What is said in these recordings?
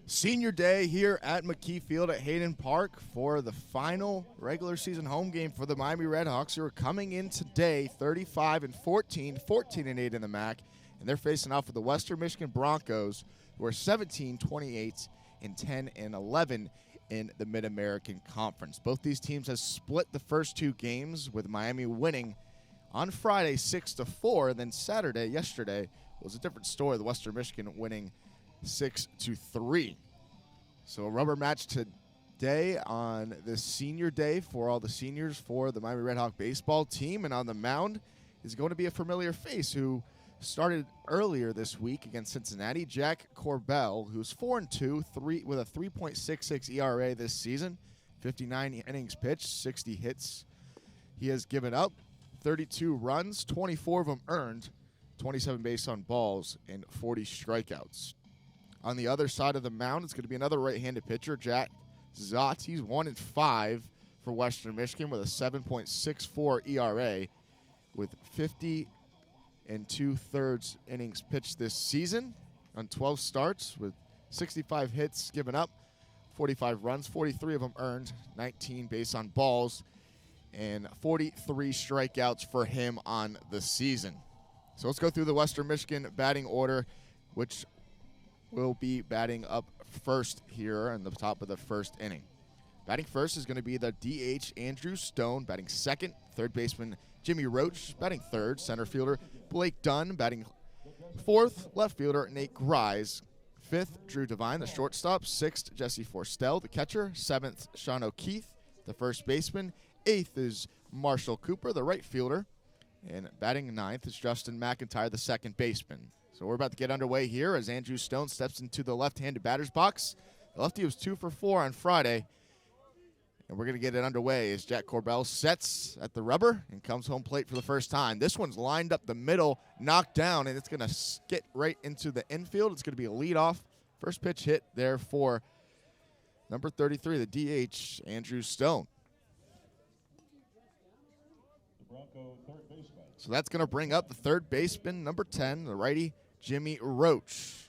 Senior day here at McKie Field at Hayden Park for the final regular season home game for the Miami Redhawks, who are coming in today 35-14, 14-8 in the MAC, and they're facing off with the Western Michigan Broncos, who are 17-28 and 10-11 in the Mid-American Conference. Both these teams have split the first two games, with Miami winning on Friday 6-4, and then yesterday was a different story. The Western Michigan winning 6-3. So a rubber match today on this senior day for all the seniors for the Miami Redhawk baseball team. And on the mound is going to be a familiar face who started earlier this week against Cincinnati, Jack Corbell, who's 4-2 with a 3.66 ERA this season, 59 innings pitched, 60 hits. He has given up 32 runs, 24 of them earned, 27 base on balls, and 40 strikeouts. On the other side of the mound, it's going to be another right-handed pitcher, Jack Zott. He's 1-5 for Western Michigan with a 7.64 ERA with 50 2/3 innings pitched this season on 12 starts with 65 hits given up, 45 runs, 43 of them earned, 19 base on balls, and 43 strikeouts for him on the season. So let's go through the Western Michigan batting order, which will be batting up first here in the top of the first inning. Batting first is going to be the DH Andrew Stone. Batting second, third baseman Jimmy Roach. Batting third, center fielder Blake Dunn. Batting fourth, left fielder Nate Grise. Fifth, Drew Devine, the shortstop. Sixth, Jesse Forstel, the catcher. Seventh, Sean O'Keefe, the first baseman. Eighth is Marshall Cooper, the right fielder. And batting ninth is Justin McIntyre, the second baseman. So we're about to get underway here as Andrew Stone steps into the left-handed batter's box. The lefty was 2 for 4 on Friday. And we're going to get it underway as Jack Corbell sets at the rubber and comes home plate for the first time. This one's lined up the middle, knocked down, and it's going to skit right into the infield. It's going to be a leadoff. First pitch hit there for number 33, the DH, Andrew Stone. So that's going to bring up the third baseman, number 10, the righty, Jimmy Roach.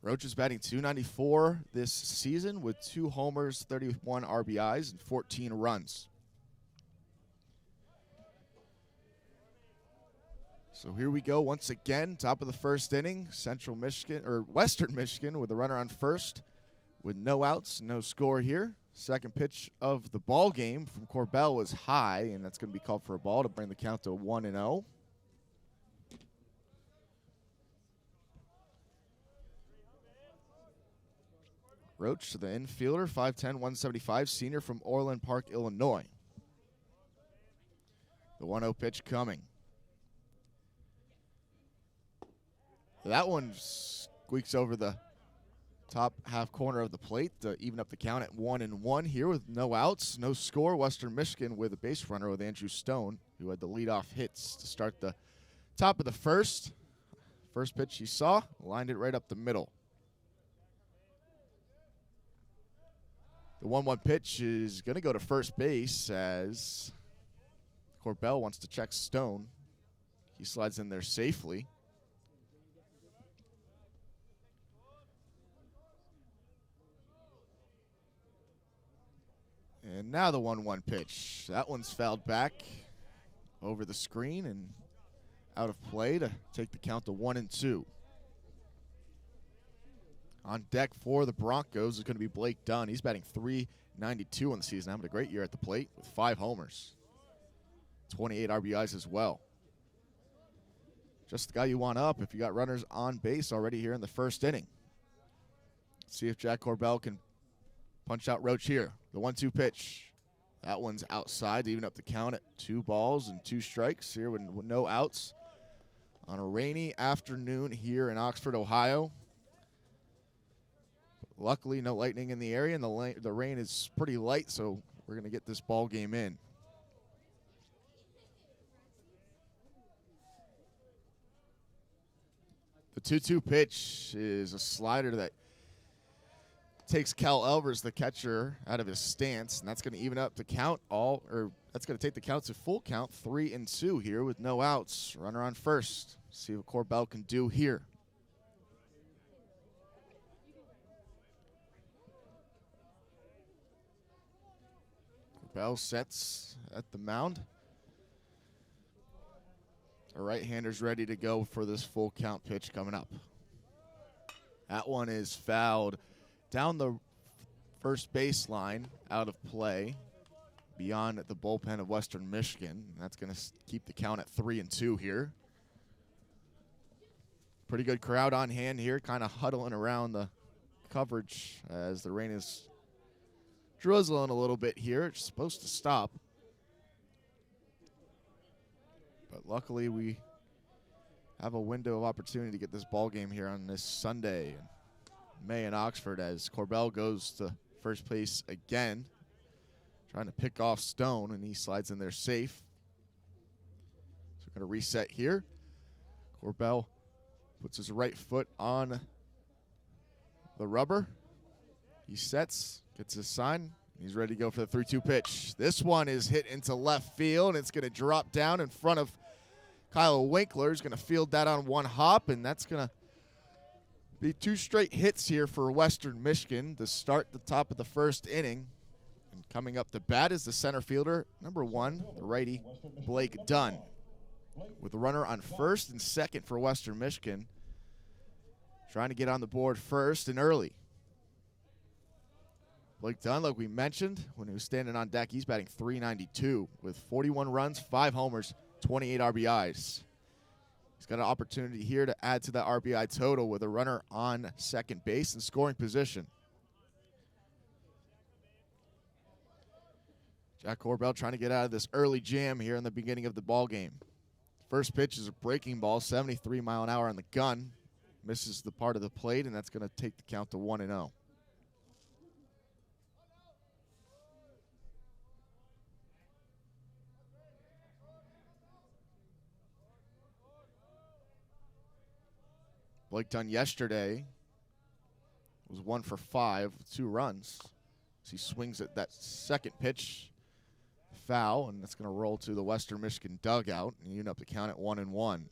Roach is batting .294 this season with 2 homers, 31 RBIs, and 14 runs. So here we go once again, top of the first inning, Western Michigan with a runner on first with no outs, no score here. Second pitch of the ball game from Corbell was high, and that's going to be called for a ball to bring the count to 1-0. Roach, the infielder, 5'10", 175, senior from Orland Park, Illinois. The 1-0 pitch coming. That one squeaks over the top half corner of the plate to even up the count at 1-1 here with no outs, no score. Western Michigan with a base runner with Andrew Stone, who had the leadoff hits to start the top of the first. First pitch you saw, lined it right up the middle. The 1-1 pitch is going to go to first base as Corbell wants to check Stone. He slides in there safely. And now the 1-1 pitch. That one's fouled back over the screen and out of play to take the count to 1-2. On deck for the Broncos is going to be Blake Dunn. He's batting .392 on the season, having a great year at the plate with 5 homers. 28 RBIs as well. Just the guy you want up if you got runners on base already here in the first inning. Let's see if Jack Corbell can punch out Roach here. The 1-2 pitch. That one's outside to even up the count at 2 balls and 2 strikes here with no outs on a rainy afternoon here in Oxford, Ohio. Luckily, no lightning in the area, and the rain is pretty light, so we're going to get this ball game in. The 2-2 pitch is a slider that takes Cal Elvers, the catcher, out of his stance, and that's going to even up the count that's going to take the count to full count, 3-2 here with no outs. Runner on first. See what Corbell can do here. Corbell sets at the mound. The right-hander's ready to go for this full count pitch coming up. That one is fouled down the first baseline, out of play, beyond the bullpen of Western Michigan. That's going to keep the count at 3-2 here. Pretty good crowd on hand here, kind of huddling around the coverage as the rain is drizzling a little bit here. It's supposed to stop. But luckily we have a window of opportunity to get this ball game here on this Sunday in May in Oxford as Corbell goes to first place again, trying to pick off Stone, and he slides in there safe. So we're going to reset here. Corbell puts his right foot on the rubber. He sets, gets his sign. He's ready to go for the 3-2 pitch. This one is hit into left field, and it's going to drop down in front of Kyle Winkler. He's going to field that on one hop, and that's going to be 2 straight hits here for Western Michigan to start the top of the first inning. And coming up to bat is the center fielder, number 1, the righty, Blake Dunn. With a runner on first and second for Western Michigan. Trying to get on the board first and early. Blake Dunn, like we mentioned, when he was standing on deck, he's batting .392 with 41 runs, 5 homers, 28 RBIs. He's got an opportunity here to add to that RBI total with a runner on second base and scoring position. Jack Corbell trying to get out of this early jam here in the beginning of the ball game. First pitch is a breaking ball, 73 mile an hour on the gun. Misses the part of the plate, and that's going to take the count to 1-0. Blake Dunn yesterday was 1 for 5 with 2 runs. So he swings at that second pitch, foul, and that's going to roll to the Western Michigan dugout and even up the count at 1-1.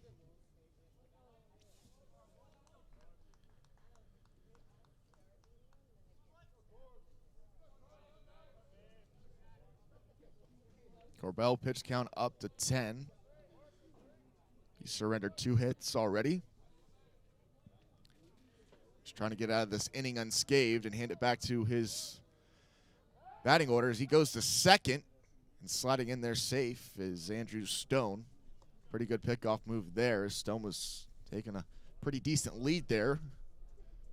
Corbell pitch count up to 10. He surrendered 2 hits already. Just trying to get out of this inning unscathed and hand it back to his batting orders. He goes to second, and sliding in there safe is Andrew Stone. Pretty good pickoff move there. Stone was taking a pretty decent lead there,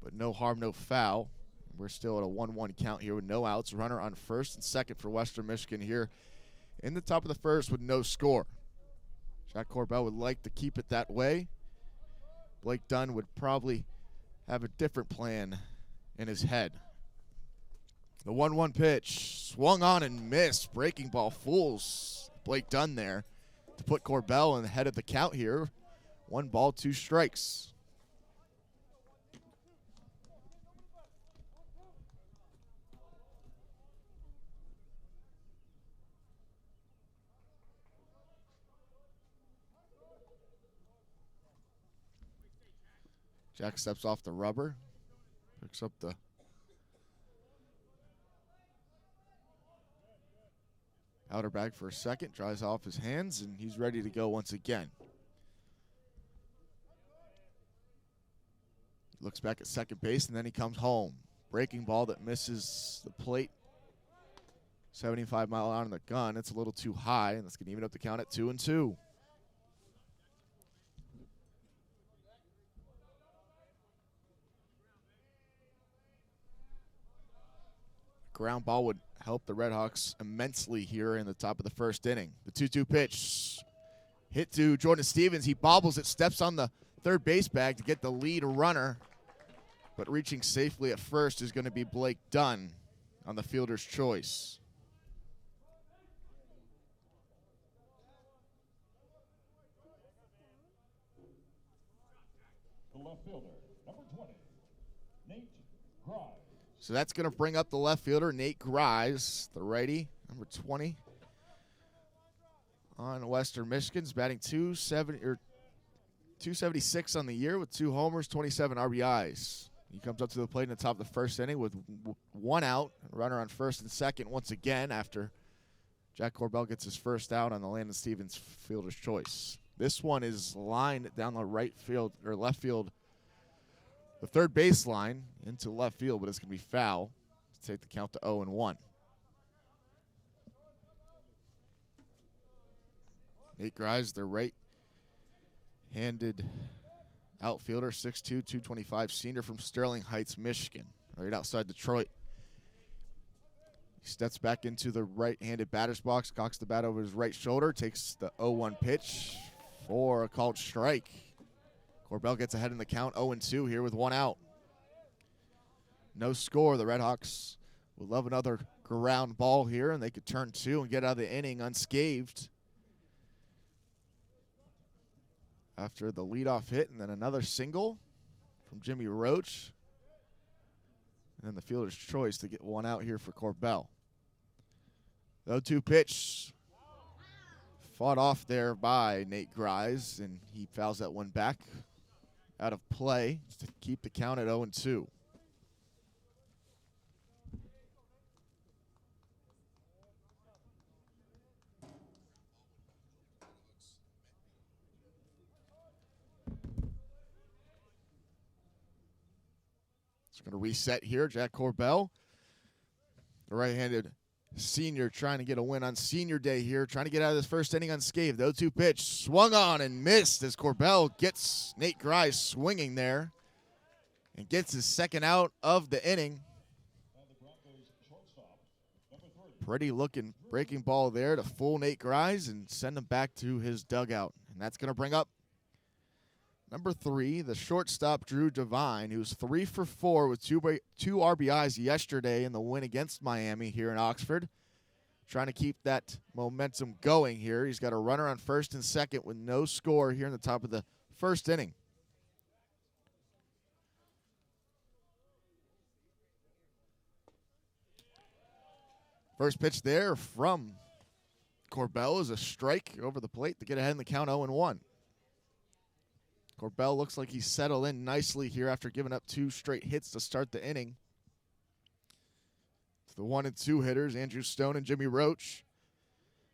but no harm, no foul. We're still at a 1-1 count here with no outs. Runner on first and second for Western Michigan here in the top of the first with no score. Jack Corbell would like to keep it that way. Blake Dunn would probably have a different plan in his head. The 1-1 pitch, swung on and missed. Breaking ball fools Blake Dunn there to put Corbell in the head of the count here. 1 ball, 2 strikes. Jack steps off the rubber, picks up the powder bag for a second, dries off his hands, and he's ready to go once again. Looks back at second base, and then he comes home. Breaking ball that misses the plate. 75 mile out on the gun. It's a little too high, and that's going to even up the count at 2-2. Ground ball would help the Redhawks immensely here in the top of the first inning. The 2-2 pitch hit to Jordan Stevens. He bobbles it, steps on the third base bag to get the lead runner. But reaching safely at first is going to be Blake Dunn on the fielder's choice. The left fielder, number 20, Nate Grimes. So that's going to bring up the left fielder, Nate Grimes, the righty, number 20. On Western Michigan's batting 276 on the year with 2 homers, 27 RBIs. He comes up to the plate in the top of the first inning with 1 out, runner on first and second once again after Jack Corbell gets his first out on the Landon Stevens fielder's choice. This one is lined down the right field or left field, the third baseline into left field, but it's going to be foul to take the count to 0-1. Nate Grimes, the right-handed outfielder, 6'2", 225 senior from Sterling Heights, Michigan, right outside Detroit. He steps back into the right-handed batter's box, cocks the bat over his right shoulder, takes the 0-1 pitch for a called strike. Corbell gets ahead in the count, 0-2 here with 1 out. No score. The Redhawks would love another ground ball here, and they could turn 2 and get out of the inning unscathed. After the leadoff hit and then another single from Jimmy Roach. And then the fielder's choice to get 1 out here for Corbell. The 0-2 pitch fought off there by Nate Grimes, and he fouls that one back out of play to keep the count at 0-2. It's going to reset here. Jack Corbell, the right-handed senior, trying to get a win on senior day here, trying to get out of this first inning unscathed. The 0-2 pitch swung on and missed as Corbell gets Nate Grimes swinging there and gets his second out of the inning. Pretty looking breaking ball there to fool Nate Grimes and send him back to his dugout. And that's going to bring up number 3, the shortstop Drew Devine, who's 3 for 4 with 2 RBIs yesterday in the win against Miami here in Oxford. Trying to keep that momentum going here. He's got a runner on first and second with no score here in the top of the first inning. First pitch there from Corbell is a strike over the plate to get ahead in the count 0-1. Corbell looks like he's settled in nicely here after giving up 2 straight hits to start the inning. To the 1 and 2 hitters, Andrew Stone and Jimmy Roach.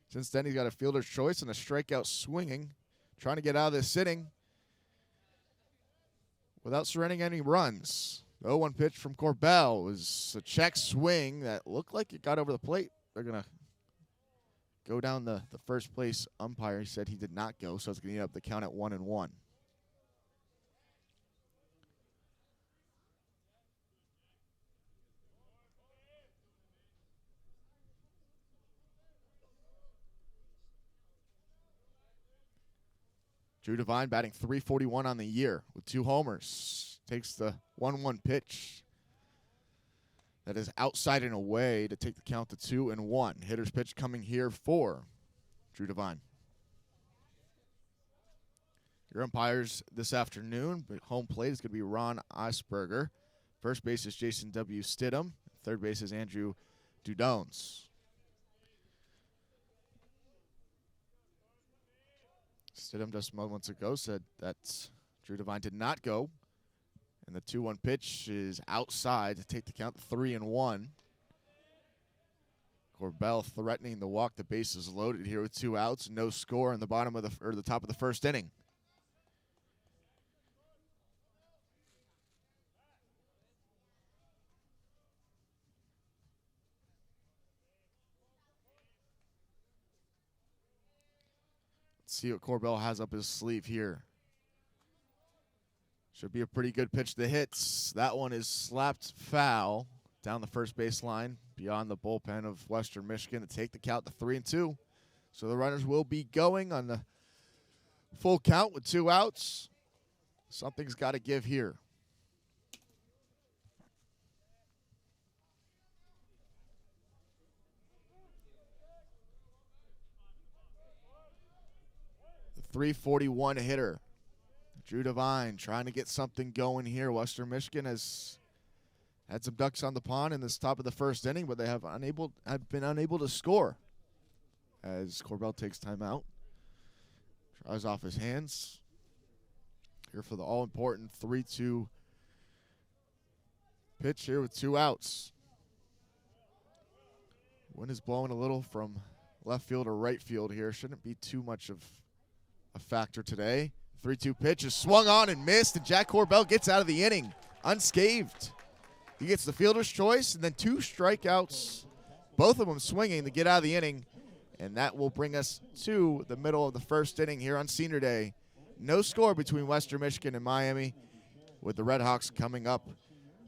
Since then, he's got a fielder's choice and a strikeout swinging, trying to get out of this inning without surrendering any runs. The 0-1 pitch from Corbell was a check swing that looked like it got over the plate. They're going to go down the first place umpire. He said he did not go, so it's going to end up the count at 1-1. Drew Devine batting .341 on the year with 2 homers. Takes the 1-1 pitch that is outside and away to take the count to 2-1. Hitter's pitch coming here for Drew Devine. Your umpires this afternoon, but home plate is going to be Ron Eisberger. First base is Jason W. Stidham. Third base is Andrew Dudones. Stidham just moments ago said that Drew Devine did not go. And the 2-1 pitch is outside to take the count to 3-1. Corbell threatening the walk. The base is loaded here with 2 outs. No score in the bottom of the top of the first inning. Let's see what Corbell has up his sleeve here. Should be a pretty good pitch to hits. That one is slapped foul down the first baseline beyond the bullpen of Western Michigan to take the count to 3-2. So the runners will be going on the full count with 2 outs. Something's got to give here. The .341 hitter. Drew Devine trying to get something going here. Western Michigan has had some ducks on the pond in this top of the first inning, but they have been unable to score. As Corbell takes time out, tries off his hands. Here for the all-important 3-2 pitch here with 2 outs. Wind is blowing a little from left field or right field here. Shouldn't be too much of a factor today. 3-2 pitch is swung on and missed, and Jack Corbell gets out of the inning unscathed. He gets the fielder's choice and then 2 strikeouts, both of them swinging to get out of the inning, and that will bring us to the middle of the first inning here on Senior Day. No score between Western Michigan and Miami, with the Red Hawks coming up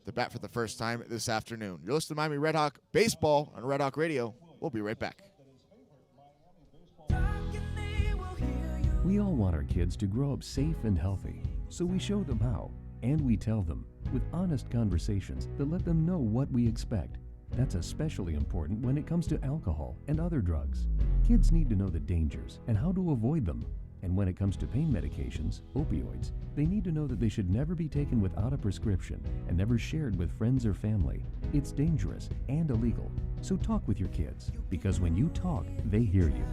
to bat for the first time this afternoon. You're listening to Miami Red Hawk Baseball on Red Hawk Radio. We'll be right back. We all want our kids to grow up safe and healthy, so we show them how, and we tell them with honest conversations that let them know what we expect. That's especially important when it comes to alcohol and other drugs. Kids need to know the dangers and how to avoid them. And when it comes to pain medications, opioids, they need to know that they should never be taken without a prescription and never shared with friends or family. It's dangerous and illegal. So talk with your kids, because when you talk, they hear you.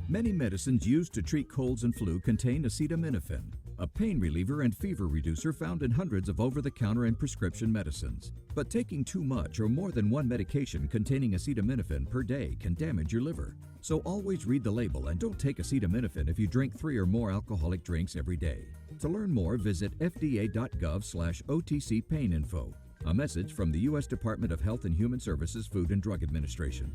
Many medicines used to treat colds and flu contain acetaminophen, a pain reliever and fever reducer found in hundreds of over-the-counter and prescription medicines. But taking too much or more than one medication containing acetaminophen per day can damage your liver. So always read the label and don't take acetaminophen if you drink 3 or more alcoholic drinks every day. To learn more, visit fda.gov/OTC pain info. A message from the U.S. Department of Health and Human Services Food and Drug Administration.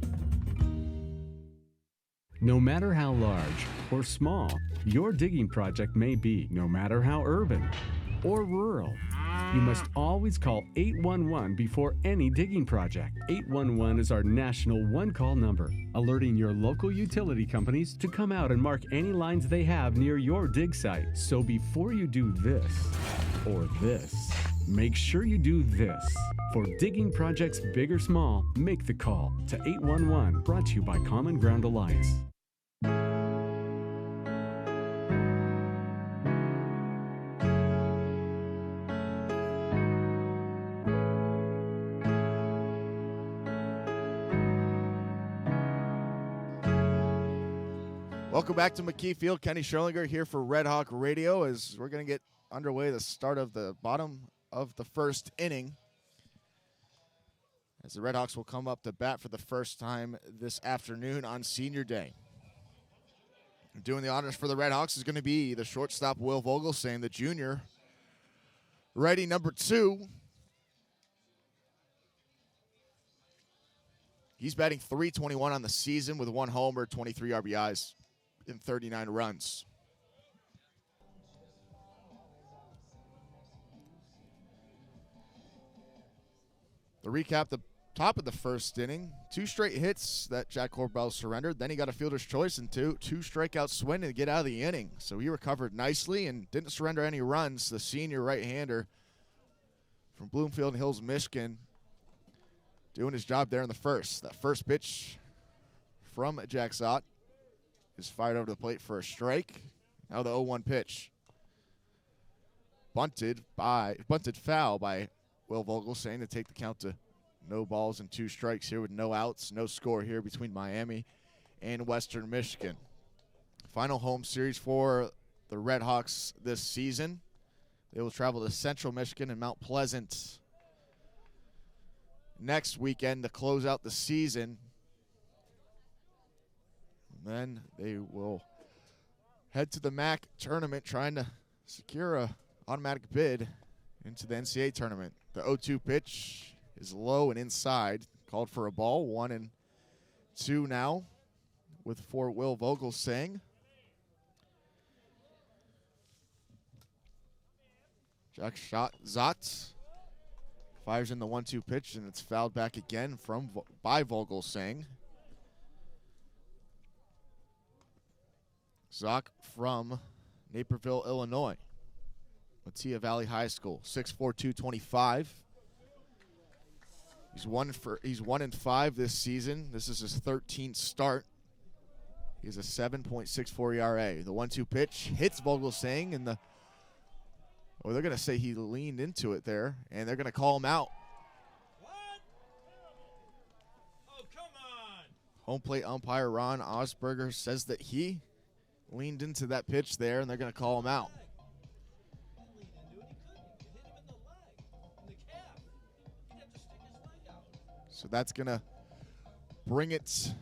No matter how large or small your digging project may be, no matter how urban or rural, you must always call 811 before any digging project. 811 is our national one-call number, alerting your local utility companies to come out and mark any lines they have near your dig site. So before you do this or this, make sure you do this. For digging projects big or small, make the call to 811, brought to you by Common Ground Alliance. Welcome back to McKie Field. Kenny Schierlinger here for Red Hawk Radio as we're going to get underway the start of the bottom of the first inning. as the Redhawks will come up to bat for the first time this afternoon on Senior Day. Doing the honors for the Redhawks is going to be the shortstop Will Vogelsang, the junior. Righty number 2. He's batting .321 on the season with 1 homer, 23 RBIs, and 39 runs. To recap the top of the first inning, 2 straight hits that Jack Corbell surrendered. Then he got a fielder's choice and two strikeout swing to get out of the inning. So he recovered nicely and didn't surrender any runs. The senior right-hander from Bloomfield Hills, Michigan, doing his job there in the first. That first pitch from Jack Zott is fired over the plate for a strike. Now the 0-1 pitch. Bunted foul by Will Vogelsang to take the count to no balls and 2 strikes here with no outs. No score here between Miami and Western Michigan. Final home series for the Redhawks this season. They will travel to Central Michigan and Mount Pleasant next weekend to close out the season. And then they will head to the MAC tournament trying to secure a automatic bid into the NCAA tournament. The 0-2 pitch is low and inside. Called for a ball. 1-2 now for Will Vogelsang. Jack Zott fires in the 1-2 pitch, and it's fouled back again by Vogelsang. Zott from Naperville, Illinois. Matia Valley High School, 6'4", 225. He's 1-5 this season. This is his 13th start. He has a 7.64 ERA. The 1-2 pitch hits Vogelsang, and they're going to say he leaned into it there, and they're going to call him out. What? Oh, come on. Home plate umpire Ron Osberger says that he leaned into that pitch there, and they're going to call him out. So that's going to bring it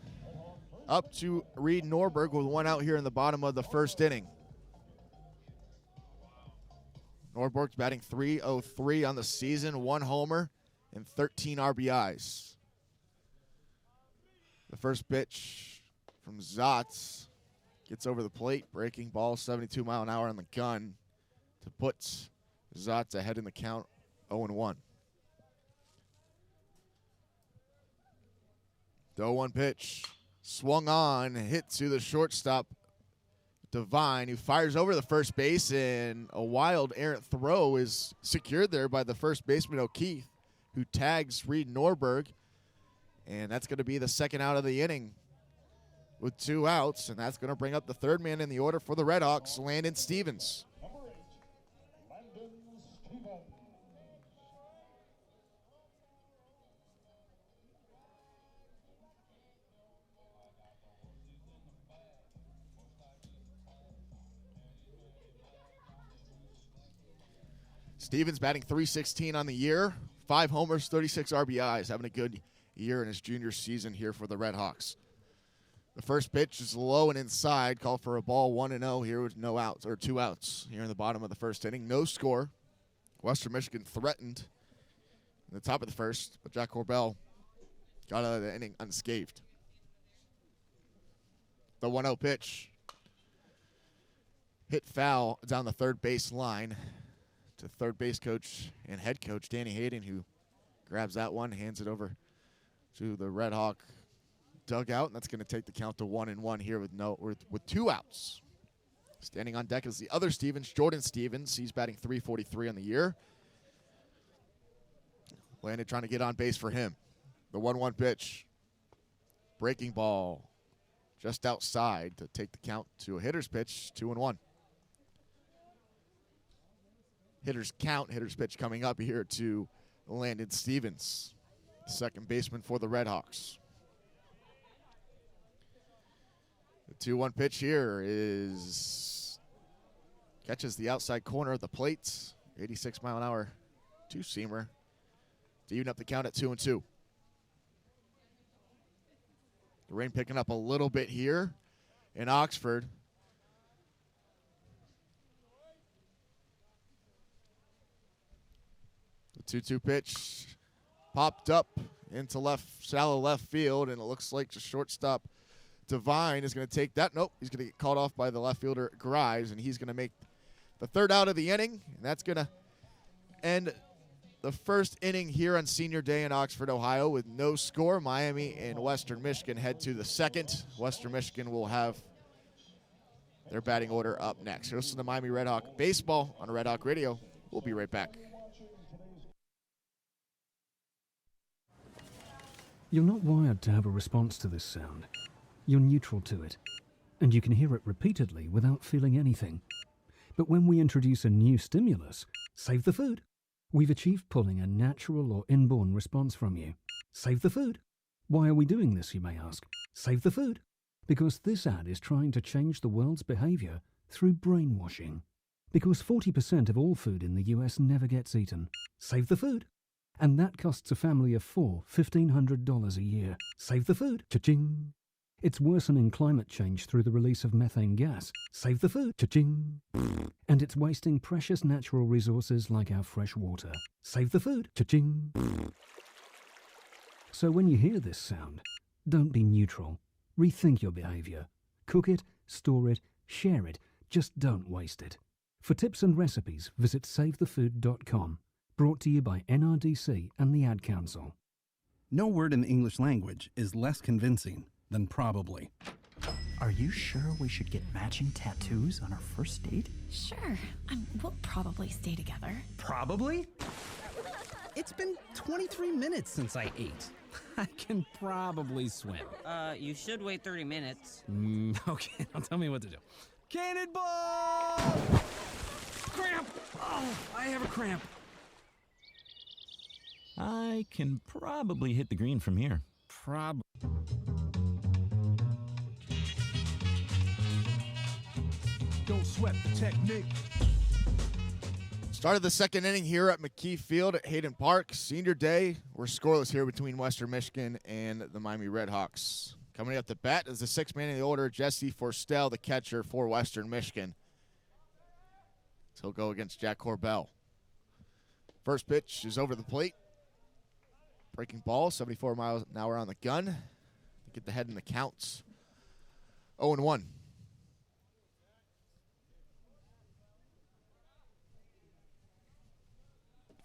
up to Reed Norberg with 1 out here in the bottom of the first inning. Norberg's batting .303 on the season, 1 homer and 13 RBIs. The first pitch from Zott gets over the plate, breaking ball, 72-mile-an-hour on the gun to put Zott ahead in the count, 0-1. The 0-1 pitch swung on, hit to the shortstop, Devine, who fires over the first base, and a wild errant throw is secured there by the first baseman O'Keefe, who tags Reed Norberg, and that's going to be the second out of the inning with 2 outs, and that's going to bring up the third man in the order for the Redhawks, Landon Stevens. Number 8, Landon Stevens. Stevens batting .316 on the year, 5 homers, 36 RBIs, having a good year in his junior season here for the Redhawks. The first pitch is low and inside, called for a ball, 1-0 here with no outs, or 2 outs here in the bottom of the first inning. No score. Western Michigan threatened in the top of the first, but Jack Corbell got out of the inning unscathed. The 1-0 pitch hit foul down the third base line to third base coach and head coach Danny Hayden, who grabs that one, hands it over to the Red Hawk dugout, and that's going to take the count to 1-1 here with 2 outs. Standing on deck is the other Stevens, Jordan Stevens. He's batting .343 on the year. Landon trying to get on base for him. The 1-1 pitch. Breaking ball just outside to take the count to a hitter's pitch, 2-1. Hitter's pitch coming up here to Landon Stevens, second baseman for the Redhawks. The 2-1 pitch here catches the outside corner of the plate, 86-mile-an-hour two-seamer to even up the count at 2-2. The rain picking up a little bit here in Oxford. The 2-2 pitch popped up into shallow left field, and it looks like the shortstop Devine is going to take that. Nope, he's going to get called off by the left fielder Grimes, and he's going to make the third out of the inning, and that's going to end the first inning here on Senior Day in Oxford, Ohio, with no score. Miami and Western Michigan head to the second. Western Michigan will have their batting order up next. This is the Miami Red Hawk baseball on Red Hawk Radio. We'll be right back. You're not wired to have a response to this sound. You're neutral to it, and you can hear it repeatedly without feeling anything. But when we introduce a new stimulus, save the food, we've achieved pulling a natural or inborn response from you. Save the food. Why are we doing this, you may ask? Save the food. Because this ad is trying to change the world's behavior through brainwashing. Because 40% of all food in the US never gets eaten. Save the food. And that costs a family of four $1,500 a year. Save the food. Cha-ching. It's worsening climate change through the release of methane gas. Save the food. Cha-ching. And it's wasting precious natural resources like our fresh water. Save the food. Cha-ching. So when you hear this sound, don't be neutral. Rethink your behavior. Cook it, store it, share it. Just don't waste it. For tips and recipes, visit savethefood.com. Brought to you by NRDC and the Ad Council. No word in the English language is less convincing than probably. Are you sure we should get matching tattoos on our first date? Sure. We'll probably stay together. Probably? It's been 23 minutes since I ate. I can probably swim. You should wait 30 minutes. Okay, now tell me what to do. Cannonball! Cramp! Oh, I have a cramp. I can probably hit the green from here. Don't sweat the technique. Started the second inning here at McKie Field at Hayden Park. Senior Day. We're scoreless here between Western Michigan and the Miami Redhawks. Coming up to bat is the sixth man in the order, Jesse Forstel, the catcher for Western Michigan. He'll go against Jack Corbell. First pitch is over the plate. Breaking ball, 74 miles an hour on the gun. To get the head in the counts. 0-1.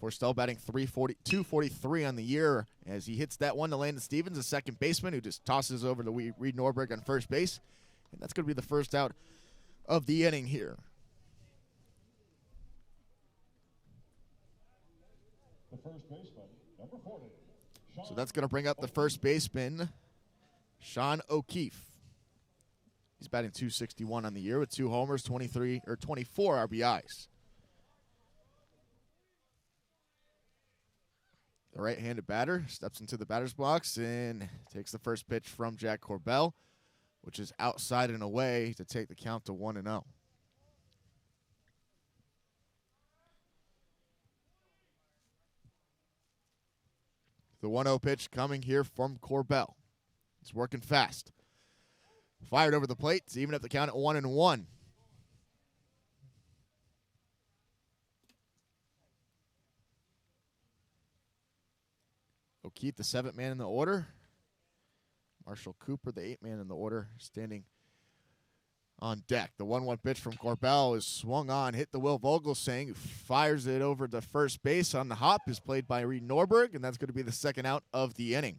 Forstel batting 243 on the year as he hits that one to Landon Stevens, the second baseman, who just tosses over to Reed Norberg on first base. And that's going to be the first out of the inning here. The first baseman, number 40. So that's going to bring up the first baseman, Sean O'Keefe. He's batting 261 on the year with 2 homers, 24 RBIs. The right-handed batter steps into the batter's box and takes the first pitch from Jack Corbell, which is outside and away to take the count to 1-0. The 1-0 pitch coming here from Corbell. He's working fast. Fired over the plate to even up the count at 1-1. O'Keefe, the 7th man in the order. Marshall Cooper, the 8th man in the order, standing on deck. The 1-1 pitch from Corbell is swung on, hit the Will Vogelsang, who fires it over to first base on the hop, is played by Reed Norberg, and that's going to be the second out of the inning.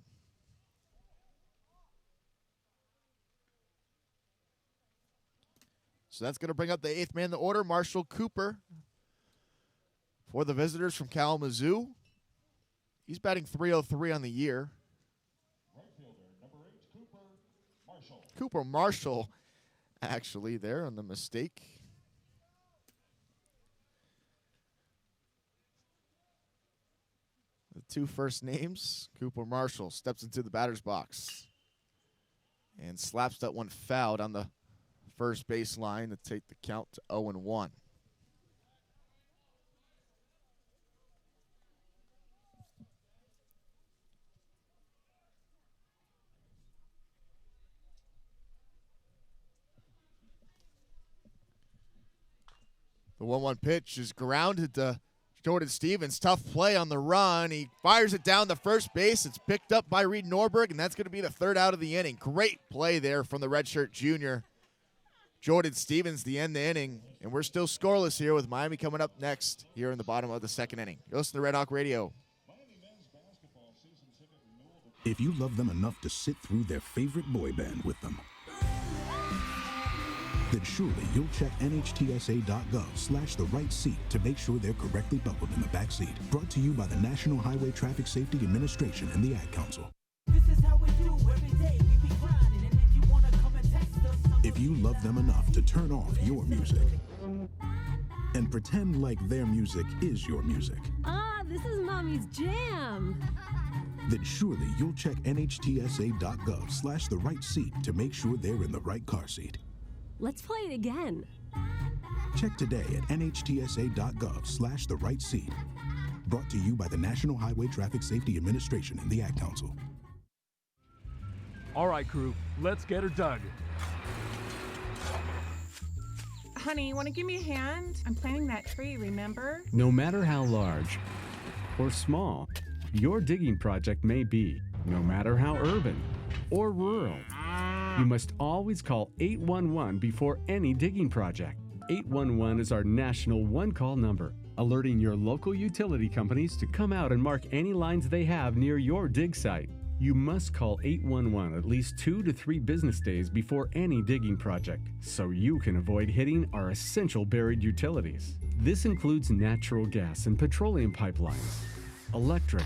So that's going to bring up the 8th man in the order, Marshall Cooper, for the visitors from Kalamazoo. He's batting .303 on the year. Right fielder, number 8, Cooper Marshall. Cooper Marshall, actually, there on the mistake. The 2 first names, Cooper Marshall steps into the batter's box and slaps that one fouled on the first base line to take the count to 0-1. The 1-1 pitch is grounded to Jordan Stevens. Tough play on the run. He fires it down the first base. It's picked up by Reed Norberg, and that's going to be the third out of the inning. Great play there from the redshirt junior, Jordan Stevens, to end the inning. And we're still scoreless here with Miami coming up next here in the bottom of the second inning. You listen to Red Hawk Radio. If you love them enough to sit through their favorite boy band with them, then surely you'll check nhtsa.gov/the right seat to make sure they're correctly buckled in the back seat. Brought to you by the National Highway Traffic Safety Administration and the Ad Council. This is how we do every day. We be grinding, and if you wanna come and text us, if you love them enough to turn off your music and pretend like their music is your music, this is Mommy's jam. then surely you'll check nhtsa.gov/the right seat to make sure they're in the right car seat. Let's play it again. Check today at nhtsa.gov/the right seat. Brought to you by the National Highway Traffic Safety Administration and the Ad Council. All right, crew, let's get her dug. Honey, you want to give me a hand? I'm planting that tree, remember? No matter how large or small your digging project may be, no matter how urban or rural, you must always call 811 before any digging project. 811 is our national one-call number, alerting your local utility companies to come out and mark any lines they have near your dig site. You must call 811 at least 2 to 3 business days before any digging project, so you can avoid hitting our essential buried utilities. This includes natural gas and petroleum pipelines, electric,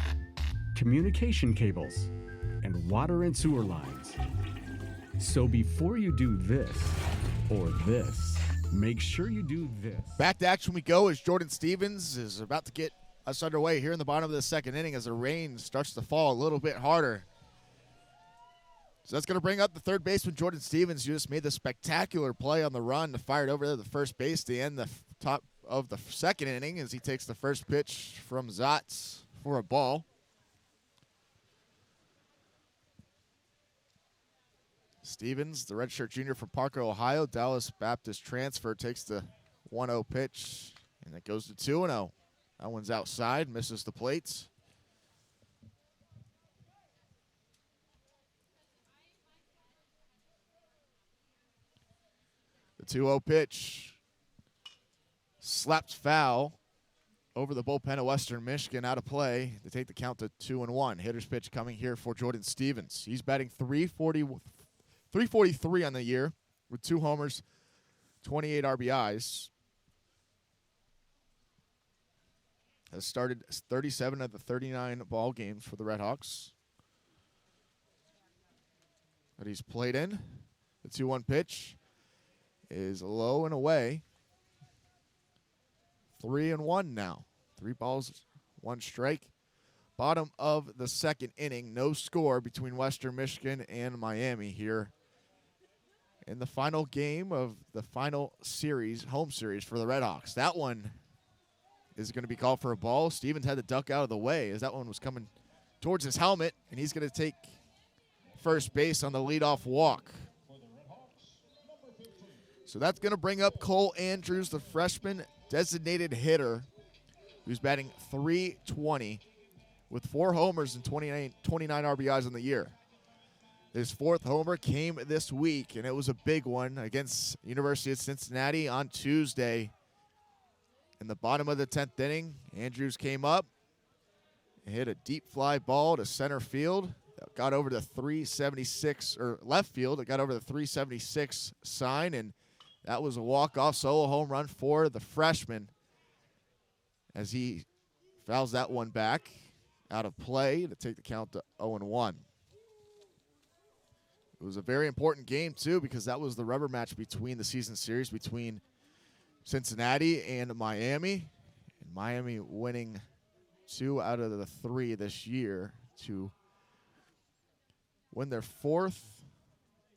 communication cables, and water and sewer lines. So before you do this or this, make sure you do this. Back to action we go as Jordan Stevens is about to get us underway here in the bottom of the second inning as the rain starts to fall a little bit harder. So that's going to bring up the third baseman, Jordan Stevens. You just made the spectacular play on the run to fire it over to the first base to end the top of the second inning as he takes the first pitch from Zotz for a ball. Stevens, the redshirt junior from Parker, Ohio, Dallas Baptist transfer, takes the 1-0 pitch, and it goes to 2-0. That one's outside, misses the plates. The 2-0 pitch slapped foul over the bullpen of Western Michigan, out of play to take the count to 2-1. Hitter's pitch coming here for Jordan Stevens. He's batting 343 on the year with 2 homers, 28 RBIs. Has started 37 of the 39 ball games for the Red Hawks that he's played in. The 2-1 pitch is low and away. 3-1 now. 3 balls, 1 strike. Bottom of the second inning. No score between Western Michigan and Miami here in the final game of the final series, home series for the Red Hawks. That one is going to be called for a ball. Stevens had to duck out of the way as that one was coming towards his helmet, and he's going to take first base on the leadoff walk. So that's going to bring up Cole Andrews, the freshman designated hitter, who's batting .320 with 4 homers and 29 RBIs on the year. His 4th homer came this week, and it was a big one against University of Cincinnati on Tuesday. In the bottom of the 10th inning, Andrews came up and hit a deep fly ball to center field. That got over the 376, or left field. It got over the 376 sign, and that was a walk-off solo home run for the freshman as he fouls that one back out of play to take the count to 0-1. It was a very important game, too, because that was the rubber match between the season series between Cincinnati and Miami. And Miami winning 2 out of the 3 this year to win their 4th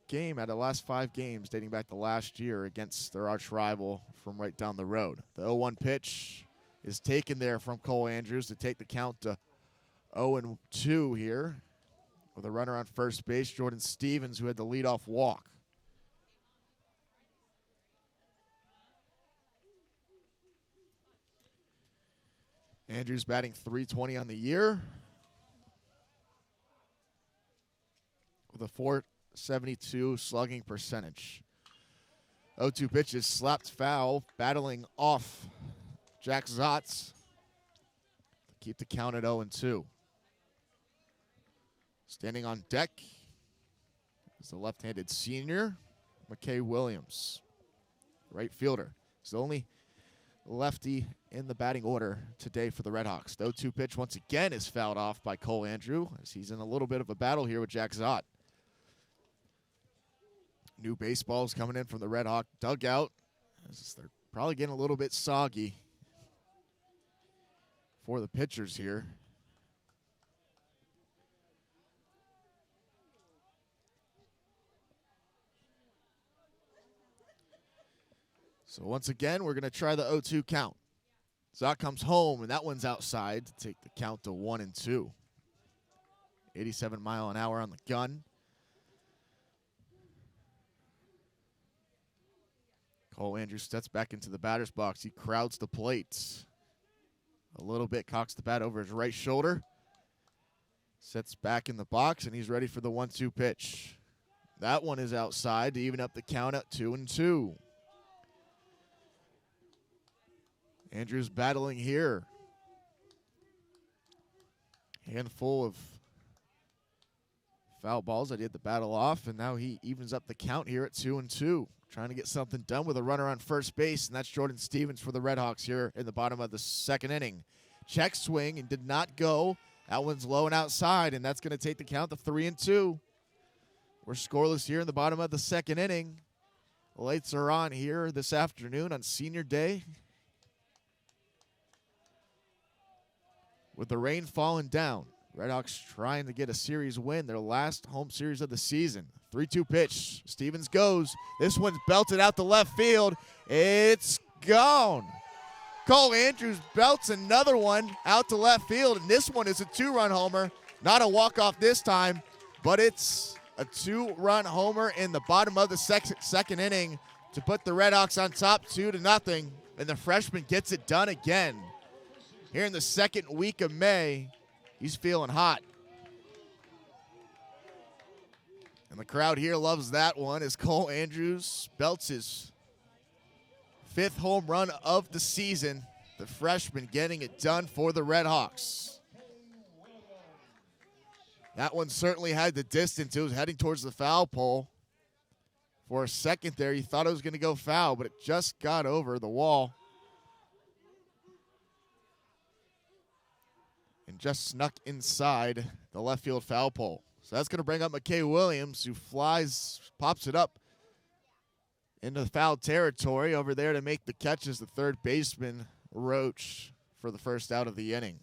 game out of the last 5 games dating back to last year against their arch rival from right down the road. The 0-1 pitch is taken there from Cole Andrews to take the count to 0-2 here with a runner on first base, Jordan Stevens, who had the leadoff walk. Andrews batting .320 on the year with a .472 slugging percentage. 0-2 pitches, slapped foul, battling off Jack Zotz. Keep the count at 0-2. Standing on deck is the left-handed senior, McKie Williams, right fielder. He's the only lefty in the batting order today for the Red Hawks. The 0-2 pitch once again is fouled off by Cole Andrew as he's in a little bit of a battle here with Jack Zott. New baseballs coming in from the Red Hawk dugout. They're probably getting a little bit soggy for the pitchers here. So once again, we're going to try the 0-2 count. Zott comes home, and that one's outside to take the count to 1-2. 87 mile an hour on the gun. Cole Andrews steps back into the batter's box. He crowds the plate. A little bit, cocks the bat over his right shoulder. Sets back in the box, and he's ready for the 1-2 pitch. That one is outside to even up the count at 2-2. Andrews battling here. Handful of foul balls that he had to battle off, and now he evens up the count here at 2-2. Trying to get something done with a runner on first base, and that's Jordan Stevens for the Red Hawks here in the bottom of the second inning. Check swing and did not go. That one's low and outside, and that's going to take the count to 3-2. We're scoreless here in the bottom of the second inning. The lights are on here this afternoon on Senior Day. With the rain falling down, Red Hawks trying to get a series win, their last home series of the season. 3-2 pitch. Stevens goes. This one's belted out to left field. It's gone. Cole Andrews belts another one out to left field, and this one is a 2-run homer. Not a walk-off this time, but it's a 2-run homer in the bottom of the second inning to put the Red Hawks on top 2-0, and the freshman gets it done again. Here in the second week of May, he's feeling hot. And the crowd here loves that one as Cole Andrews belts his 5th home run of the season. The freshman getting it done for the Red Hawks. That one certainly had the distance. It was heading towards the foul pole. For a second there, you thought it was going to go foul, but it just got over the wall. And just snuck inside the left field foul pole. So that's going to bring up McKie Williams, who pops it up into foul territory over there to make the catch as the third baseman, Roach, for the first out of the inning.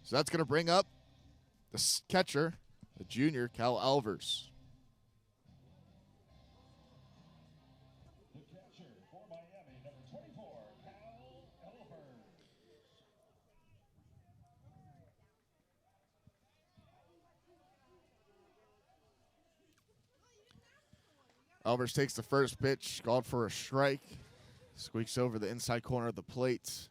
So that's going to bring up the catcher, the junior, Cal Alvers. Alvers takes the first pitch, called for a strike. Squeaks over the inside corner of the plate.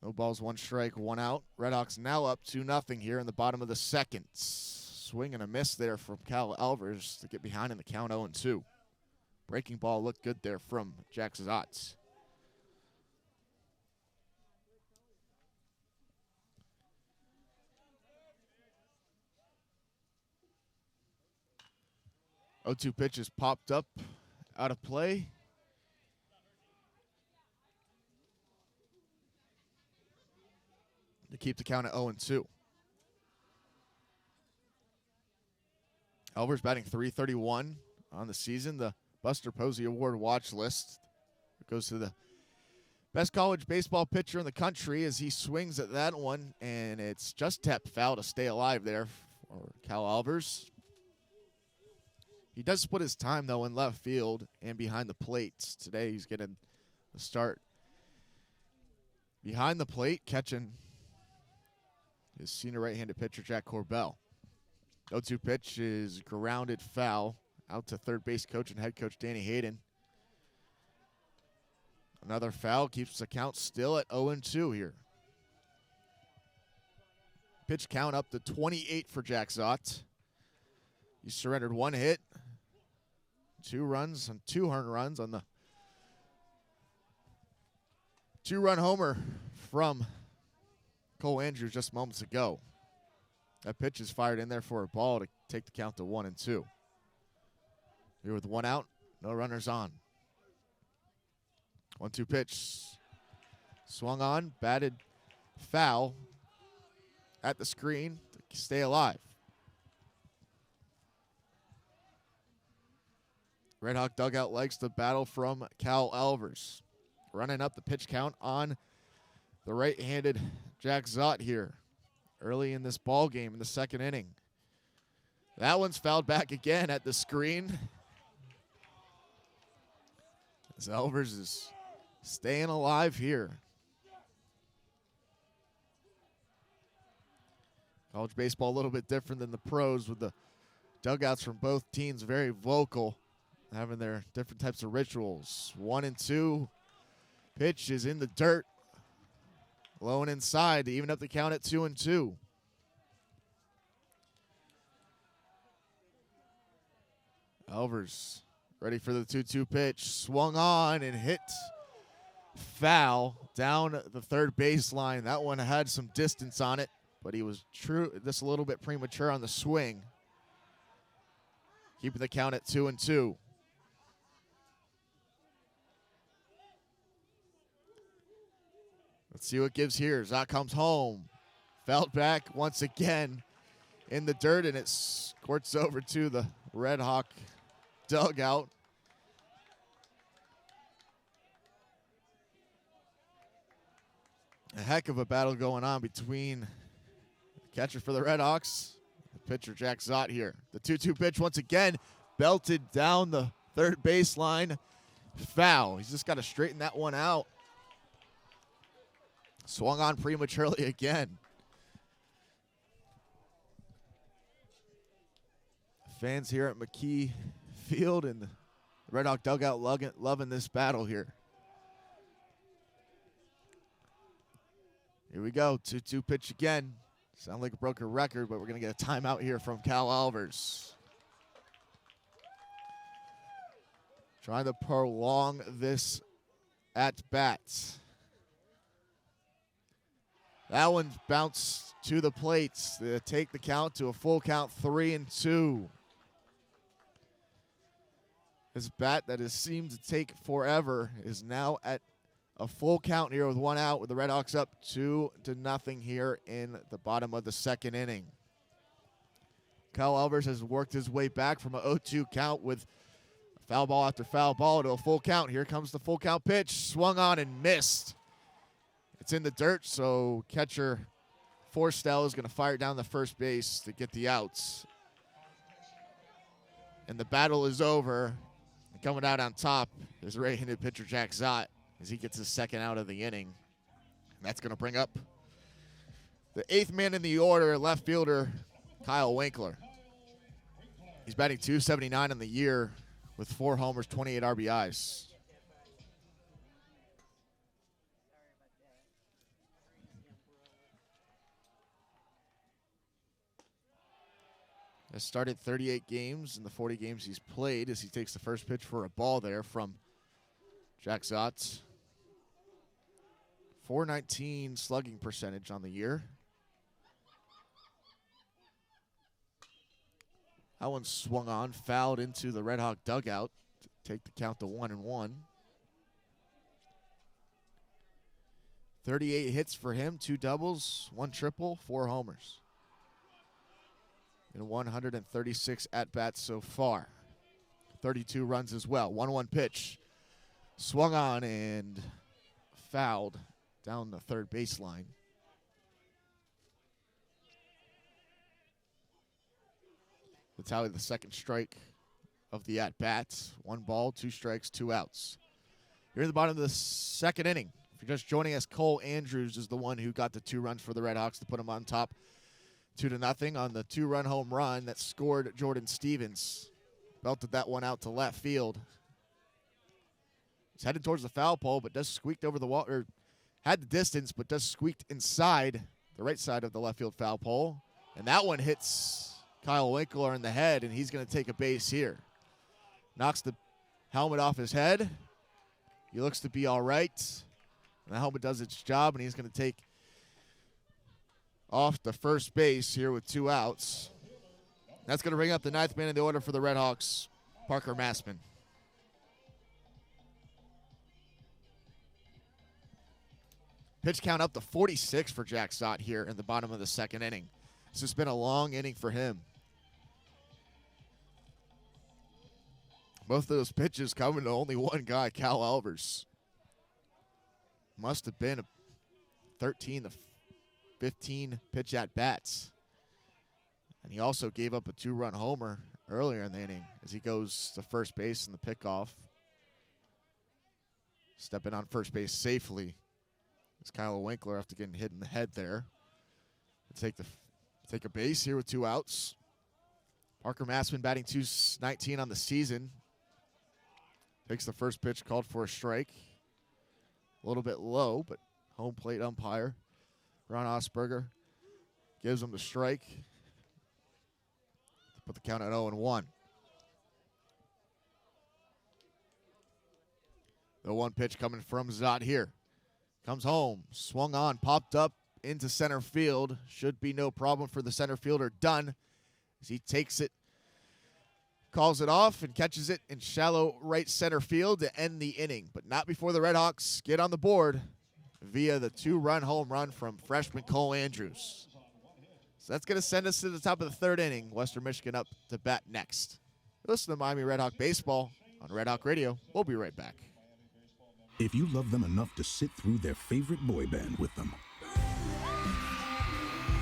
No balls, 1 strike, 1 out. Red Hawks now up 2-0 here in the bottom of the second. Swing and a miss there from Cal Alvers to get behind in the count 0-2. Breaking ball looked good there from Jack Zotz. Oh, 2 pitches popped up out of play. To keep the count at 0-2. Alvers batting .331 on the season. The Buster Posey Award watch list goes to the best college baseball pitcher in the country as he swings at that one, and it's just tapped foul to stay alive there for Cal Alvers. He does split his time, though, in left field and behind the plate. Today he's getting the start behind the plate, catching his senior right-handed pitcher, Jack Corbell. 0-2 pitch is grounded foul out to third base coach and head coach Danny Hayden. Another foul keeps the count still at 0-2 here. Pitch count up to 28 for Jack Zott. He surrendered 1 hit, 2 runs, and 2 earned runs on the 2-run homer from Cole Andrews just moments ago. That pitch is fired in there for a ball to take the count to 1-2. Here with 1 out, no runners on. 1-2 pitch. Swung on, batted foul at the screen to stay alive. Red Hawk dugout likes the battle from Cal Alvers. Running up the pitch count on the right-handed Jack Zott here early in this ball game in the second inning. That one's fouled back again at the screen. As Alvers is staying alive here. College baseball a little bit different than the pros, with the dugouts from both teams very vocal, having their different types of rituals. 1-2. Pitch is in the dirt. Low and inside to even up the count at 2-2. Alvers ready for the 2-2 pitch. Swung on and hit foul down the third baseline. That one had some distance on it, but he was just a little bit premature on the swing. Keeping the count at 2-2. Let's see what gives here. Zott comes home. Fouled back once again in the dirt, and it squirts over to the Red Hawk dugout. A heck of a battle going on between the catcher for the Red Hawks, the pitcher Jack Zott here. The 2-2 pitch once again belted down the third baseline. Foul. He's just got to straighten that one out. Swung on prematurely again. Fans here at McKie Field and the Red Hawk dugout loving this battle here. Here we go, 2-2 pitch again. Sound like a broken record, but we're going to get a timeout here from Cal Alvers. Trying to prolong this at-bat. That one bounced to the plates to take the count to a full count, 3-2. This bat that has seemed to take forever is now at a full count here with 1 out, with the Red Hawks up 2-0 here in the bottom of the second inning. Kyle Alvers has worked his way back from an 0-2 count with foul ball after foul ball to a full count. Here comes the full count pitch, swung on and missed. It's in the dirt, so catcher Forstell is going to fire down the first base to get the outs. And the battle is over. And coming out on top is right-handed pitcher Jack Zott as he gets his second out of the inning. And that's going to bring up the 8th man in the order, left fielder Kyle Winkler. He's batting .279 in the year with 4 homers, 28 RBIs. Has started 38 games in the 40 games he's played as he takes the first pitch for a ball there from Jack Zott. .419 slugging percentage on the year. That one swung on, fouled into the Red Hawk dugout to take the count to 1-1. 38 hits for him, 2 doubles, 1 triple, 4 homers. In 136 at-bats so far. 32 runs as well. 1-1 pitch. Swung on and fouled down the third baseline. The tally, the second strike of the at-bats. 1 ball, 2 strikes, 2 outs. Here in the bottom of the second inning. If you're just joining us, Cole Andrews is the one who got the 2 runs for the Red Hawks to put them on top 2-0 on the 2-run home run that scored Jordan Stevens. Belted that one out to left field. He's headed towards the foul pole, but just squeaked over the wall, or had the distance, but just squeaked inside the right side of the left field foul pole. And that one hits Kyle Winkler in the head, and he's going to take a base here. Knocks the helmet off his head. He looks to be all right. And the helmet does its job, and he's going to take off the first base here with 2 outs. That's going to bring up the 9th man in the order for the Red Hawks, Parker Massman. Pitch count up to 46 for Jack Stott here in the bottom of the 2nd inning. This has been a long inning for him. Both of those pitches coming to only one guy, Cal Elvers. Must have been a 13 to 15 pitch at bats. And he also gave up a 2-run homer earlier in the inning as he goes to first base in the pickoff. Stepping on first base safely is Kyle Winkler after getting hit in the head there. Take a base here with 2 outs. Parker Massman batting .219 on the season. Takes the first pitch, called for a strike. A little bit low, but home plate umpire Ron Osberger gives him the strike. Put the count at 0-1. The 1 pitch coming from Zott here. Comes home, swung on, popped up into center field. Should be no problem for the center fielder, Dunn, as he takes it, calls it off, and catches it in shallow right center field to end the inning. But not before the Red Hawks get on the board via the 2-run home run from freshman Cole Andrews. So that's going to send us to the top of the 3rd inning. Western Michigan up to bat next. Listen to Miami Red Hawk Baseball on Red Hawk Radio. We'll be right back. If you love them enough to sit through their favorite boy band with them,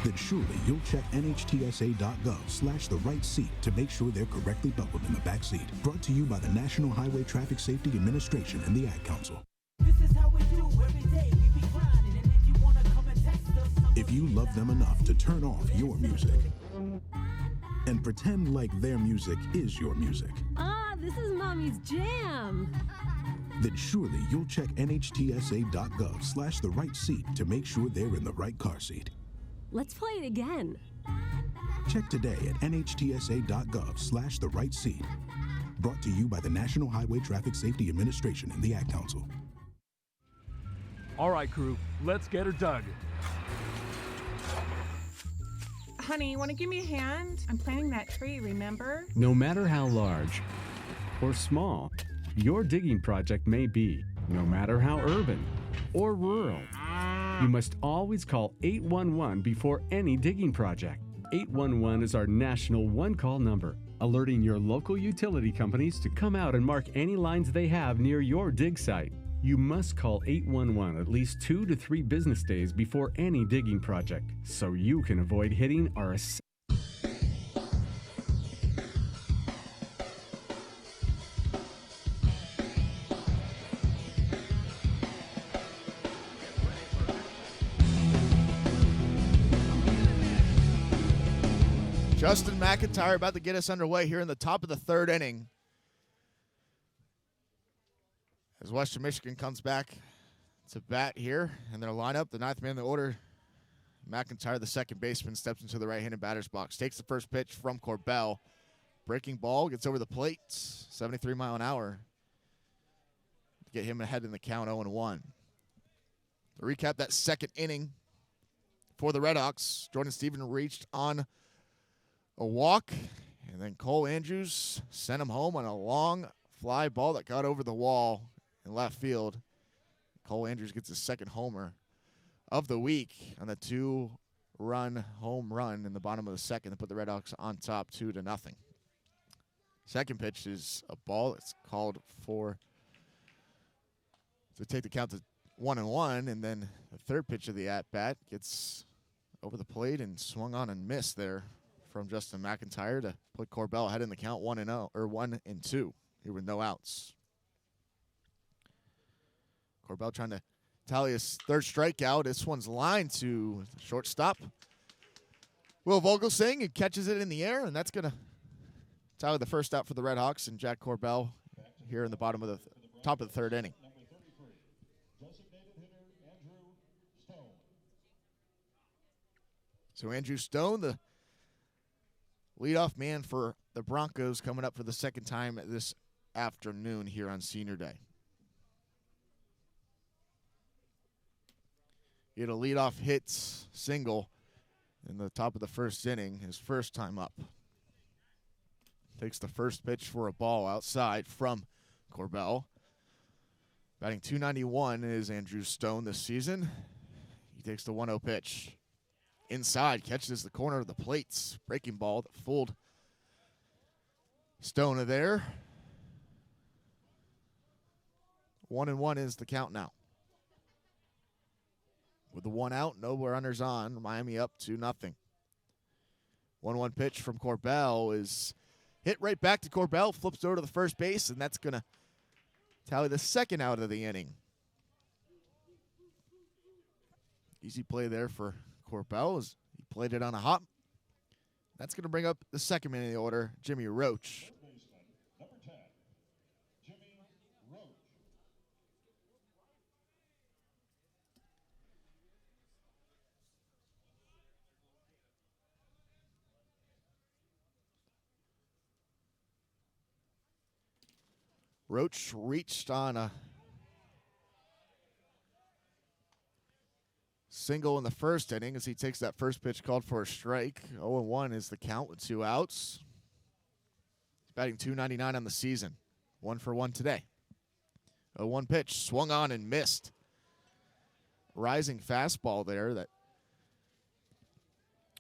then surely you'll check nhtsa.gov/the right seat to make sure they're correctly buckled in the back seat. Brought to you by the National Highway Traffic Safety Administration and the Ad Council. This is how we do every day. We be grinding, and if you wanna come and text us, If you love them enough to turn off your music and pretend like their music is your music, Ah, this is Mommy's jam. then surely you'll check nhtsa.gov/the right seat to make sure they're in the right car seat. Let's play it again. Check today at nhtsa.gov/the right seat. Brought to you by the National Highway Traffic Safety Administration and the Ad Council. All right, crew, let's get her dug. Honey, want to give me a hand? I'm planting that tree, remember? No matter how large or small your digging project may be, no matter how urban or rural, you must always call 811 before any digging project. 811 is our national one-call number, alerting your local utility companies to come out and mark any lines they have near your dig site. You must call 811 at least 2 to 3 business days before any digging project, so you can avoid hitting our Justin McIntyre about to get us underway here in the top of the 3rd inning. As Western Michigan comes back to bat here in their lineup, the 9th man in the order, McIntyre, the second baseman, steps into the right-handed batter's box, takes the first pitch from Corbell. Breaking ball, gets over the plate, 73 mile an hour. To get him ahead in the count, 0-1. To recap that 2nd inning for the Red Hawks, Jordan Stevens reached on a walk, and then Cole Andrews sent him home on a long fly ball that got over the wall in left field. Cole Andrews gets his 2nd homer of the week on the 2-run home run in the bottom of the 2nd to put the Red Hawks on top 2-0. Second pitch is a ball that's called for to take the count to 1-1, and then the 3rd pitch of the at-bat gets over the plate and swung on and missed there from Justin McIntyre to put Corbell ahead in the count 1-0 or 1-2 here with no outs. Corbell trying to tally his 3rd strikeout. This one's lined to the shortstop. Will Vogelsang, who catches it in the air, and that's going to tally the first out for the Red Hawks and Jack Corbell here in the bottom of the top of the third inning. So Andrew Stone, the leadoff man for the Broncos, coming up for the second time this afternoon here on Senior Day. He had a leadoff hit single in the top of the first inning, his first time up. Takes the first pitch for a ball outside from Corbell. Batting .291 is Andrew Stone this season. He takes the 1-0 pitch. Inside, catches the corner of the plates. Breaking ball that fooled Stone there. 1-1 is the count now. With the one out, no runners on. Miami up 2-0. 1-1 pitch from Corbell is hit right back to Corbell. Flips over to the first base, and that's going to tally the second out of the inning. Easy play there for Corbell as he played it on a hop. That's going to bring up the second man in the order, Jimmy Roach. Roach reached on a single in the first inning as he takes that first pitch called for a strike. 0-1 is the count with 2 outs. He's batting .299 on the season. 1 for 1 today. 0-1 pitch, swung on and missed. Rising fastball there that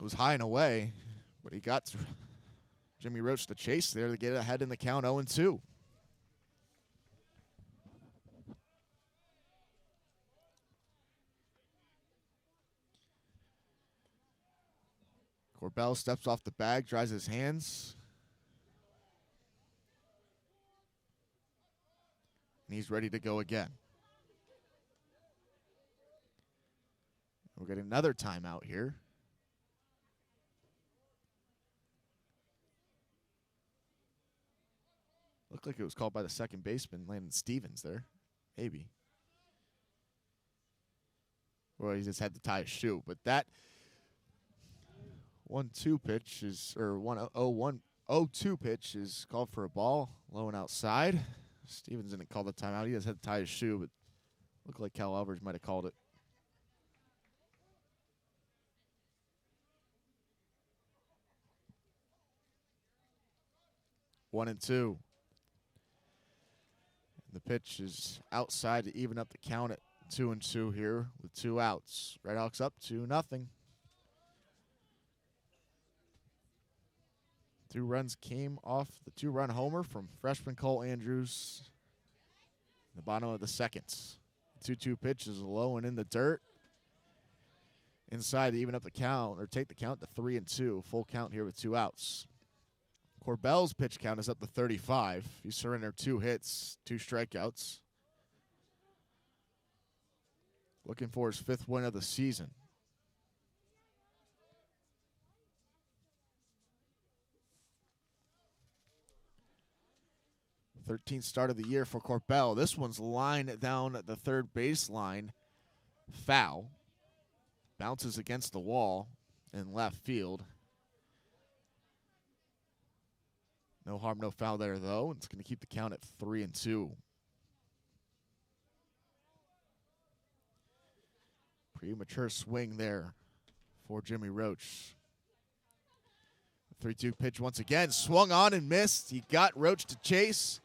was high and away, but he got Jimmy Roach the chase there to get ahead in the count 0-2. Corbell steps off the bag, dries his hands. And he's ready to go again. We'll get another timeout here. Looked like it was called by the second baseman, Landon Stevens there. Maybe. Well, he just had to tie his shoe. But that 1-2 pitch is, or 1-0-2 pitch is called for a ball, low and outside. Stevens didn't call the timeout. He just had to tie his shoe, but looked like Cal Alvarez might have called it. One and two. The pitch is outside to even up the count at 2-2 here with 2 outs. Redhawks up 2-0. 2 runs came off the 2-run homer from freshman Cole Andrews in the bottom of the second. 2-2 pitch is low and in the dirt. Inside to even up the count, or take the count to 3-2. Full count here with 2 outs. Corbell's pitch count is up to 35. He surrendered 2 hits, 2 strikeouts. Looking for his 5th win of the season. Thirteenth start of the year for Corbell. This one's lined down at the third baseline. Foul. Bounces against the wall in left field. No harm, no foul there, though. It's going to keep the count at 3-2. Premature swing there for Jimmy Roach. 3-2 pitch once again. Swung on and missed. He got Roach to chase.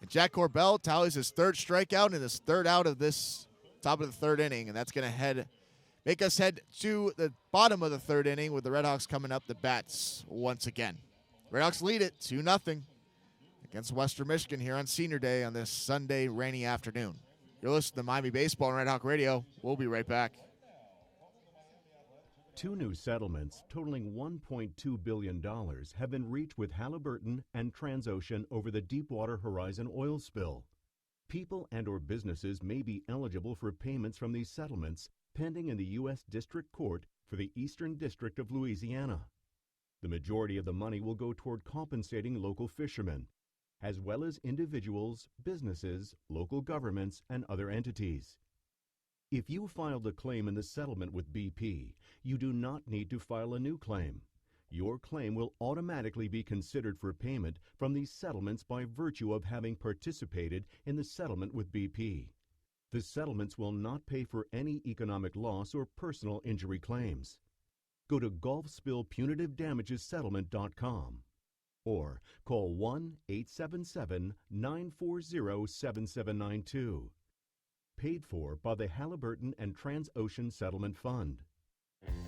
And Jack Corbell tallies his 3rd strikeout and his 3rd out of this top of the 3rd inning. And that's going to make us head to the bottom of the 3rd inning with the Redhawks coming up the bats once again. Redhawks lead it 2-0 against Western Michigan here on Senior Day on this Sunday rainy afternoon. You're listening to Miami Baseball on Red Hawk Radio. We'll be right back. 2 new settlements totaling $1.2 billion have been reached with Halliburton and Transocean over the Deepwater Horizon oil spill. People and/or businesses may be eligible for payments from these settlements pending in the U.S. District Court for the Eastern District of Louisiana. The majority of the money will go toward compensating local fishermen, as well as individuals, businesses, local governments, and other entities. If you filed a claim in the settlement with BP, you do not need to file a new claim. Your claim will automatically be considered for payment from these settlements by virtue of having participated in the settlement with BP. The settlements will not pay for any economic loss or personal injury claims. Go to GulfSpillPunitiveDamagesSettlement.com or call 1-877-940-7792. Paid for by the Halliburton and Transocean Settlement Fund.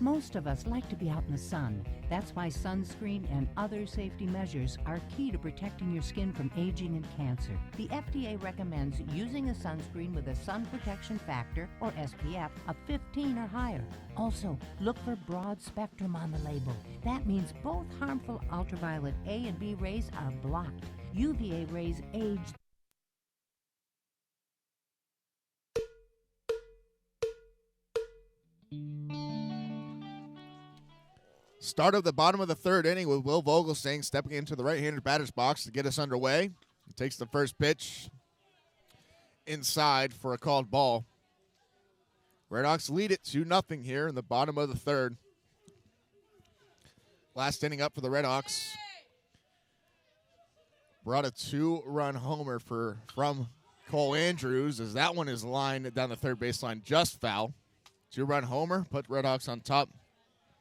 Most of us like to be out in the sun. That's why sunscreen and other safety measures are key to protecting your skin from aging and cancer. The FDA recommends using a sunscreen with a sun protection factor, or SPF, of 15 or higher. Also, look for broad spectrum on the label. That means both harmful ultraviolet A and B rays are blocked. UVA rays age. Start of the bottom of the third inning with Will Vogelsang stepping into the right-handed batter's box to get us underway. He takes the first pitch inside for a called ball. Redhawks lead it 2-0 here in the bottom of the third. Last inning up for the Redhawks. Brought a 2-run homer from Cole Andrews, as that one is lined down the third baseline just foul. 2-run homer put Redhawks on top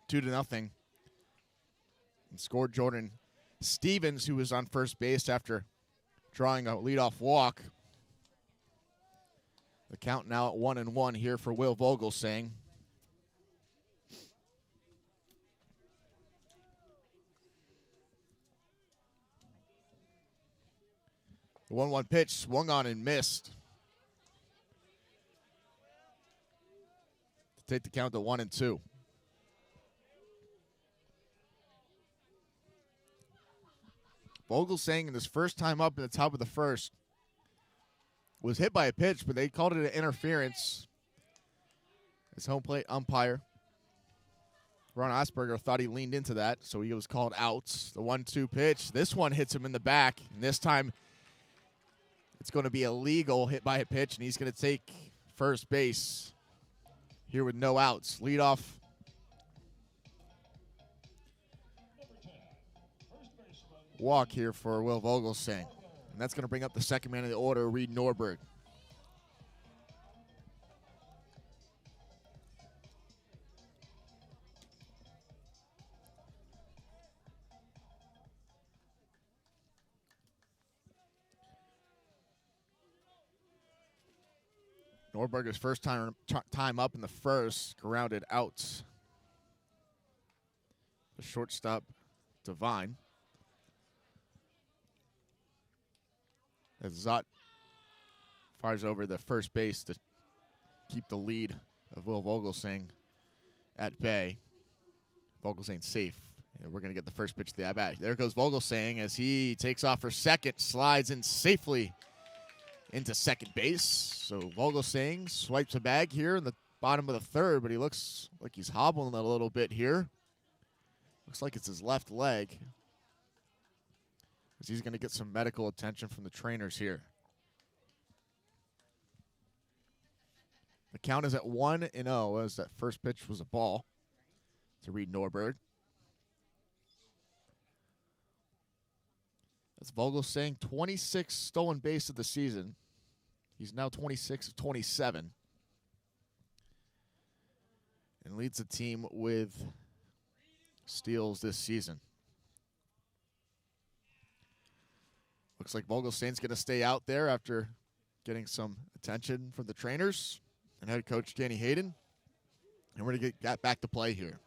2-0. And scored Jordan Stevens, who was on first base after drawing a leadoff walk. The count now at 1-1 here for Will Vogelsang. The 1-1 pitch swung on and missed to take the count to 1-2. Vogelsang, in his first time up at the top of the first, was hit by a pitch, but they called it an interference. His home plate umpire, Ron Asperger, thought he leaned into that, so he was called out. The 1-2 pitch. This one hits him in the back, and this time it's going to be a legal hit by a pitch, and he's going to take first base here with no outs. Leadoff. Walk here for Will Vogelsang. And that's going to bring up the second man of the order, Reed Norberg. Norberger's first time up in the first, grounded out. The shortstop, Devine. As Zott fires over the first base to keep the lead of Will Vogelsang at bay. Vogelsang safe. And we're going to get the first pitch to the at-bat. There goes Vogelsang as he takes off for second, slides in safely into second base. So Vogelsang swipes a bag here in the bottom of the third, but he looks like he's hobbling a little bit here. Looks like it's his left leg, as he's going to get some medical attention from the trainers here. The count is at 1-0, as that first pitch was a ball to Reed Norberg. That's Vogelsang, 26 stolen base of the season. He's now 26 of 27. And leads the team with steals this season. Looks like Vogelsang's going to stay out there after getting some attention from the trainers and head coach Danny Hayden. And we're going to get back to play here.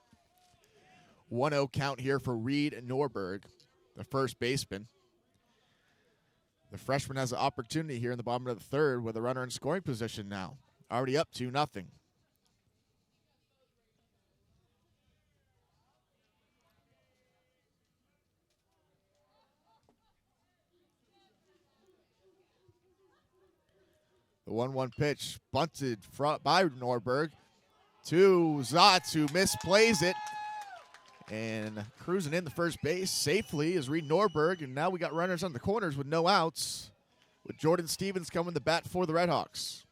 1-0 count here for Reed Norberg, the first baseman. The freshman has an opportunity here in the bottom of the third with a runner in scoring position now. Already up 2-0. The 1-1 pitch bunted by Norberg. to Zotz, who misplays it. And cruising in the first base safely is Reed Norberg. And now we got runners on the corners with no outs, with Jordan Stevens coming to bat for the Redhawks.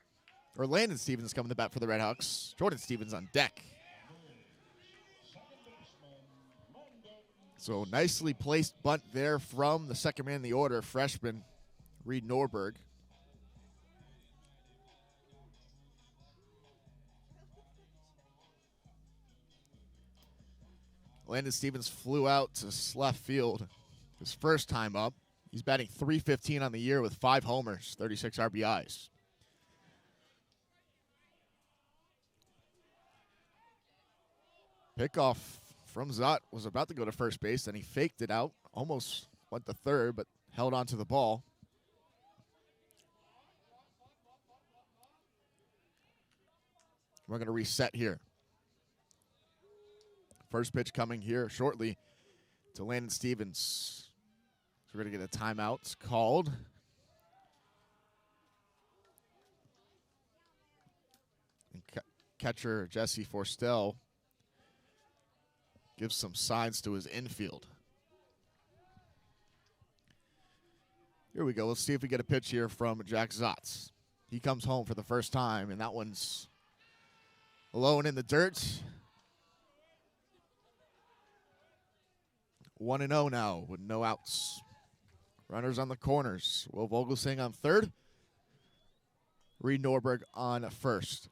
Or Landon Stevens coming to bat for the Redhawks. Jordan Stevens on deck. So nicely placed bunt there from the second man in the order, freshman Reed Norberg. Landon Stevens flew out to left field his first time up. He's batting .315 on the year with 5 homers, 36 RBIs. Pickoff from Zott was about to go to first base, then he faked it out, almost went to third, but held on to the ball. We're going to reset here. First pitch coming here shortly to Landon Stevens. So we're going to get a timeout called. And catcher Jesse Forstel gives some signs to his infield. Here we go. Let's see if we get a pitch here from Jack Zotz. He comes home for the first time, and that one's alone in the dirt. 1-0 now with no outs. Runners on the corners. Will Vogelsang on third. Reed Norberg on first.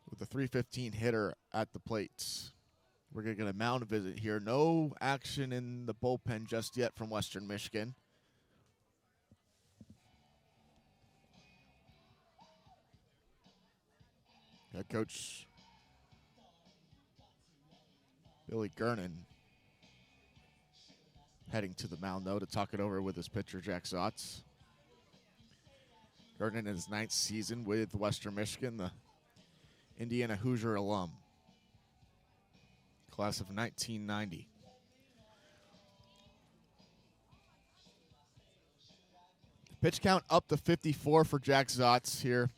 With the .315 hitter at the plate. We're going to get a mound visit here. No action in the bullpen just yet from Western Michigan. Head coach Billy Gernon heading to the mound, though, to talk it over with his pitcher, Jack Zotz. Gernon in his 9th season with Western Michigan, the Indiana Hoosier alum. Class of 1990. Pitch count up to 54 for Jack Zotz here.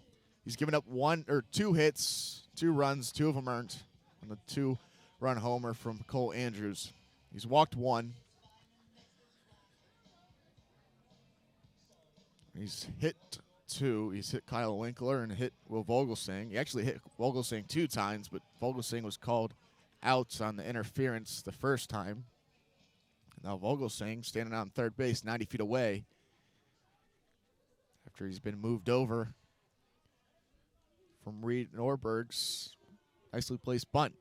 He's given up 2 hits, 2 runs, 2 of them earned, and a 2-run homer from Cole Andrews. He's walked 1. He's hit 2. He's hit Kyle Winkler and hit Will Vogelsang. He actually hit Vogelsang 2 times, but Vogelsang was called out on the interference the first time. Now Vogelsang standing on third base 90 feet away after he's been moved over from Reed Norberg's nicely placed bunt.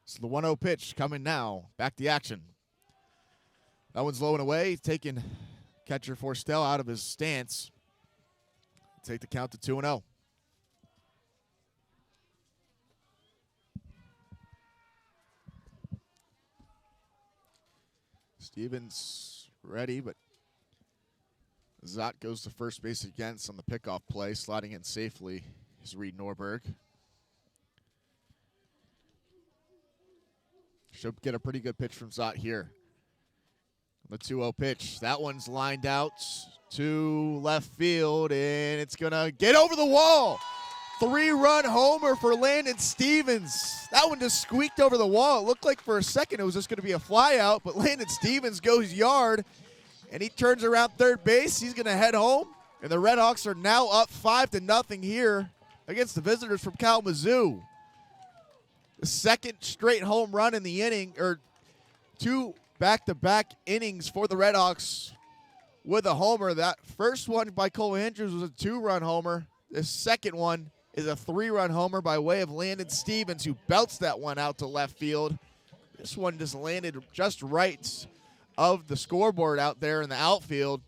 So the 1-0 pitch coming now. Back to action. That one's low and away, taking catcher Forstel out of his stance. Take the count to 2-0. Stevens ready, but Zott goes to first base against on the pickoff play. Sliding in safely is Reed Norberg. Should get a pretty good pitch from Zott here. The 2-0 pitch. That one's lined out to left field, and it's going to get over the wall. 3-run homer for Landon Stevens. That one just squeaked over the wall. It looked like for a second it was just going to be a fly out, but Landon Stevens goes yard, and he turns around third base. He's going to head home, and the Redhawks are now up 5-0 here against the visitors from Kalamazoo. The second straight home run in the inning, or 2 back-to-back innings for the Redhawks with a homer. That first one by Cole Andrews was a 2-run homer. The second one is a 3-run homer by way of Landon Stevens, who belts that one out to left field. This one just landed just right of the scoreboard out there in the outfield.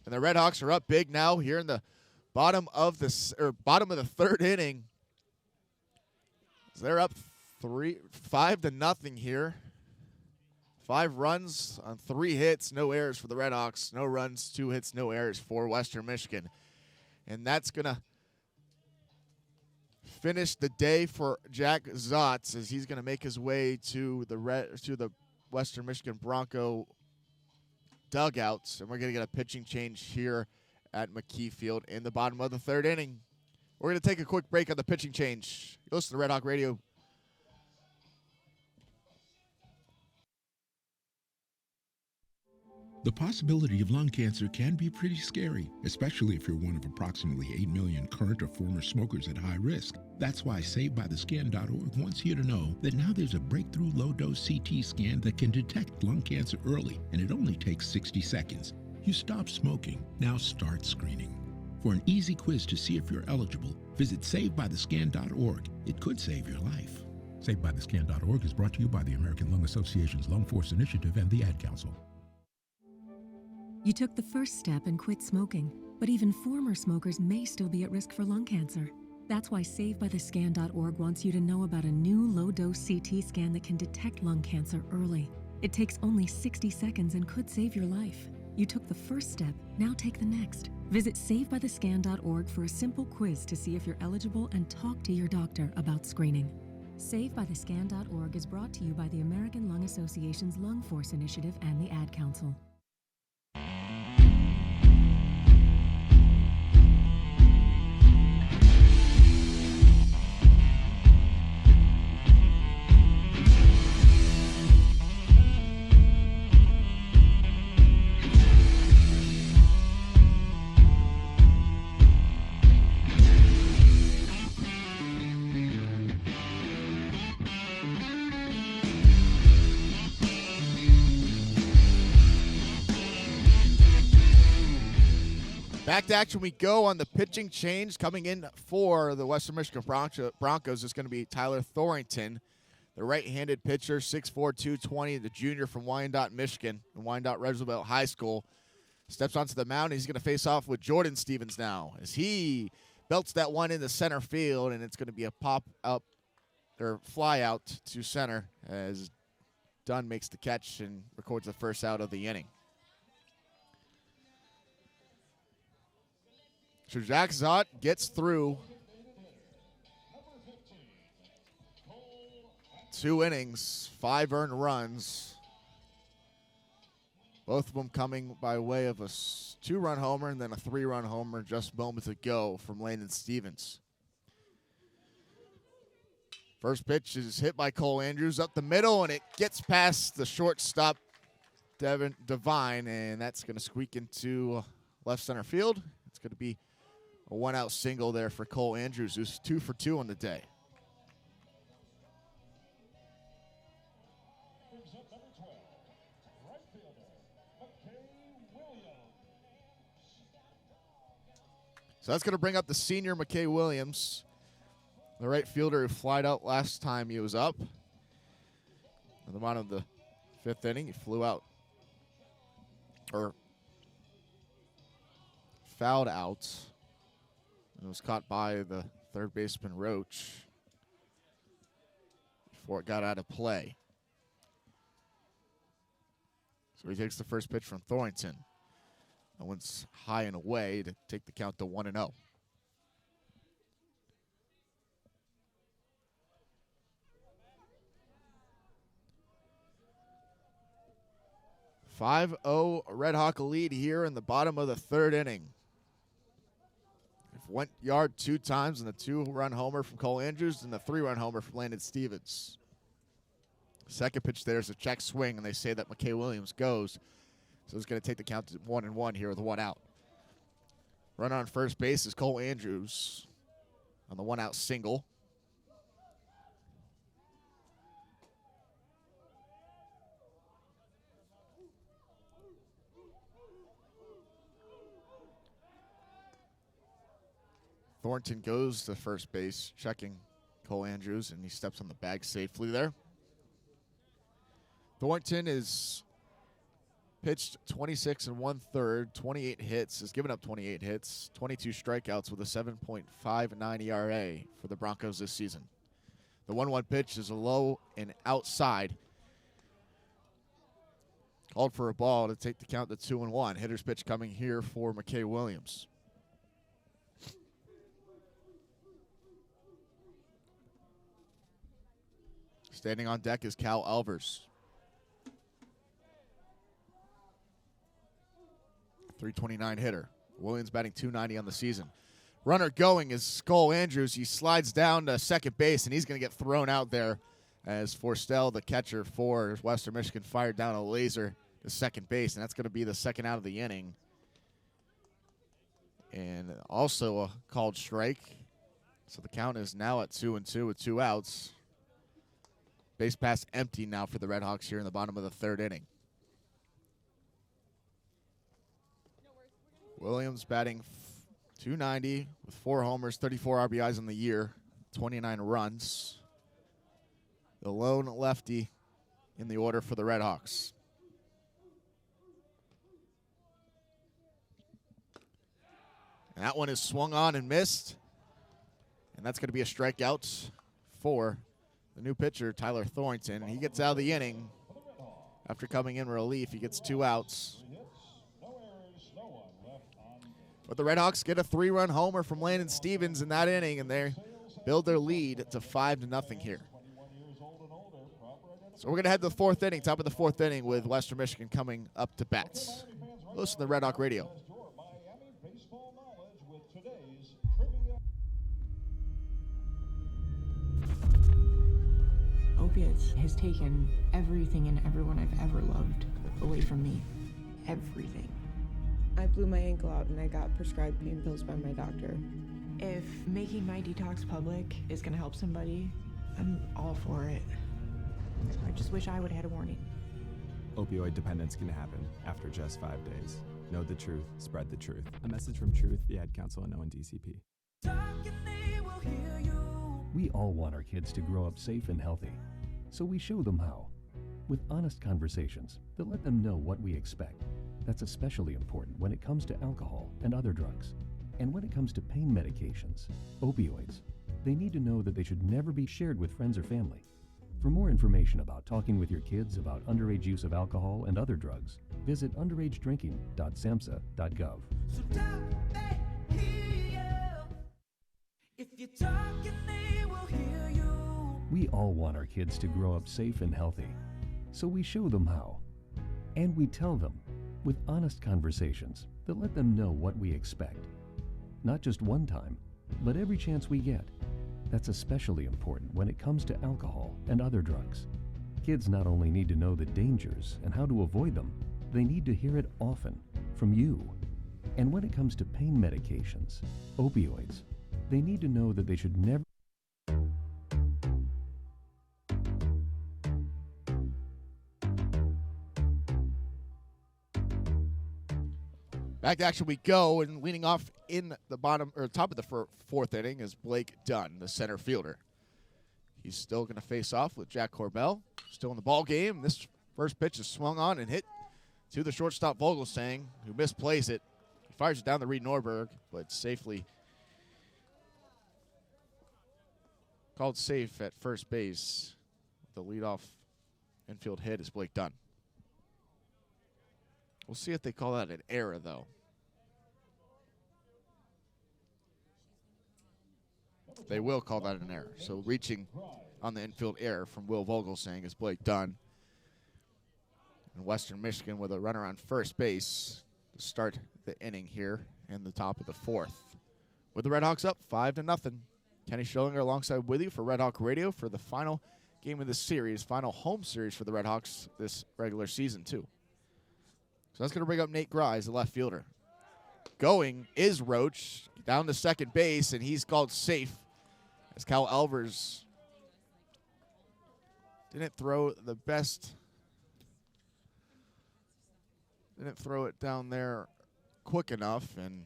And the Redhawks are up big now here in the bottom of the third inning. So they're up 5-0 here. 5 runs on 3 hits, no errors for the Redhawks. No runs, 2 hits, no errors for Western Michigan. And that's going to finish the day for Jack Zotz as he's going to make his way to the Western Michigan Bronco dugouts. And we're going to get a pitching change here at McKie Field in the bottom of the third inning. We're going to take a quick break on the pitching change. You listen to Red Hawk Radio. The possibility of lung cancer can be pretty scary, especially if you're one of approximately 8 million current or former smokers at high risk. That's why SaveByTheScan.org wants you to know that now there's a breakthrough low-dose CT scan that can detect lung cancer early, and it only takes 60 seconds. You stop smoking, now start screening. For an easy quiz to see if you're eligible, visit SaveByTheScan.org. It could save your life. SaveByTheScan.org is brought to you by the American Lung Association's Lung Force Initiative and the Ad Council. You took the first step and quit smoking, but even former smokers may still be at risk for lung cancer. That's why SaveByTheScan.org wants you to know about a new low-dose CT scan that can detect lung cancer early. It takes only 60 seconds and could save your life. You took the first step, now take the next. Visit SaveByTheScan.org for a simple quiz to see if you're eligible and talk to your doctor about screening. SaveByTheScan.org is brought to you by the American Lung Association's Lung Force Initiative and the Ad Council. Back to action we go on the pitching change. Coming in for the Western Michigan Broncos is going to be Tyler Thorrington, the right-handed pitcher, 6'4", 220, the junior from Wyandotte, Michigan, and Wyandotte Roosevelt High School. Steps onto the mound, and he's going to face off with Jordan Stevens now as he belts that one into center field, and it's going to be a pop-up or fly-out to center as Dunn makes the catch and records the first out of the inning. So Jack Zott gets through 2 innings, 5 earned runs. Both of them coming by way of a 2-run homer and then a 3-run homer just moments ago from Landon Stevens. First pitch is hit by Cole Andrews up the middle, and it gets past the shortstop, Devin Devine, and that's going to squeak into left center field. It's going to be a 1-out single there for Cole Andrews, who's 2 for 2 on the day. Brings up number 12, right fielder, McKie Williams. So that's going to bring up the senior McKie Williams, the right fielder who flied out last time he was up. At the bottom of the 5th inning, he flew out, or fouled out. It was caught by the third baseman Roach before it got out of play. So he takes the first pitch from Thorrington. That one's high and away to take the count to 1-0. "5-0 Red Hawk lead here in the bottom of the 3rd inning. Went yard 2 times and the 2-run homer from Cole Andrews and the 3-run homer from Landon Stevens. Second pitch there's a check swing, and they say that McKie Williams goes. So it's going to take the count to 1-1 here with 1 out. Runner on first base is Cole Andrews on the 1-out single. Thornton goes to first base, checking Cole Andrews, and he steps on the bag safely there. Thornton is pitched 26 1/3, 28 hits, has given up 28 hits, 22 strikeouts with a 7.59 ERA for the Broncos this season. The 1-1 pitch is a low and outside. Called for a ball to take the count to 2-1. Hitter's pitch coming here for McKie Williams. Standing on deck is Cal Alvers. 329 hitter. Williams batting .290 on the season. runner going is Skull Andrews. He slides down to second base, and he's going to get thrown out there as Forstell, the catcher for Western Michigan, fired down a laser to second base, and that's going to be the second out of the inning. And also a called strike. So the count is now at 2-2 with 2 outs. Base pass empty now for the Red Hawks here in the bottom of the third inning. Williams batting .290 with 4 homers, 34 RBIs on the year, 29 runs. The lone lefty in the order for the Red Hawks. And that one is swung on and missed. And that's going to be a strikeout for the new pitcher, Tyler Thornton. He gets out of the inning after coming in relief. He gets 2 outs. But the Red Hawks get a 3-run homer from Landon Stevens in that inning, and they build their lead to 5-0 here. So we're going to head to the 4th inning, top of the 4th inning, with Western Michigan coming up to bat. Listen to Red Hawk Radio. Opiates has taken everything and everyone I've ever loved away from me. Everything. I blew my ankle out and I got prescribed pain pills by my doctor. If making my detox public is gonna help somebody, I'm all for it. I just wish I would have had a warning. Opioid dependence can happen after just 5 days. Know the truth, spread the truth. A message from Truth, the Ad Council, and ONDCP. We all want our kids to grow up safe and healthy, so we show them how. With honest conversations that let them know what we expect. That's especially important when it comes to alcohol and other drugs. And when it comes to pain medications, opioids, they need to know that they should never be shared with friends or family. For more information about talking with your kids about underage use of alcohol and other drugs, visit underagedrinking.samhsa.gov. If you're talking, they will hear you. We all want our kids to grow up safe and healthy, so we show them how. And we tell them with honest conversations that let them know what we expect. Not just one time, but every chance we get. That's especially important when it comes to alcohol and other drugs. Kids not only need to know the dangers and how to avoid them, they need to hear it often from you. And when it comes to pain medications, opioids, they need to know that they should never. Back to action we go, and leading off in the bottom or top of the 4th inning is Blake Dunn, the center fielder. He's still going to face off with Jack Corbell, still in the ball game. This first pitch is swung on and hit to the shortstop Vogelsang, who misplays it. He fires it down the Reed Norberg, but safely called safe at first base. The leadoff infield hit is Blake Dunn. We'll see if they call that an error, though. They will call that an error. So reaching on the infield error from Will Vogelsang is Blake Dunn. And Western Michigan with a runner on first base to start the inning here in the top of the 4th. With the Red Hawks up 5-0. Kenny Schierlinger alongside with you for Red Hawk Radio for the final game of the series, final home series for the Red Hawks this regular season, too. So that's going to bring up Nate Grice, the left fielder. Going is Roach down to second base, and he's called safe as Cal Elvers didn't throw the best. Didn't throw it down there quick enough, and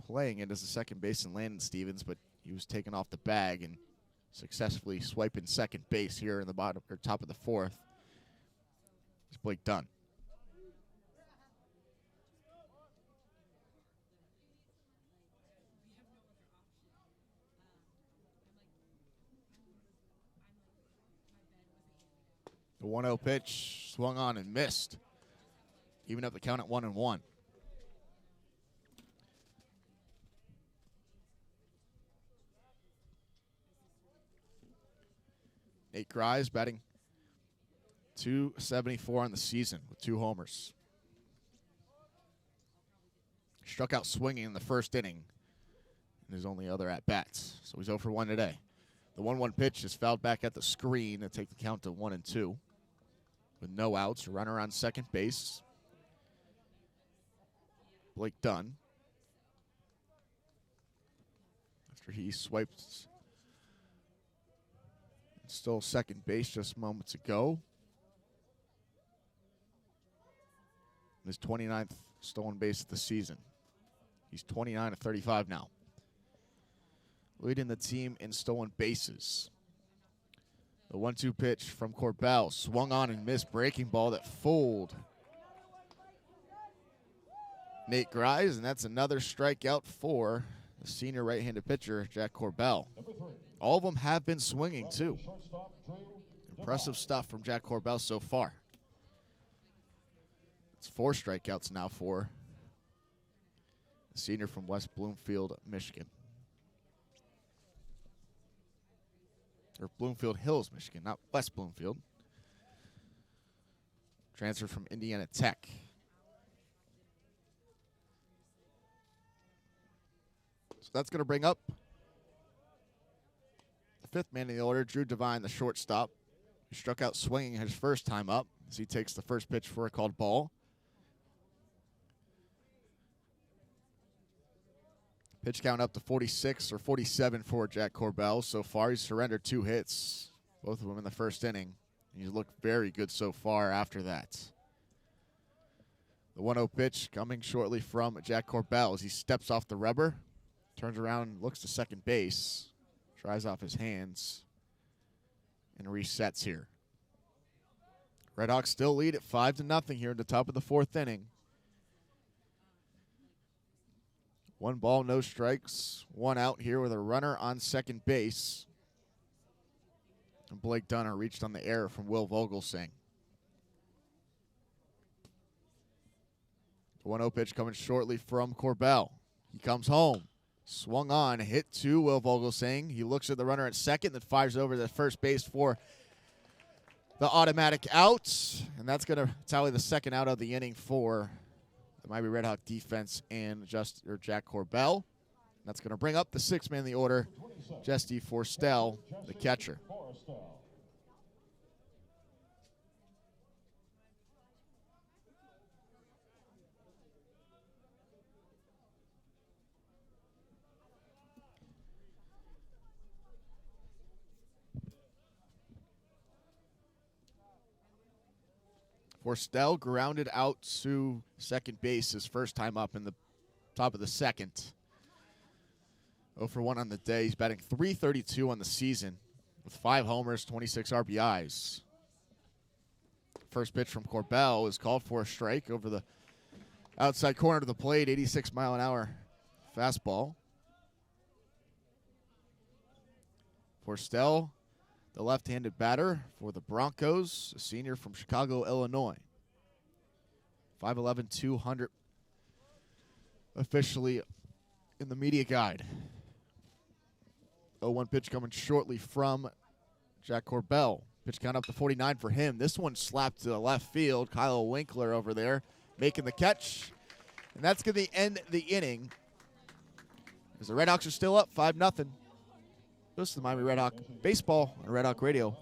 playing it as a second baseman, Landon Stevens, but he was taken off the bag and successfully swiping second base here in the bottom or top of the 4th. It's Blake Dunn. The 1-0 pitch swung on and missed. Even up the count at 1-1. Nate Grice batting .274 on the season with 2 homers. Struck out swinging in the first inning in his only other at-bats. So he's 0 for 1 today. The 1-1 pitch is fouled back at the screen to take the count to 1-2. With no outs, a runner on second base. Blake Dunn. After he swiped, still second base just moments ago. His 29th stolen base of the season. He's 29 of 35 now. Leading the team in stolen bases. The 1-2 pitch from Corbell. Swung on and missed. Breaking ball that fooled Nate Grice, and that's another strikeout for the senior right-handed pitcher, Jack Corbell. All of them have been swinging, too. Impressive stuff from Jack Corbell so far. It's 4 strikeouts now for the senior from West Bloomfield, Michigan. Or Bloomfield Hills, Michigan, not West Bloomfield. Transferred from Indiana Tech. So that's going to bring up the 5th man in the order, Drew Devine, the shortstop. He struck out swinging his first time up as he takes the first pitch for a called ball. Pitch count up to 46 or 47 for Jack Corbell. So far, he's surrendered 2 hits, both of them in the first inning. He's looked very good so far after that. The 1-0 pitch coming shortly from Jack Corbell as he steps off the rubber, turns around, looks to second base, dries off his hands, and resets here. Redhawks still lead at 5-0 here in the top of the 4th inning. 1 ball, no strikes, 1 out here with a runner on second base. And Blake Dunner reached on the error from Will Vogelsang. The 1-0 pitch coming shortly from Corbell. He comes home. Swung on, hit to Will Vogelsang. He looks at the runner at second, then fires over to first base for the automatic out. And that's going to tally the second out of the inning for the Miami Redhawk defense and Jack Corbell. That's going to bring up the 6th man in the order, Jesse Forstel, the catcher. Forstel grounded out to second base his first time up in the top of the 2nd. 0 for 1 on the day. He's batting .332 on the season with 5 homers, 26 RBIs. First pitch from Corbell is called for a strike over the outside corner of the plate, 86-mile-an-hour fastball. Forstel, the left-handed batter for the Broncos, a senior from Chicago, Illinois. 5'11", 200 officially in the media guide. 0-1 pitch coming shortly from Jack Corbell. Pitch count up to 49 for him. This one slapped to the left field. Kyle Winkler over there making the catch. And that's going to end the inning as the Redhawks are still up 5-0. This is the Miami Redhawk Baseball on Redhawk Radio.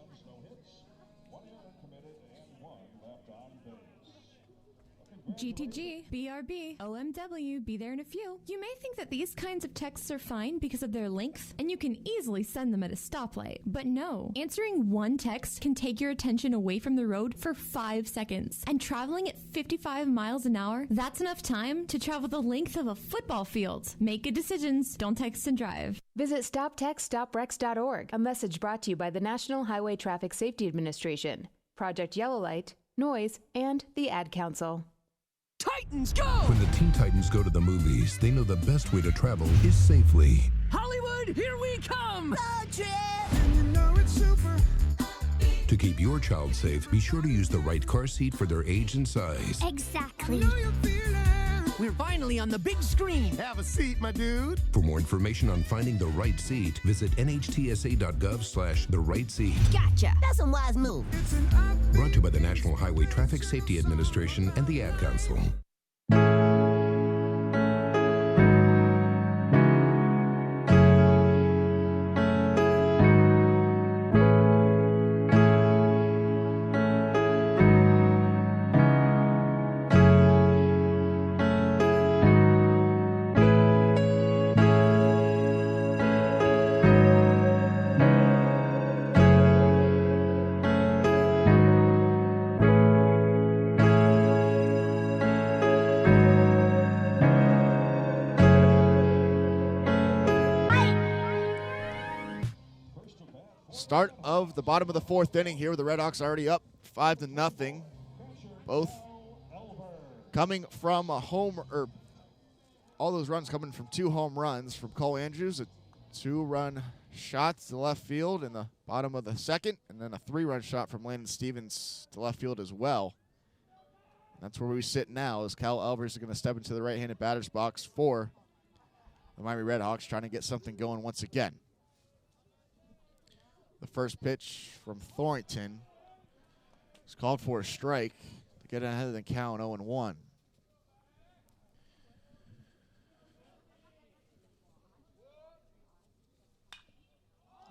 GTG, BRB, OMW, be there in a few. You may think that these kinds of texts are fine because of their length, and you can easily send them at a stoplight. But no, answering one text can take your attention away from the road for 5 seconds. And traveling at 55 miles an hour, that's enough time to travel the length of a football field. Make good decisions, don't text and drive. Visit StopTextStopWrecks.org, a message brought to you by the National Highway Traffic Safety Administration, Project Yellow Light, Noise, and the Ad Council. Titans go! When the Teen Titans go to the movies, they know the best way to travel is safely. Hollywood, here we come! And you know it's super. To keep your child safe, be sure to use the right car seat for their age and size. Exactly. We're finally on the big screen. Have a seat, my dude. For more information on finding the right seat, visit nhtsa.gov/the right seat. Gotcha. That's a wise move. Brought to you by the National Highway Traffic Safety Administration and the Ad Council. Start of the bottom of the fourth inning here. The Red Hawks already up 5-0. Both coming from a home, or all those runs coming from 2 home runs from Cole Andrews, a 2-run shot to left field in the bottom of the second, and then a 3-run shot from Landon Stevens to left field as well. That's where we sit now, as Kyle Elvers is going to step into the right-handed batter's box for the Miami Redhawks, trying to get something going once again. The first pitch from Thornton is called for a strike to get ahead of the count, 0-1.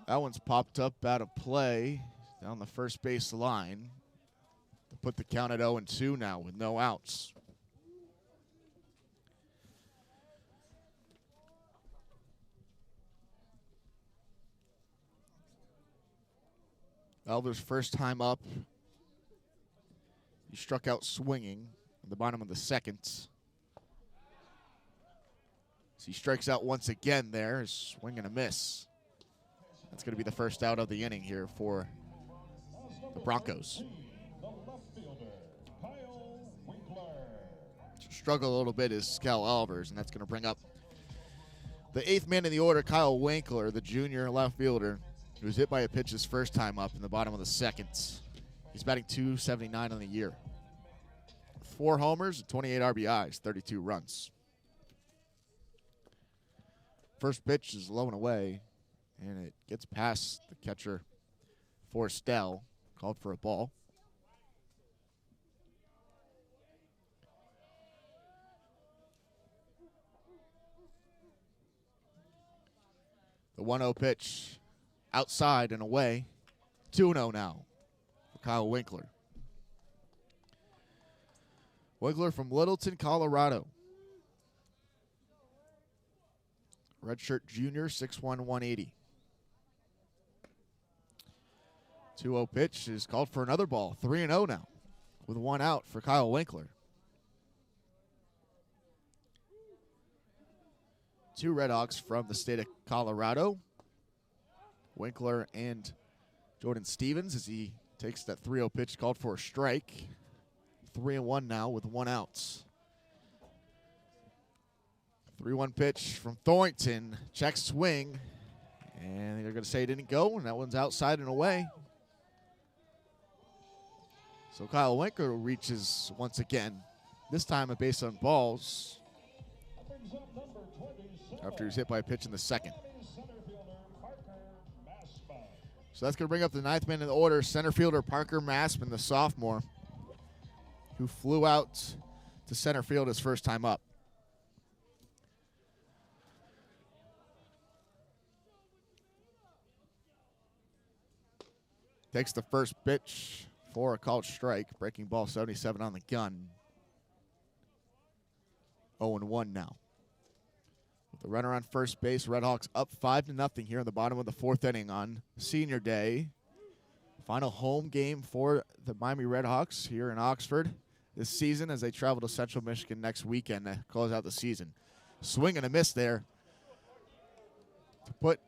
That one's popped up out of play down the first base line to put the count at 0-2 now with no outs. Elver's first time up. He struck out swinging at the bottom of the second. So he strikes out once again there. A swing and a miss. That's going to be the first out of the inning here for the Broncos. Struggle a little bit is Kyle Elvers, and that's going to bring up the 8th man in the order, Kyle Winkler, the junior left fielder, who was hit by a pitch his first time up in the bottom of the second. He's batting .279 on the year. 4 homers and 28 RBIs, 32 runs. First pitch is low and away, and it gets past the catcher, Forstell, called for a ball. The 1-0 pitch outside and away. 2-0 now for Kyle Winkler. Winkler from Littleton, Colorado. Redshirt junior, 6'1", 180. 2-0 pitch is called for another ball. 3-0 now with 1 out for Kyle Winkler. 2 Redhawks from the state of Colorado. Winkler and Jordan Stevens as he takes that 3-0 pitch called for a strike. 3-1 now with 1 out. 3-1 pitch from Thornton. Check swing. And they're going to say it didn't go, and that one's outside and away. So Kyle Winkler reaches once again, this time a base on balls, after he was hit by a pitch in the second. So that's going to bring up the 9th man in the order, center fielder Parker Maspin, the sophomore, who flew out to center field his first time up. Takes the first pitch for a called strike, breaking ball 77 on the gun. 0-1 now. With the runner on first base, Redhawks up 5-0 here in the bottom of the 4th inning on Senior Day. Final home game for the Miami Redhawks here in Oxford this season as they travel to Central Michigan next weekend to close out the season. Swing and a miss there to put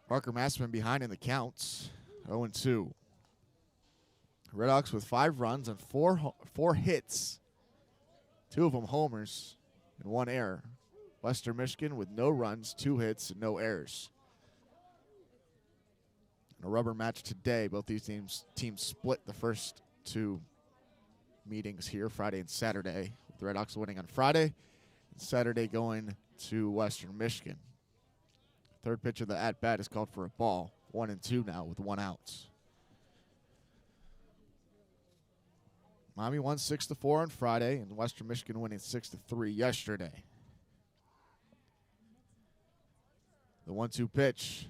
Parker Massman behind in the counts. 0-2. Redhawks with 5 runs and four hits. 2 of them homers and 1 error. Western Michigan with no runs, 2 hits, and no errors. In a rubber match today, both these teams split the first 2 meetings here, Friday and Saturday, with the Redhawks winning on Friday and Saturday going to Western Michigan. Third pitch of the at-bat is called for a ball. 1-2 now with 1 out. Miami won 6-4 on Friday, and Western Michigan winning 6-3 yesterday. The 1-2 pitch.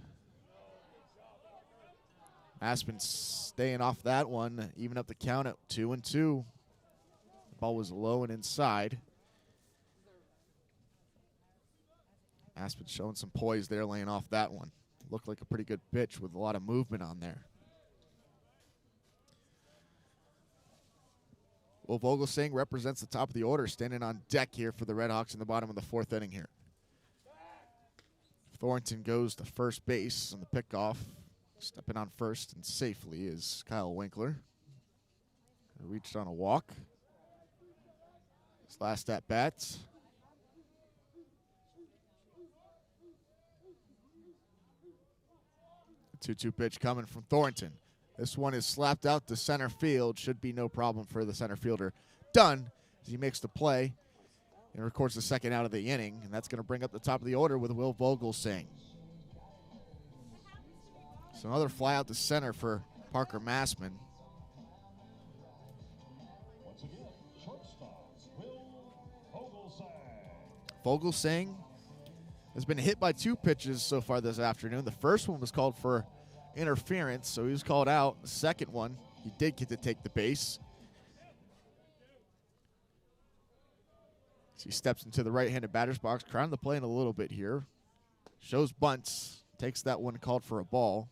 Aspen staying off that one, even up the count at 2-2. The ball was low and inside. Aspen showing some poise there, laying off that one. Looked like a pretty good pitch with a lot of movement on there. Will Vogelsang represents the top of the order, standing on deck here for the Redhawks in the bottom of the 4th inning here. Thornton goes to first base on the pickoff. Stepping on first and safely is Kyle Winkler. Reached on a walk. His last at bat. The 2-2 pitch coming from Thornton. This one is slapped out to center field. Should be no problem for the center fielder. Done as he makes the play and records the second out of the inning. And that's going to bring up the top of the order with Will Vogelsang. So another fly out to center for Parker Massman. Vogelsang has been hit by 2 pitches so far this afternoon. The first one was called for interference, so he was called out. The second one, he did get to take the base. So he steps into the right-handed batter's box, crowding the play in a little bit here. Shows bunts, takes that one called for a ball.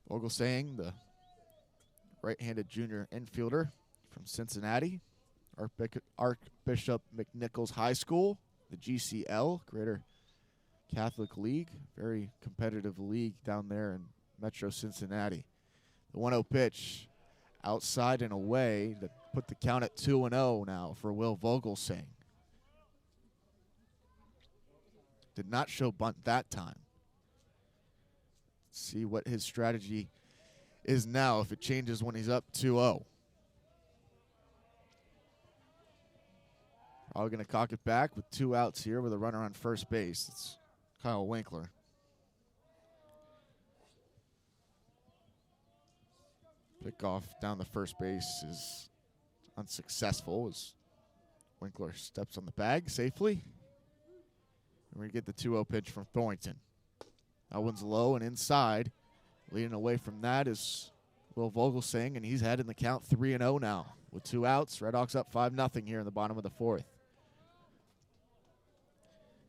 Vogelsang, the right-handed junior infielder from Cincinnati, Archbishop McNichols High School, the GCL, Greater Catholic League, very competitive league down there in Metro Cincinnati. The 1-0 pitch, outside and away to put the count at 2-0 now for Will Vogelsang. Did not show bunt that time. See what his strategy is now if it changes when he's up 2-0. Probably going to cock it back with 2 outs here with a runner on first base. It's Kyle Winkler. Pickoff down the first base is unsuccessful as Winkler steps on the bag safely. And we get the 2-0 pitch from Thornton. That one's low and inside. Leading away from that is Will Vogelsang, and he's had in the count 3-0 now. With 2 outs, Redhawks up 5-0 here in the bottom of the 4th.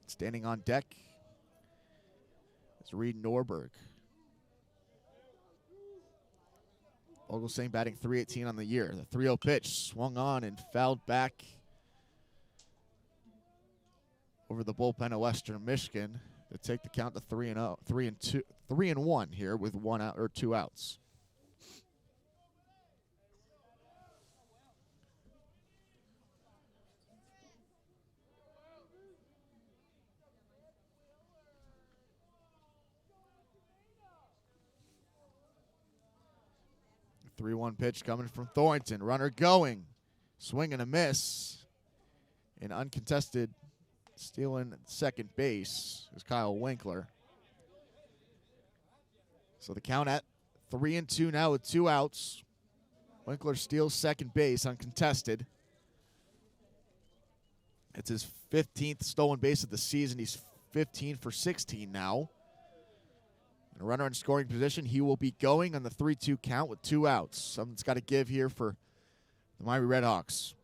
Standing on deck is Reed Norberg. Vogelsang batting .318 on the year. The 3-0 pitch swung on and fouled back over the bullpen of Western Michigan to take the count to 3-1 here with 1 out or 2 outs. The 3-1 pitch coming from Thornton. Runner going. Swing and a miss. An uncontested stealing second base is Kyle Winkler. So the count at 3-2 now with 2 outs. Winkler steals second base uncontested. It's his 15th stolen base of the season. He's 15 for 16 now. And a runner in scoring position. He will be going on the 3-2 count with 2 outs. Something's got to give here for the Miami Redhawks.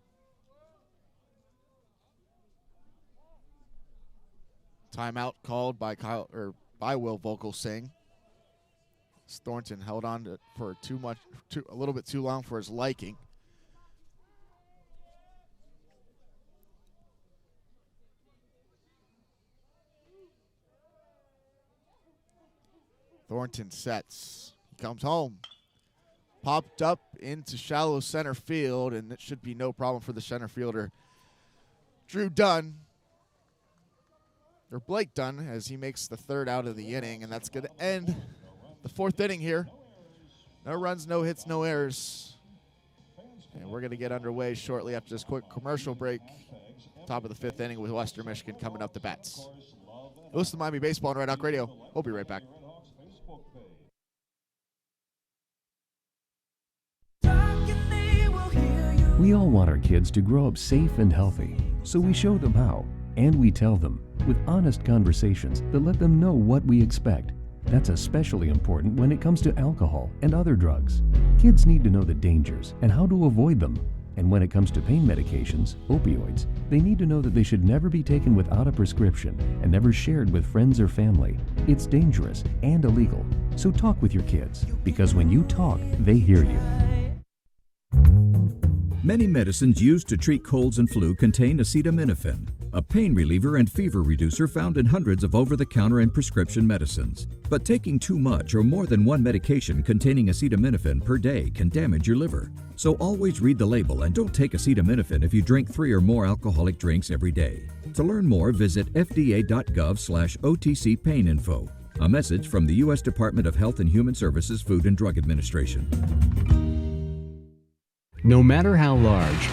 Timeout called by Will Vogelsang. Thornton held on to for a little bit too long for his liking. Thornton sets. He comes home. Popped up into shallow center field, and it should be no problem for the center fielder, Drew Dunn. Or Blake Dunn, as he makes the 3rd out of the inning, and that's going to end the 4th inning here. No runs, no hits, no errors. And we're going to get underway shortly after this quick commercial break. Top of the 5th inning with Western Michigan coming up the bats. Listen to Miami Baseball on Red Hawk Radio. We'll be right back. We all want our kids to grow up safe and healthy, so we show them how, and we tell them with honest conversations that let them know what we expect. That's especially important when it comes to alcohol and other drugs. Kids need to know the dangers and how to avoid them. And when it comes to pain medications, opioids, they need to know that they should never be taken without a prescription and never shared with friends or family. It's dangerous and illegal. So talk with your kids, because when you talk, they hear you. Many medicines used to treat colds and flu contain acetaminophen. a pain reliever and fever reducer found in hundreds of over-the-counter and prescription medicines. But taking too much or more than one medication containing acetaminophen per day can damage your liver. So always read the label and don't take acetaminophen if you drink 3 or more alcoholic drinks every day. To learn more, visit fda.gov/OTC pain info. A message from the U.S. Department of Health and Human Services Food and Drug Administration. No matter how large,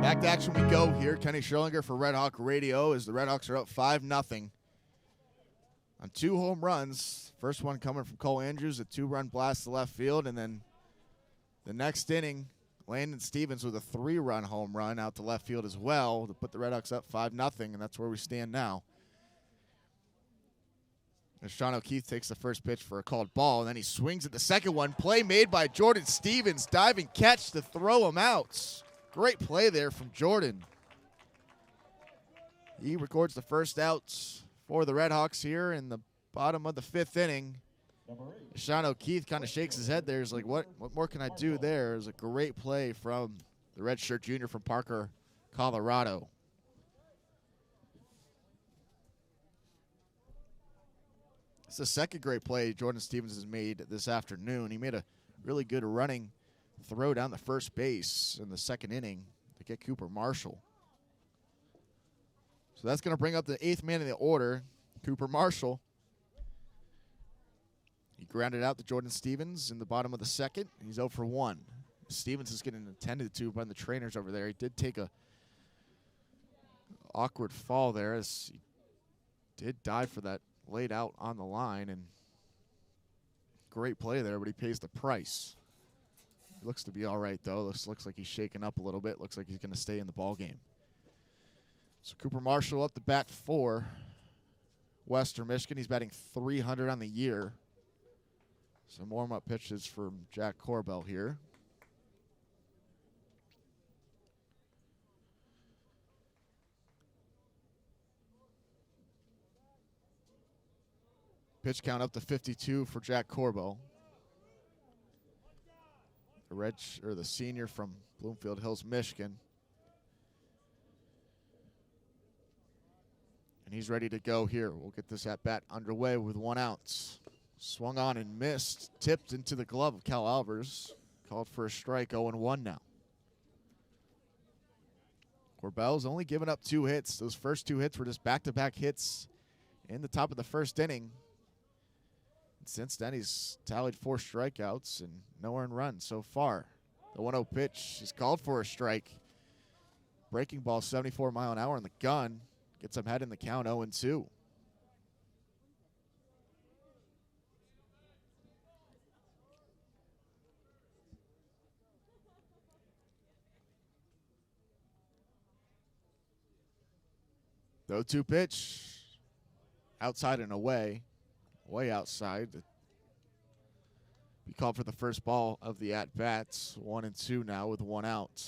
Back to action we go here. Kenny Schierlinger for Red Hawk Radio as the Red Hawks are up 5-0 on 2 home runs. First one coming from Cole Andrews, a 2-run blast to left field, and then the next inning, Landon Stevens with a 3-run home run out to left field as well to put the Red Hawks up 5-0, and that's where we stand now. As Sean O'Keefe takes the first pitch for a called ball, and then he swings at the second one. Play made by Jordan Stevens, diving catch to throw him out. Great play there from Jordan. He records the first out for the Red Hawks here in the bottom of the 5th inning. Sean O'Keefe kind of shakes his head there. He's like, what more can I do there? It was a great play from the redshirt junior from Parker, Colorado. It's the second great play Jordan Stevens has made this afternoon. He made a really good running throw down the first base in the second inning to get Cooper Marshall. So that's going to bring up the 8th man in the order, Cooper Marshall. He grounded out to Jordan Stevens in the bottom of the second. He's 0 for 1. Stevens is getting attended to by the trainers over there. He did take a awkward fall there as he did dive for that laid out on the line, and great play there, but he pays the price. He looks to be all right, though. This looks like he's shaken up a little bit. Looks like he's going to stay in the ball game. So Cooper Marshall up to bat for Western Michigan. He's batting .300 on the year. Some warm-up pitches from Jack Corbell here. Pitch count up to 52 for Jack Corbell. The senior from Bloomfield Hills, Michigan. And he's ready to go here. We'll get this at-bat underway with 1 out. Swung on and missed. Tipped into the glove of Cal Alvers. Called for a strike, 0-1 now. Corbell's only given up 2 hits. Those first 2 hits were just back-to-back hits in the top of the first inning. And since then, he's tallied 4 strikeouts and no earned runs so far. The 1-0 pitch is called for a strike. Breaking ball, 74 mile an hour in the gun. Gets him head in the count, 0-2. The 0-2 pitch, outside and away, way outside. He called for the first ball of the at-bats, 1-2 now with 1 out.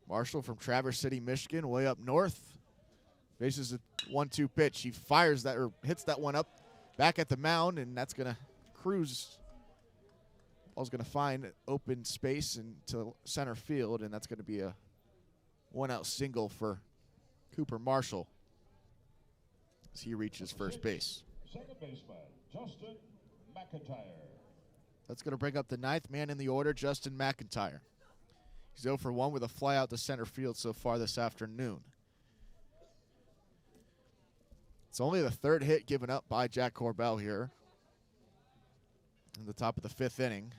Marshall from Traverse City, Michigan, way up north. Faces a 1-2 pitch. He fires that, or hits that one up back at the mound, and that's going to cruise. Ball's going to find open space into center field, and that's going to be a 1-out single for Cooper Marshall as he reaches first base. Second baseman, Justin McIntyre. That's going to bring up the 9th man in the order, Justin McIntyre. He's 0 for 1 with a fly out to center field so far this afternoon. It's only the 3rd hit given up by Jack Corbell here in the top of the 5th inning.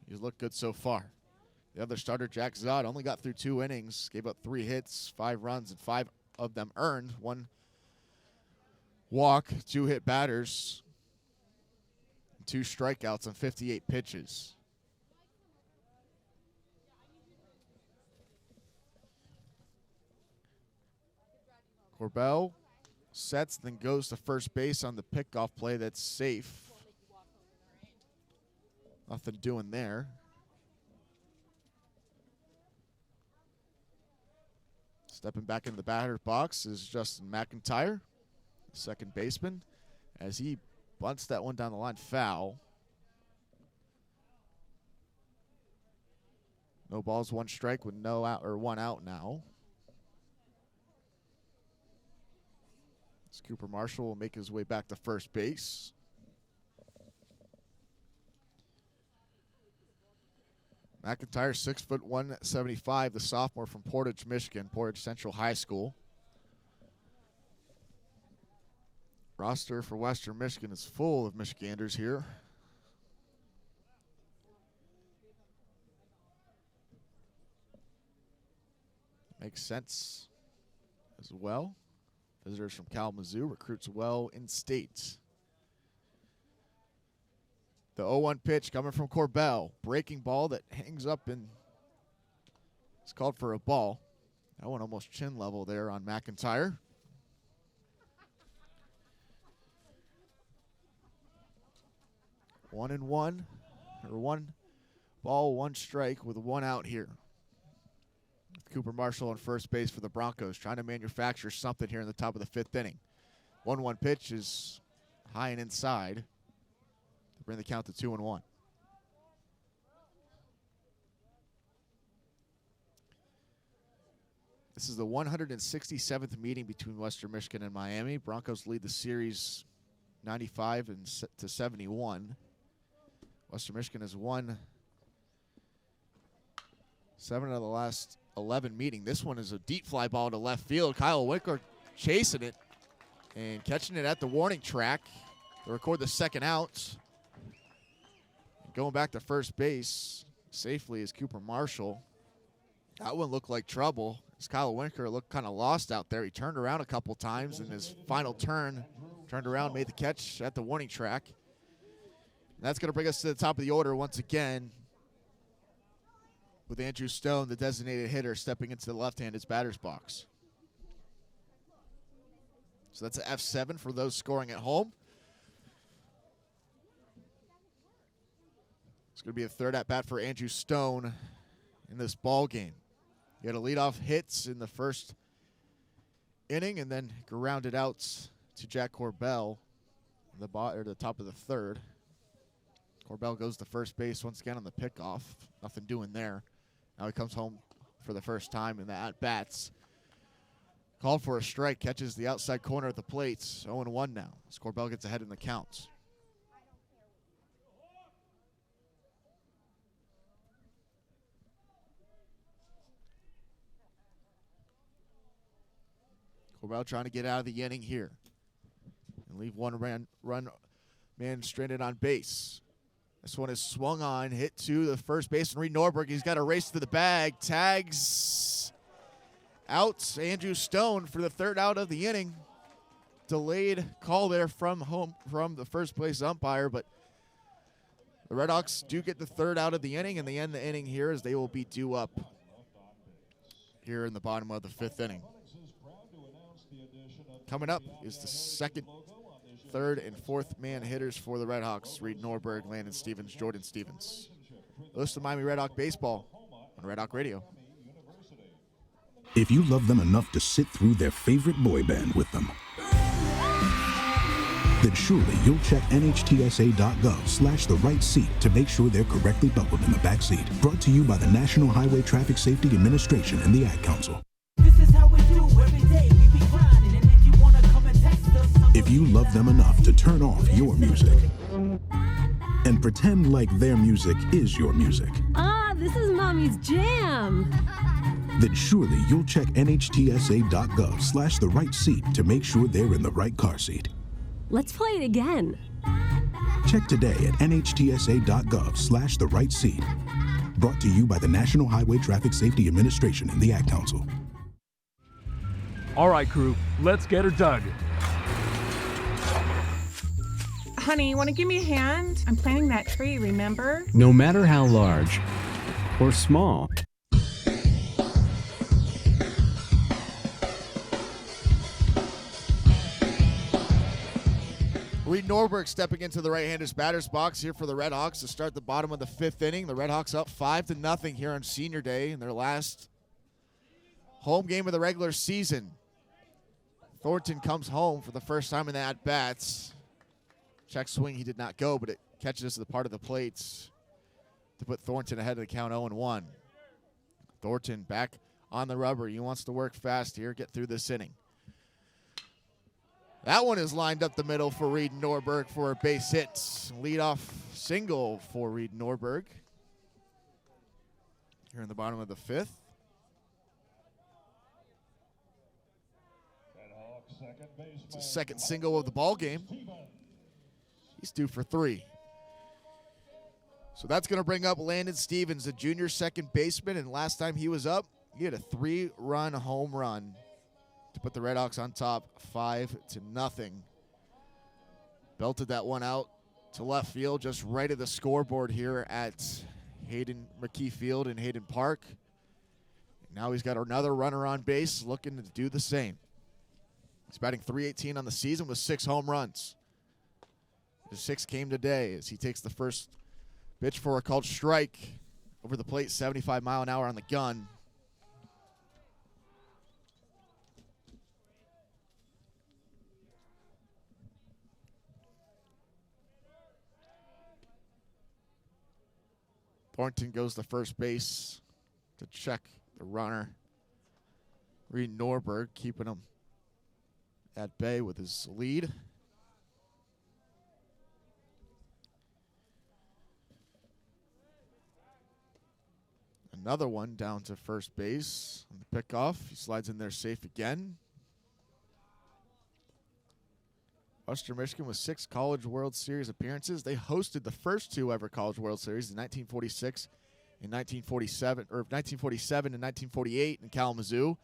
He's looked good so far. The other starter, Jack Zott, only got through 2 innings, gave up 3 hits, 5 runs, and 5 of them earned. 1 walk, 2 hit batters, 2 strikeouts on 58 pitches. Corbell sets, then goes to first base on the pickoff play. That's safe. Nothing doing there. Stepping back in the batter's box is Justin McIntyre, second baseman, as he bunts that one down the line, foul. No balls, one strike with no out or one out now. As Cooper Marshall will make his way back to first base. McIntyre, 6'1", 175, the sophomore from Portage, Michigan, Portage Central High School. Roster for Western Michigan is full of Michiganders here. Makes sense as well. Visitors from Kalamazoo, recruits well in state. The 0-1 pitch coming from Corbell. Breaking ball that hangs up and it's called for a ball. That one almost chin level there on McIntyre. One ball, one strike with one out here. Cooper Marshall on first base for the Broncos, trying to manufacture something here in the top of the fifth inning. 1-1 pitch is high and inside to bring the count to 2-1. This is the 167th meeting between Western Michigan and Miami. Broncos lead the series 95-71. Western Michigan has won 7 out of the last 11 meeting. This one is a deep fly ball to left field. Kyle Winkler chasing it and catching it at the warning track to record the second out. Going back to first base safely is Cooper Marshall. That one looked like trouble as Kyle Winkler looked kind of lost out there. He turned around a couple times in his final turn, turned around, made the catch at the warning track. And that's going to bring us to the top of the order once again, with Andrew Stone, the designated hitter, stepping into the left-handed batter's box. So that's an F7 for those scoring at home. It's going to be a third at-bat for Andrew Stone in this ball game. He had a leadoff hits in the first inning and then grounded out to Jack Corbell in the top of the third. Corbell goes to first base once again on the pickoff. Nothing doing there. Now he comes home for the first time in the at-bats. Called for a strike, catches the outside corner of the plate. 0-1 now as Corbell gets ahead in the count. Corbell trying to get out of the inning here and leave one man stranded on base. This one is swung on, hit to the first baseman, Reed Norberg. He's got a race to the bag, tags out Andrew Stone for the third out of the inning. Delayed call there from the first place umpire, but the Red Hawks do get the third out of the inning, and they end the inning here as they will be due up here in the bottom of the fifth inning. Coming up is the second, third, and fourth man hitters for the Red Hawks. Reed Norberg, Landon Stevens, Jordan Stevens. Listen to Miami Red Hawk Baseball on Red Hawk Radio. If you love them enough to sit through their favorite boy band with them, then surely you'll check nhtsa.gov/the right seat to make sure they're correctly buckled in the back seat. Brought to you by the National Highway Traffic Safety Administration and the Ad Council. This is how we do every day. We be grinding, and if you wanna come and text us, If you love them enough to turn off your music and pretend like their music is your music, This is Mommy's jam. then surely you'll check nhtsa.gov/the right seat to make sure they're in the right car seat. Let's play it again. Check today at nhtsa.gov/the right seat. Brought to you by the National Highway Traffic Safety Administration and the Ad Council. All right, crew, let's get her dug. Honey, you want to give me a hand? I'm planting that tree, remember? No matter how large or small, Reed Norberg stepping into the right-handed batter's box here for the Red Hawks to start the bottom of the fifth inning. The Red Hawks up 5-0 here on Senior Day in their last home game of the regular season. Thornton comes home for the first time in the at-bats. Check swing, he did not go, but it catches to the part of the plates to put Thornton ahead of the count 0-1. Thornton back on the rubber. He wants to work fast here, get through this inning. That one is lined up the middle for Reed Norberg for a base hit. Leadoff single for Reed Norberg. Here in the bottom of the fifth. It's the second single of the ball game. He's due for 3. So that's going to bring up Landon Stevens, the junior second baseman, and last time he was up, he had a 3-run home run to put the Red Hawks on top 5-0. Belted that one out to left field, just right of the scoreboard here at Hayden McKie Field in Hayden Park. Now he's got another runner on base looking to do the same. He's batting .318 on the season with 6 home runs. His 6 came today as he takes the first pitch for a called strike over the plate, 75 mile an hour on the gun. Thornton goes to first base to check the runner. Reed Norberg keeping him at bay with his lead. Another one down to first base on the pickoff. He slides in there safe again. Western Michigan with 6 College World Series appearances. They hosted the first 2 ever College World Series in 1946 and 1947, or 1947 and 1948 in Kalamazoo.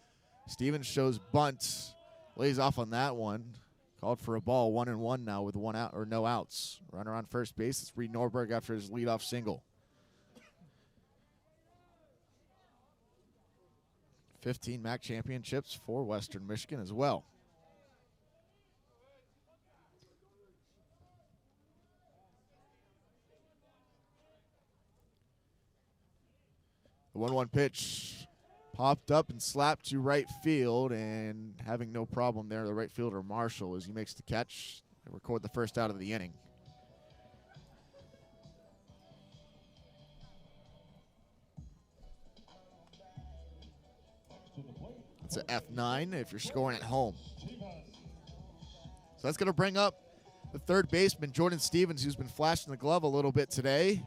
Stevens shows bunt, lays off on that one. Called for a ball, 1-1 now with 1 out or no outs. Runner on first base. It's Reed Norberg after his leadoff single. 15 MAC championships for Western Michigan as well. The 1-1 pitch popped up and slapped to right field, and having no problem there, the right fielder Marshall, as he makes the catch. They record the first out of the inning. It's an F9 if you're scoring at home. So that's going to bring up the third baseman, Jordan Stevens, who's been flashing the glove a little bit today.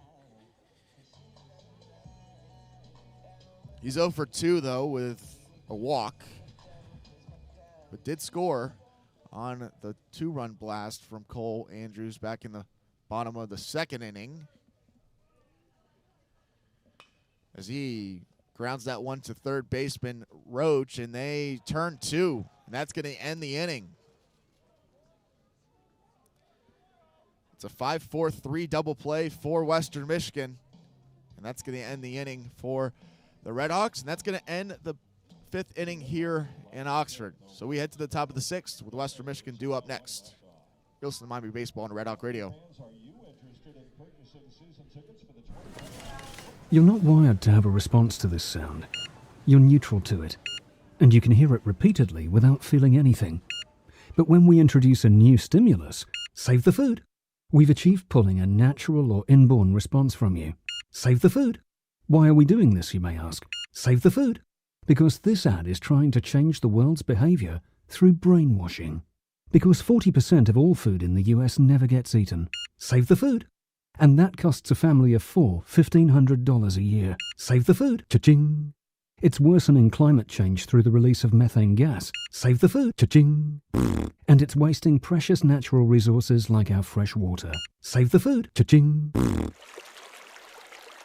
He's 0 for 2, though, with a walk, but did score on the 2-run blast from Cole Andrews back in the bottom of the second inning, as he grounds that one to third baseman Roach, and they turn 2, and that's going to end the inning. It's a 5-4-3 double play for Western Michigan, and that's going to end the inning for the Red Hawks, and that's going to end the 5th inning here in Oxford. So we head to the top of the 6th with Western Michigan due up next. You're listening to Miami Baseball on Red Hawk Radio. You're not wired to have a response to this sound. You're neutral to it, and you can hear it repeatedly without feeling anything. But when we introduce a new stimulus, save the food, we've achieved pulling a natural or inborn response from you. Save the food. Why are we doing this, you may ask? Save the food. Because this ad is trying to change the world's behavior through brainwashing. Because 40% of all food in the US never gets eaten. Save the food. And that costs a family of 4 $1,500 a year. Save the food. Cha-ching. It's worsening climate change through the release of methane gas. Save the food. Cha-ching. And it's wasting precious natural resources like our fresh water. Save the food. Cha-ching.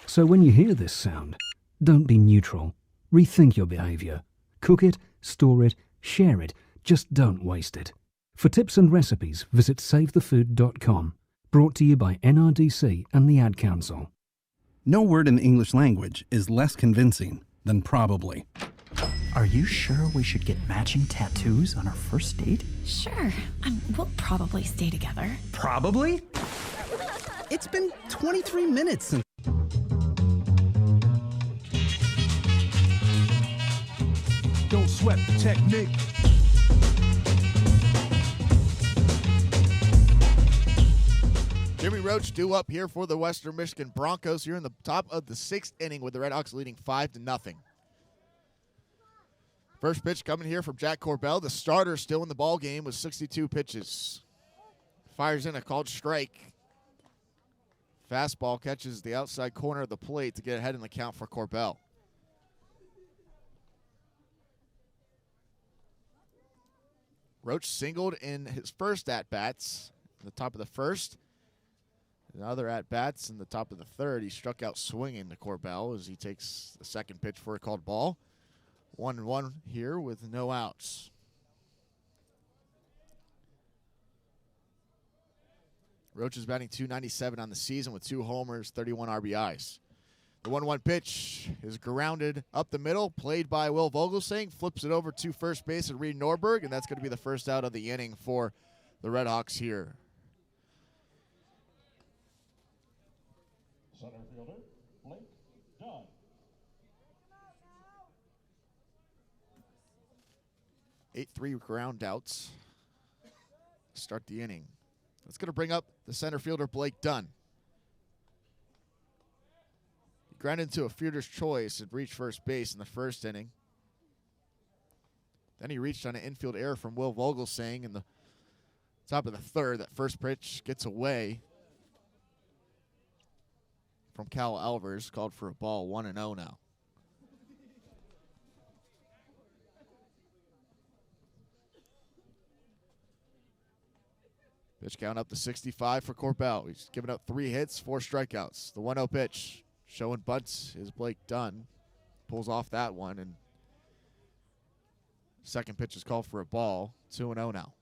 So when you hear this sound, don't be neutral. Rethink your behavior. Cook it, store it, share it. Just don't waste it. For tips and recipes, visit savethefood.com. Brought to you by NRDC and the Ad Council. No word in the English language is less convincing than probably. Are you sure we should get matching tattoos on our first date? Sure. We'll probably stay together. Probably? It's been 23 minutes since... Don't sweat the technique. Jimmy Roach due up here for the Western Michigan Broncos here in the top of the 6th inning with the Red Hawks leading 5-0. First pitch coming here from Jack Corbell, the starter still in the ball game with 62 pitches. Fires in a called strike. Fastball catches the outside corner of the plate to get ahead in the count for Corbell. Roach singled in his first at-bats in the top of the first. Another at-bats in the top of the third. He struck out swinging to Corbell as he takes the second pitch for a called ball. 1-1 here with no outs. Roach is batting .297 on the season with 2 homers, 31 RBIs. The 1-1 pitch is grounded up the middle, played by Will Vogelsang, flips it over to first base at Reed Norberg, and that's going to be the first out of the inning for the Red Hawks here. Center fielder, Blake Dunn. Eight ground outs. Start the inning. That's going to bring up the center fielder, Blake Dunn. He grounded into a fielder's choice and reached first base in the first inning. Then he reached on an infield error from Will Vogelsang in the top of the third. That first pitch gets away from Cal Alvers, called for a ball, 1-0 now. Pitch count up to 65 for Corbell. He's given up 3 hits, 4 strikeouts. The 1-0 pitch, showing bunts, is Blake Dunn. Pulls off that one, and second pitch is called for a ball, 2-0 now.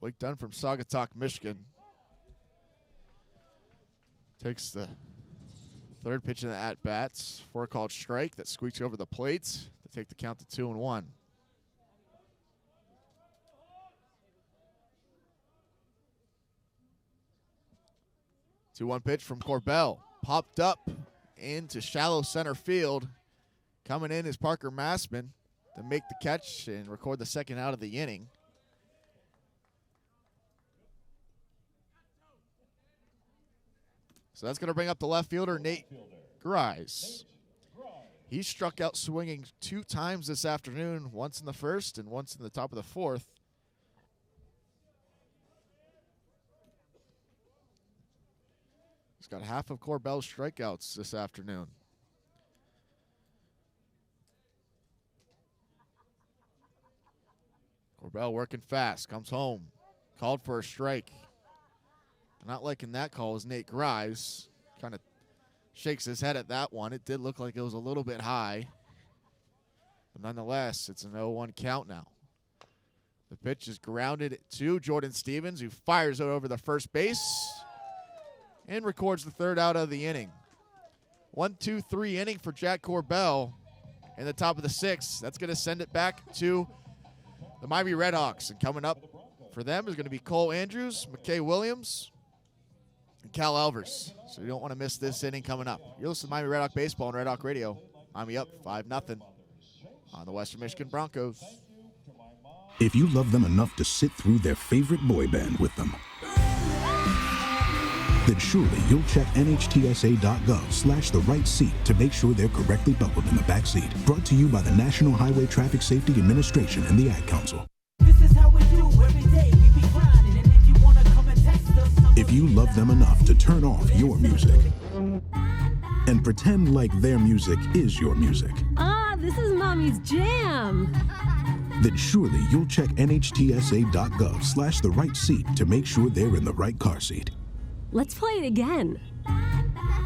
Blake Dunn from Saugatuck, Michigan. Takes the third pitch in the at-bats for a called strike that squeaks over the plates to take the count to 2-1. 2-1 pitch from Corbell. Popped up into shallow center field. Coming in is Parker Massman to make the catch and record the second out of the inning. So that's going to bring up the left fielder, Nate Grice. He struck out swinging 2 times this afternoon, once in the first and once in the top of the fourth. He's got half of Corbell's strikeouts this afternoon. Corbell working fast, comes home, called for a strike. Not liking that call is Nate Grice. Kind of shakes his head at that one. It did look like it was a little bit high. But nonetheless, it's an 0-1 count now. The pitch is grounded to Jordan Stevens, who fires it over the first base and records the third out of the inning. 1-2-3 inning for Jack Corbell in the top of the 6th. That's going to send it back to the Miami Redhawks. And coming up for them is going to be Cole Andrews, McKie Williams, and Cal Alvers. So you don't want to miss this inning coming up. You're listening to Miami Red Hawk Baseball on Red Hawk Radio. Miami up 5-0 on the Western Michigan Broncos. If you love them enough to sit through their favorite boy band with them, then surely you'll check nhtsa.gov/the right seat to make sure they're correctly buckled in the back seat. Brought to you by the National Highway Traffic Safety Administration and the Ad Council. This is how we do every day. We be grinding, and if you wanna come and text us, If you love them enough to turn off your music and pretend like their music is your music, Ah, this is Mommy's jam. then surely you'll check nhtsa.gov/the right seat to make sure they're in the right car seat. Let's play it again.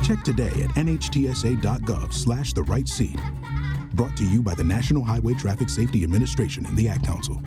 Check today at nhtsa.gov/the right seat. Brought to you by the National Highway Traffic Safety Administration and the Ad Council.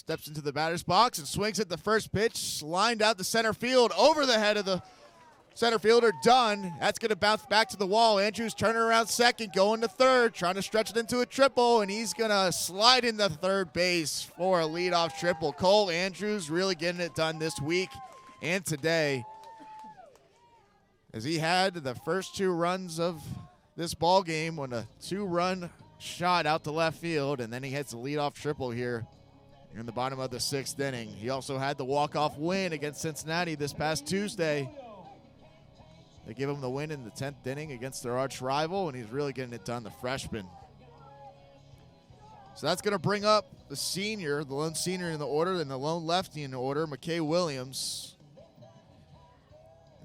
steps into the batter's box and swings at the first pitch, lined out to center field, over the head of the center fielder, done. That's going to bounce back to the wall. Andrews turning around second, going to third, trying to stretch it into a triple, and he's going to slide into third base for a leadoff triple. Cole Andrews really getting it done this week and today, as he had the first 2 runs of this ball game on a 2-run shot out to left field, and then he hits the leadoff triple here in the bottom of the 6th inning. He also had the walk-off win against Cincinnati this past Tuesday. They give him the win in the 10th inning against their arch rival, and he's really getting it done, the freshman. So that's going to bring up the senior, the lone senior in the order, and the lone lefty in the order, McKie Williams.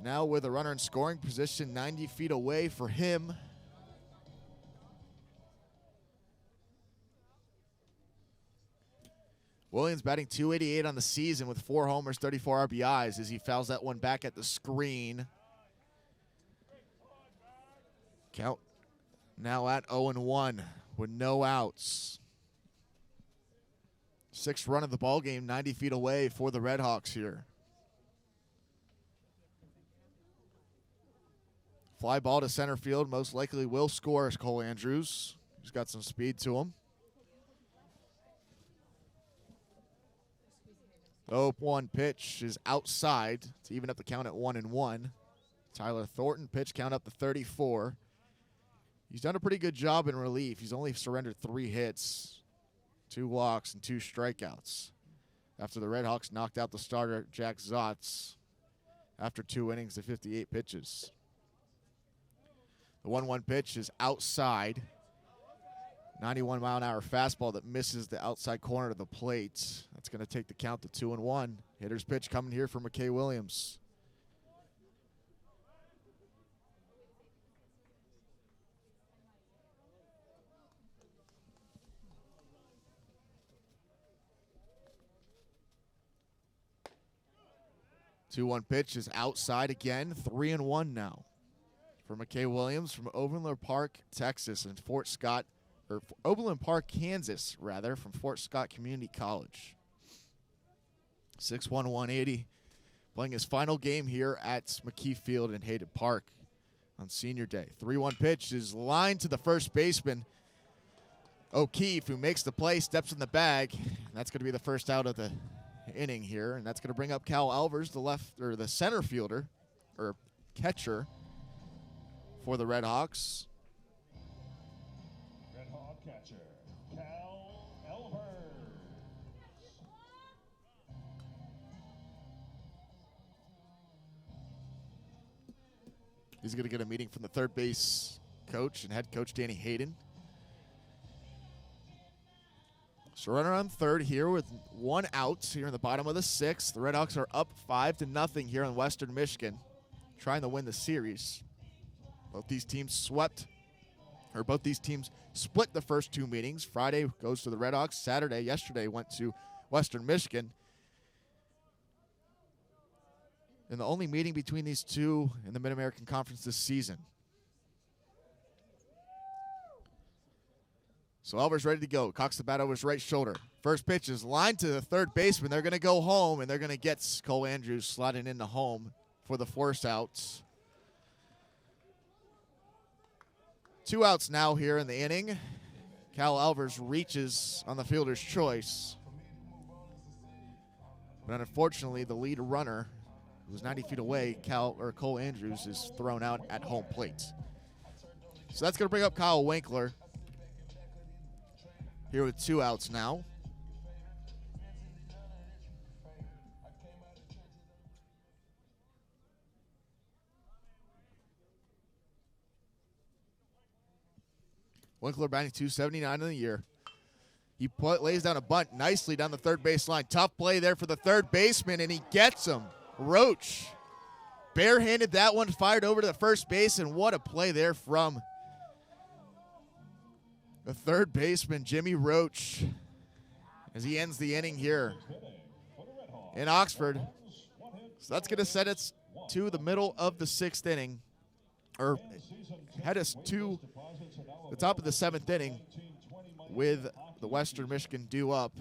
Now with a runner in scoring position, 90 feet away for him. Williams batting .288 on the season with 4 homers, 34 RBIs as he fouls that one back at the screen. Count now at 0-1 with no outs. 6th run of the ball game, 90 feet away for the Red Hawks here. Fly ball to center field, most likely will score as Cole Andrews. He's got some speed to him. The 0-1 pitch is outside to even up the count at 1-1. Tyler Thornton pitch count up to 34. He's done a pretty good job in relief. He's only surrendered 3 hits, 2 walks, and 2 strikeouts after the Red Hawks knocked out the starter Jack Zotz after 2 innings of 58 pitches. The 1-1 pitch is outside. 91-mile-an-hour fastball that misses the outside corner of the plate. That's going to take the count to 2-1. Hitter's pitch coming here for McKie Williams. The 2-1 pitch is outside again. 3-1 now for McKie Williams from Overland Park, Texas, and Overland Park, Kansas, rather, from Fort Scott Community College. 6'1", 180, playing his final game here at McKie Field in Hayden Park on Senior Day. 3-1 pitch is lined to the first baseman, O'Keefe, who makes the play, steps in the bag. And that's going to be the first out of the inning here, and that's going to bring up Cal Alvers, the center fielder or catcher for the Red Hawks. Red Hawk catcher, Cal Alvers. He's going to get a meeting from the third base coach and head coach Danny Hayden. So runner on third here with 1 out here in the bottom of the 6th. The Red Hawks are up 5-0 here in Western Michigan, trying to win the series. Both these teams split the first 2 meetings. Friday goes to the Red Hawks. Yesterday went to Western Michigan. And the only meeting between these two in the Mid-American Conference this season. So Alvers ready to go. Cocks the bat over his right shoulder. First pitch is lined to the third baseman. They're going to go home, and they're going to get Cole Andrews sliding into home for the force outs. 2 outs now here in the inning. Cal Alvers reaches on the fielder's choice. But unfortunately, the lead runner, who was 90 feet away, Cole Andrews, is thrown out at home plate. So that's going to bring up Kyle Winkler here with 2 outs now. Winkler batting .279 in the year. He lays down a bunt nicely down the third baseline. Tough play there for the third baseman, and he gets him. Roach barehanded that one, fired over to the first base, and what a play there from the third baseman, Jimmy Roach, as he ends the inning here in Oxford. So that's going to set us to the middle of the 6th inning, or head us to the top of the 7th inning with the Western Michigan due up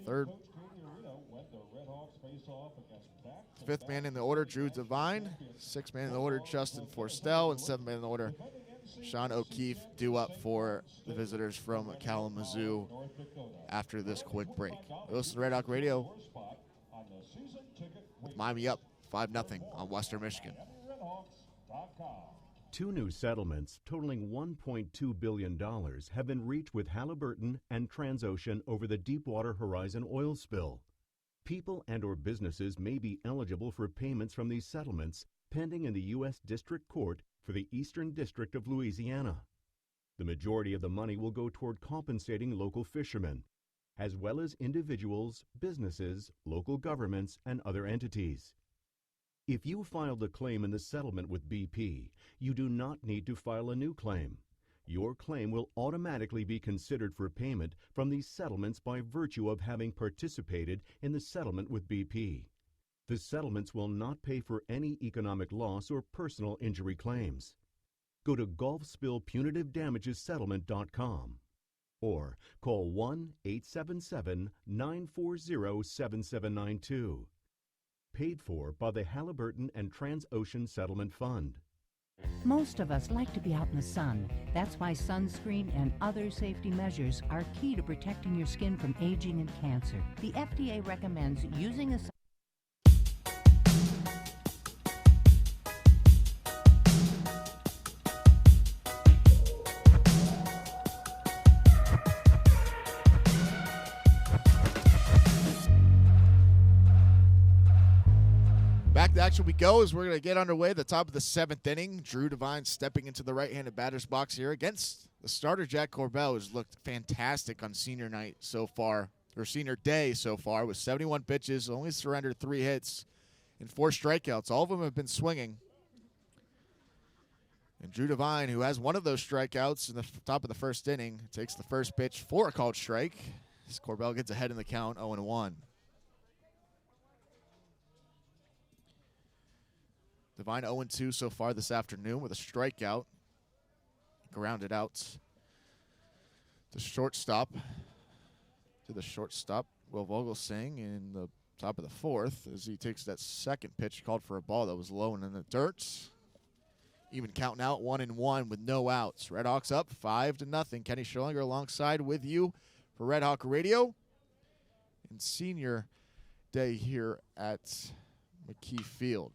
Third. Fifth man in the order, Drew Devine. Sixth man in the order, Justin Forstel. And seventh man in the order, Sean O'Keefe, due up for the visitors from Kalamazoo after this quick break. Listen to Red Hawk Radio. With Miami up 5-0 on Western Michigan. 2 new settlements totaling $1.2 billion have been reached with Halliburton and Transocean over the Deepwater Horizon oil spill. People and/or businesses may be eligible for payments from these settlements pending in the U.S. District Court for the Eastern District of Louisiana. The majority of the money will go toward compensating local fishermen, as well as individuals, businesses, local governments, and other entities. If you filed a claim in the settlement with BP, you do not need to file a new claim. Your claim will automatically be considered for payment from these settlements by virtue of having participated in the settlement with BP. The settlements will not pay for any economic loss or personal injury claims. Go to GulfSpillPunitiveDamagesSettlement.com or call 1-877-940-7792. Paid for by the Halliburton and Transocean Settlement Fund. Most of us like to be out in the sun. That's why sunscreen and other safety measures are key to protecting your skin from aging and cancer. The FDA recommends using a Back to action we go as we're going to get underway at the top of the 7th inning. Drew Devine stepping into the right-handed batter's box here against the starter, Jack Corbell, who's looked fantastic on senior night so far, or senior day so far, with 71 pitches, only surrendered 3 hits and 4 strikeouts. All of them have been swinging. And Drew Devine, who has one of those strikeouts in the top of the 1st inning, takes the first pitch for a called strike. As Corbell gets ahead in the count, 0-1. Devine 0-2 so far this afternoon with a strikeout. Grounded out to the shortstop, Will Vogelsang in the top of the 4th as he takes that second pitch, called for a ball that was low and in the dirt. Even counting out 1-1 with no outs. Redhawks up 5-0. Kenny Schierlinger alongside with you for Red Hawk Radio. And senior day here at McKie Field.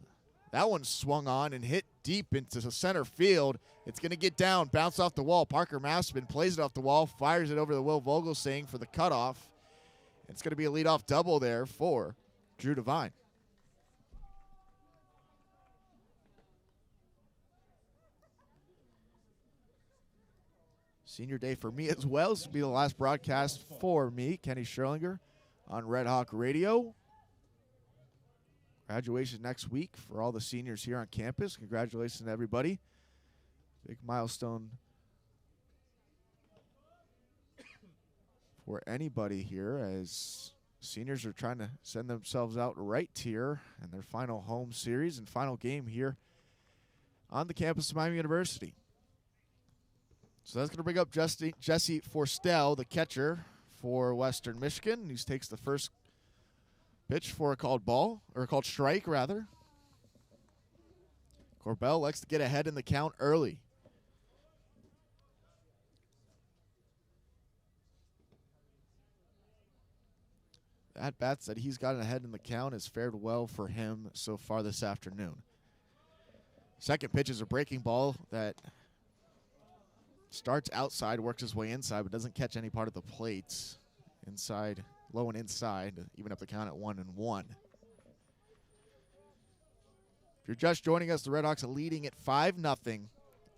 That one swung on and hit deep into the center field. It's going to get down, bounce off the wall. Parker Maspin plays it off the wall, fires it over to Will Vogelsang for the cutoff. It's going to be a leadoff double there for Drew Devine. Senior day for me as well. This will be the last broadcast for me, Kenny Schierlinger, on Red Hawk Radio. Graduation next week for all the seniors here on campus. Congratulations to everybody. Big milestone for anybody here as seniors are trying to send themselves out right here in their final home series and final game here on the campus of Miami University. So that's going to bring up Jesse Forstel, the catcher for Western Michigan. He takes the first pitch for a called ball, or a called strike, rather. Corbell likes to get ahead in the count early. At bats that he's gotten ahead in the count has fared well for him so far this afternoon. Second pitch is a breaking ball that starts outside, works his way inside, but doesn't catch any part of the plate. Inside, low and inside, even up the count at 1-1. If you're just joining us, the Redhawks are leading at 5-0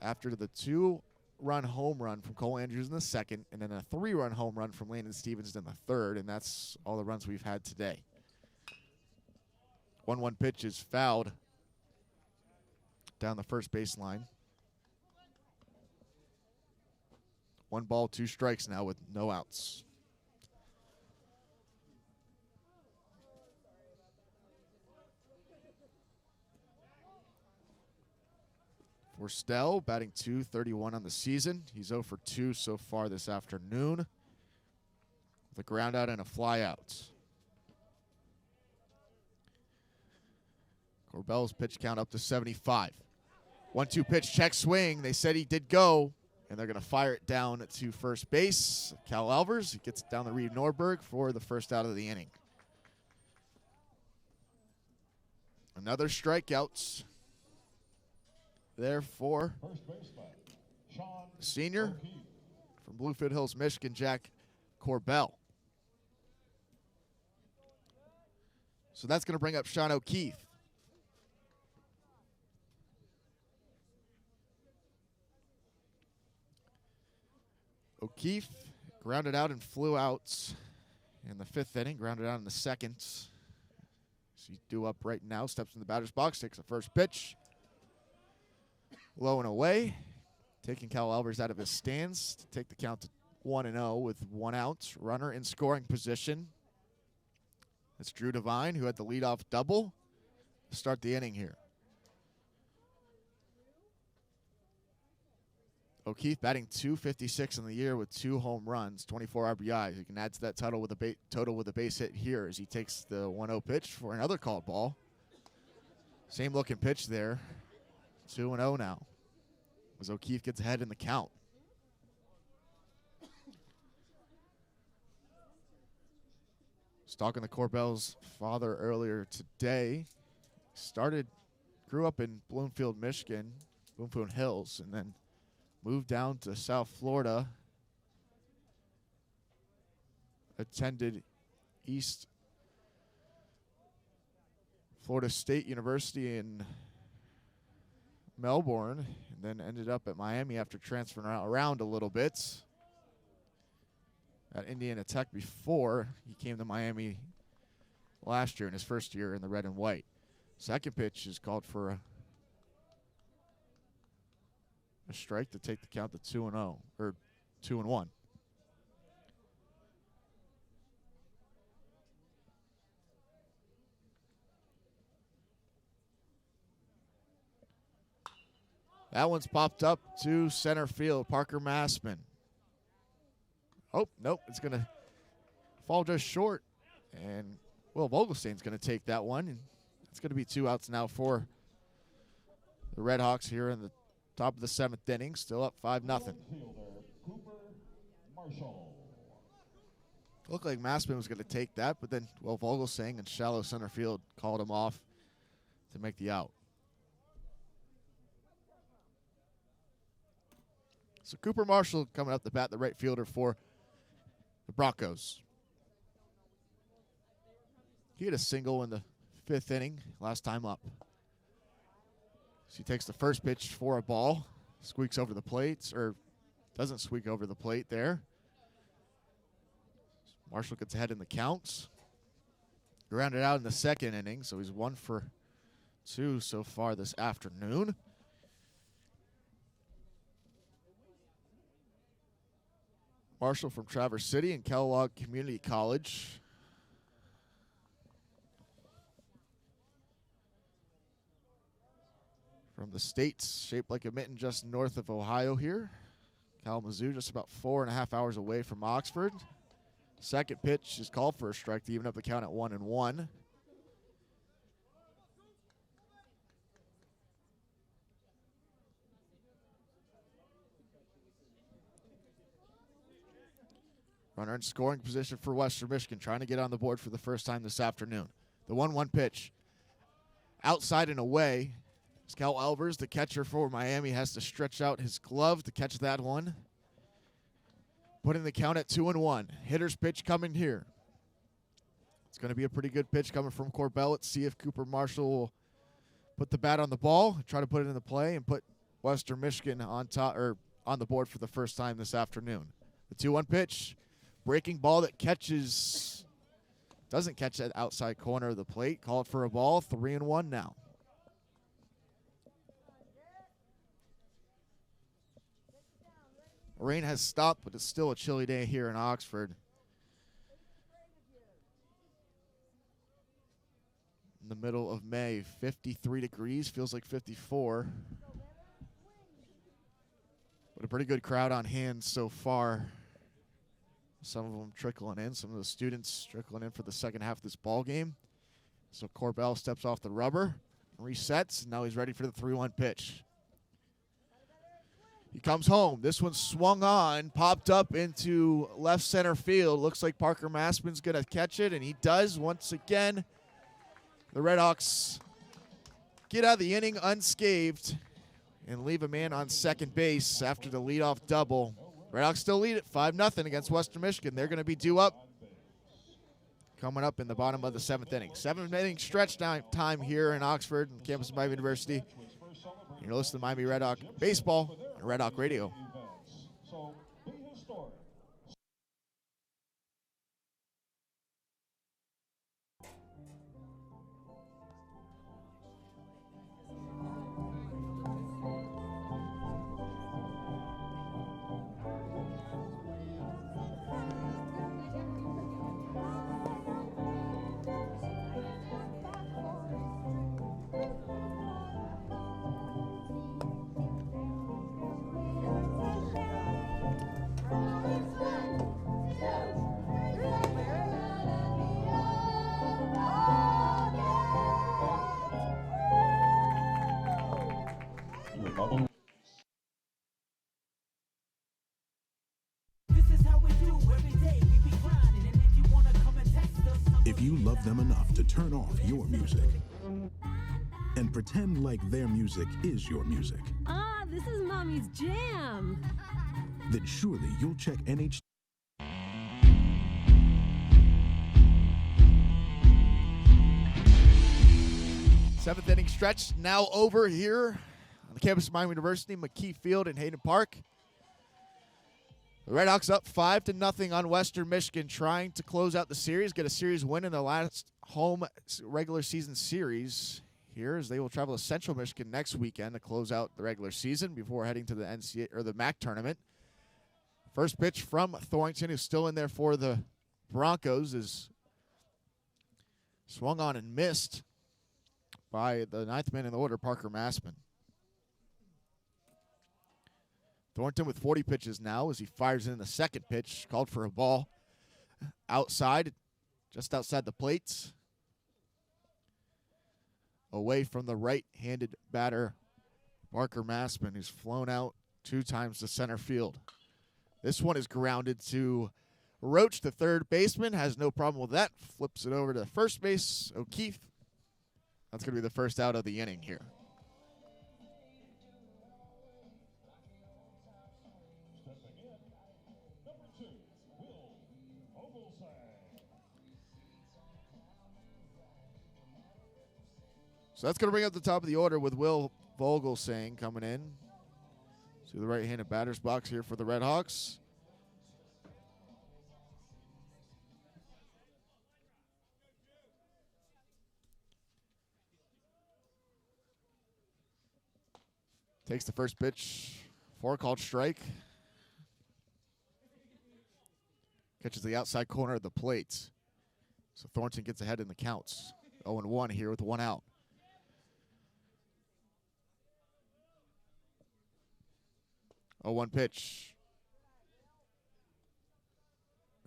after the 2-run home run from Cole Andrews in the second, and then a 3-run home run from Landon Stevens in the third, and that's all the runs we've had today. 1-1 pitch is fouled down the first baseline. 1 ball, 2 strikes now with no outs. Forstel batting .231 on the season. He's 0 for 2 so far this afternoon. The ground out and a fly out. Corbell's pitch count up to 75. 1-2 pitch, check swing. They said he did go, and they're going to fire it down to first base. Cal Alvers, he gets it down the Reed Norberg for the first out of the inning. Another strikeouts there for senior from Bluefield Hills, Michigan, Jack Corbell. So that's going to bring up Sean O'Keefe. O'Keefe grounded out and flew out in the 5th inning, grounded out in the 2nd. So he's due up right now, steps in the batter's box, takes the first pitch. Low and away, taking Cal Alvers out of his stance to take the count to 1-0 with 1 out. Runner in scoring position. That's Drew Devine, who had the leadoff double to start the inning here. O'Keefe batting .256 in the year with 2 home runs, 24 RBIs. He can add to that total with a base hit here as he takes the 1-0 pitch for another called ball. Same looking pitch there. 2-0 now as O'Keefe gets ahead in the count. Was talking to Corbell's father earlier today. Grew up in Bloomfield, Michigan, Bloomfield Hills, and then moved down to South Florida. Attended East Florida State University in Melbourne, and then ended up at Miami after transferring around a little bit. At Indiana Tech before he came to Miami last year in his first year in the red and white. Second pitch is called for a strike to take the count to 2-0, or 2-1. That one's popped up to center field. Parker Massman. Oh, nope, it's going to fall just short. And Will Vogelstein's going to take that one. And it's going to be 2 outs now for the Red Hawks here in the top of the 7th inning. Still up 5-0. Looked like Massman was going to take that, but then Will Vogelstein in shallow center field called him off to make the out. So Cooper Marshall coming up the bat, the right fielder for the Broncos. He had a single in the 5th inning last time up. So he takes the first pitch for a ball, squeaks over the plate, or doesn't squeak over the plate there. Marshall gets ahead in the counts. Grounded out in the 2nd inning, so he's 1 for 2 so far this afternoon. Marshall from Traverse City and Kellogg Community College. From the States, shaped like a mitten just north of Ohio here. Kalamazoo just about 4.5 hours away from Oxford. Second pitch is called for a strike to even up the count at 1-1. Runner in scoring position for Western Michigan, trying to get on the board for the first time this afternoon. The 1-1 pitch. Outside and away. Cal Alvers, the catcher for Miami, has to stretch out his glove to catch that one. Putting the count at 2-1. Hitter's pitch coming here. It's going to be a pretty good pitch coming from Corbell. Let's see if Cooper Marshall will put the bat on the ball, try to put it in the play, and put Western Michigan on top or on the board for the first time this afternoon. The 2-1 pitch. Breaking ball that doesn't catch that outside corner of the plate. Called for a ball. 3-1 now. Rain has stopped, but it's still a chilly day here in Oxford. In the middle of May, 53 degrees, feels like 54. But a pretty good crowd on hand so far Some of them trickling in. Some of the students trickling in for the second half of this ball game. So Corbell steps off the rubber, resets. Now he's ready for the 3-1 pitch. He comes home. This one swung on, popped up into left center field. Looks like Parker Maspin's going to catch it, and he does once again. The Redhawks get out of the inning unscathed and leave a man on second base after the leadoff double. Redhawks still lead it 5-0 against Western Michigan. They're going to be due up coming up in the bottom of the 7th inning. 7th inning stretch time here in Oxford, on campus of Miami University. You're listening to Miami Redhawk Baseball on Red Hawk Radio. If you love them enough to turn off your music and pretend like their music is your music, Ah, this is Mommy's jam. then surely you'll check NH. Seventh inning stretch now over here on the campus of Miami University, McKie Field in Hayden Park. The Redhawks up 5-0 on Western Michigan, trying to close out the series, get a series win in the last home regular season series here, as they will travel to Central Michigan next weekend to close out the regular season before heading to the NCAA or the MAC tournament. First pitch from Thornton, who's still in there for the Broncos, is swung on and missed by the 9th man in the order, Parker Maspin. Thornton with 40 pitches now as he fires in the second pitch. Called for a ball outside, just outside the plates. Away from the right-handed batter, Parker Maspin, who's flown out 2 times to center field. This one is grounded to Roach, the third baseman. Has no problem with that. Flips it over to first base, O'Keefe. That's going to be the first out of the inning here. So that's going to bring up the top of the order with Will Vogelsang coming in to the right-handed batter's box here for the Redhawks. Takes the first pitch for a called strike. Catches the outside corner of the plate. So Thornton gets ahead in the counts. 0-1 here with 1 out. Oh, 1 pitch.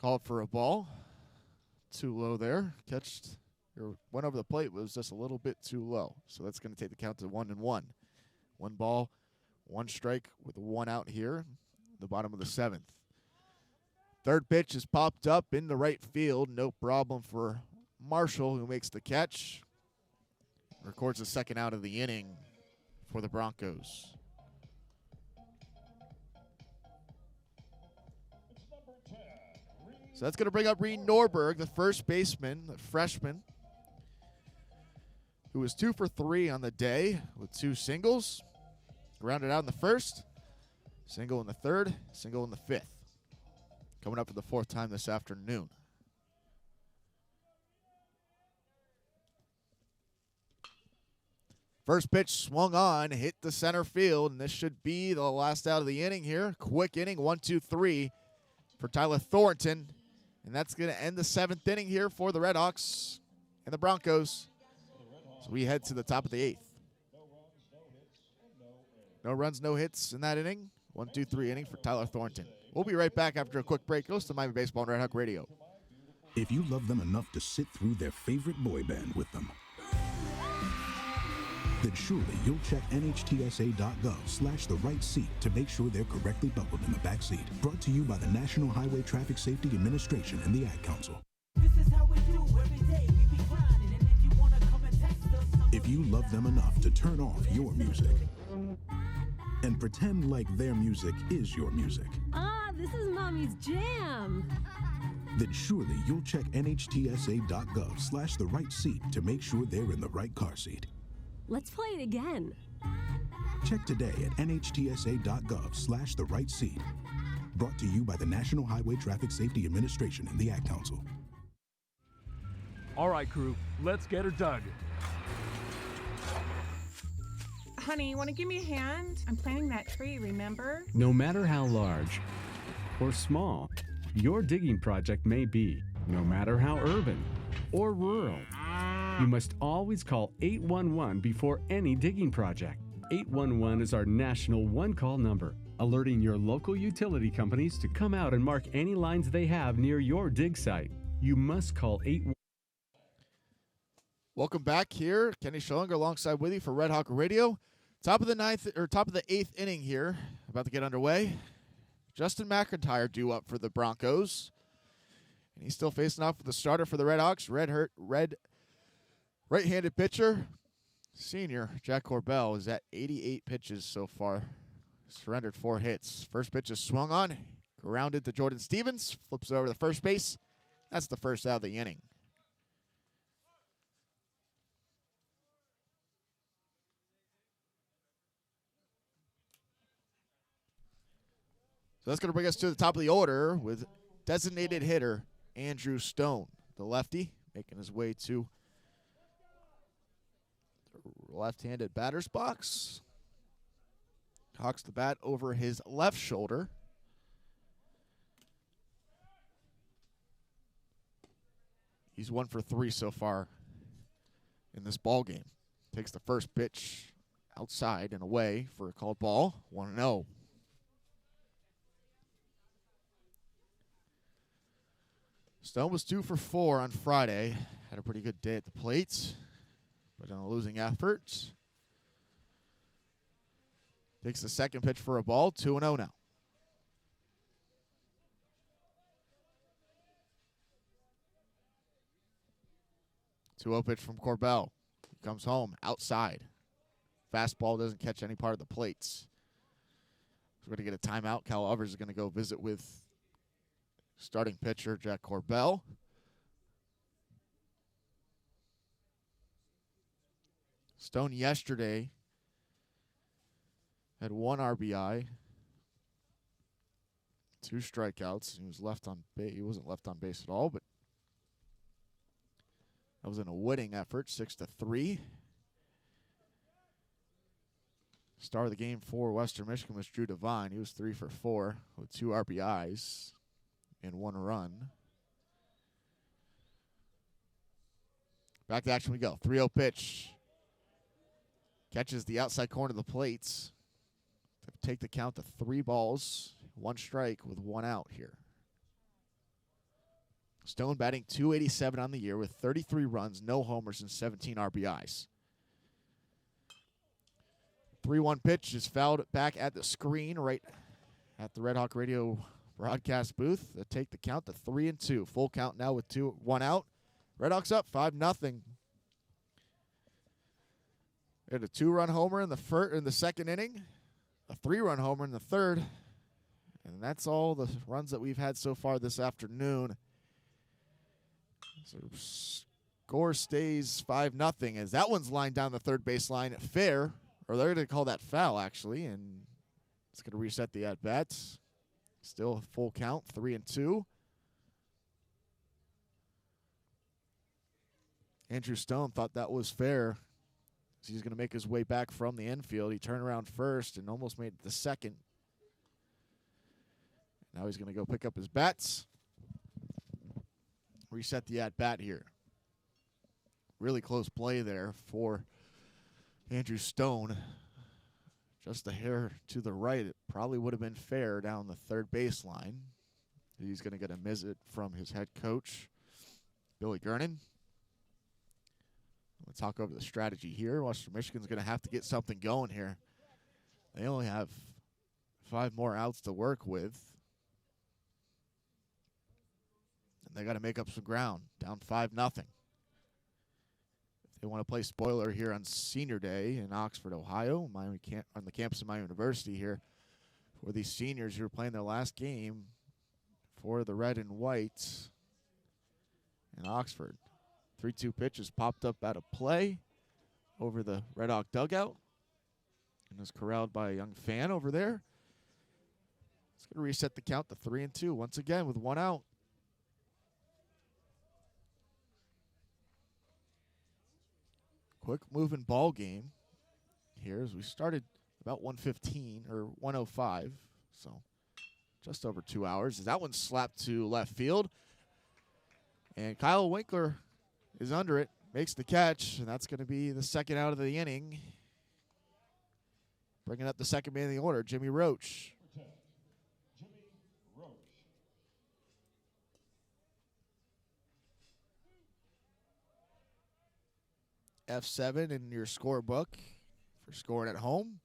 Called for a ball. Too low there. Went over the plate, was just a little bit too low. So that's going to take the count to 1-1. 1 ball, 1 strike with 1 out here. The bottom of the 7th. Third pitch is popped up in the right field. No problem for Marshall, who makes the catch. Records the second out of the inning for the Broncos. So that's going to bring up Reed Norberg, the first baseman, the freshman, who was 2 for 3 on the day with 2 singles. Grounded out in the first, single in the third, single in the 5th. Coming up for the 4th time this afternoon. First pitch swung on, hit the center field, and this should be the last out of the inning here. Quick inning, 1-2-3 for Tyler Thornton. And that's going to end the 7th inning here for the Redhawks and the Broncos. So we head to the top of the 8th. No runs, no hits in that inning. 1-2-3 inning for Tyler Thornton. We'll be right back after a quick break. Goes to Miami Baseball and Red Hawk Radio. If you love them enough to sit through their favorite boy band with them, then surely you'll check nhtsa.gov/the right seat to make sure they're correctly buckled in the back seat. Brought to you by the National Highway Traffic Safety Administration and the Ad Council. This is how we do every day. We be grinding, and if you wanna come and text us, If you love them enough to turn off your music and pretend like their music is your music, This is Mommy's jam. then surely you'll check nhtsa.gov/the right seat to make sure they're in the right car seat. Let's play it again. Check today at nhtsa.gov/the right seat. Brought to you by the National Highway Traffic Safety Administration and the Ad Council. All right, crew, let's get her dug. Honey, want to give me a hand? I'm planting that tree, remember? No matter how large or small your digging project may be, no matter how urban or rural, you must always call 811 before any digging project. 811 is our national one-call number, alerting your local utility companies to come out and mark any lines they have near your dig site. You must call 811. Welcome back here. Kenny Schierlinger alongside with you for Red Hawk Radio. Top of the eighth inning here, about to get underway. Justin McIntyre due up for the Broncos. And he's still facing off with the starter for the Red Hawks, right-handed pitcher. Senior Jack Corbell is at 88 pitches so far. Surrendered 4 hits. First pitch is swung on, grounded to Jordan Stevens, flips it over to first base. That's the first out of the inning. So that's going to bring us to the top of the order with designated hitter Andrew Stone, the lefty, making his way to the left-handed batter's box. Hawks the bat over his left shoulder. He's 1 for 3 so far in this ball game. Takes the first pitch outside and away for a called ball. 1-0. Stone was 2 for 4 on Friday. Had a pretty good day at the plate, but on a losing effort. Takes the second pitch for a ball. 2-0 now. 2-0 pitch from Corbell. He comes home outside. Fastball doesn't catch any part of the plates. So we're going to get a timeout. Cal Overs is going to go visit with starting pitcher Jack Corbell. Stone yesterday had 1 RBI, 2 strikeouts. He was left on base. He wasn't left on base at all, but that was in a winning effort, 6-3. Star of the game for Western Michigan was Drew Devine. He was 3 for 4 with 2 RBIs and 1 run. Back to action we go. 3-0 pitch. Catches the outside corner of the plates. To take the count to 3 balls, 1 strike with 1 out here. Stone batting .287 on the year with 33 runs, no homers, and 17 RBIs. 3-1 pitch is fouled back at the screen right at the Red Hawk Radio broadcast booth. They take the count to 3-2. Full count now with 1 out. Red Hawks up 5-0. They had a 2-run homer in the second inning, a 3-run homer in the third, and that's all the runs that we've had so far this afternoon. So score stays 5-0 as that one's lined down the third baseline fair, or they're going to call that foul actually, and it's going to reset the at-bats. Still a full count, 3-2. Andrew Stone thought that was fair. He's going to make his way back from the infield. He turned around first and almost made it to second. Now he's going to go pick up his bats. Reset the at-bat here. Really close play there for Andrew Stone. just a hair to the right. It probably would have been fair down the third baseline. He's going to get a visit from his head coach, Billy Gernon. We'll talk over the strategy here. Western Michigan's going to have to get something going here. They only have 5 more outs to work with. And they got to make up some ground, down 5-0. If they want to play spoiler here on Senior Day in Oxford, Ohio, on the campus of Miami University here, for these seniors who are playing their last game for the red and white in Oxford. 3-2 pitch is popped up out of play over the Red Hawk dugout and is corralled by a young fan over there. It's going to reset the count to 3-2 once again with 1 out. Quick moving ball game here as we started about 1:15 or 1:05, so just over 2 hours. That one slapped to left field, and Kyle Winkler is under it, makes the catch, and that's going to be the second out of the inning. Bringing up the second man in the order, Jimmy Roach. F7 in your scorebook for scoring at home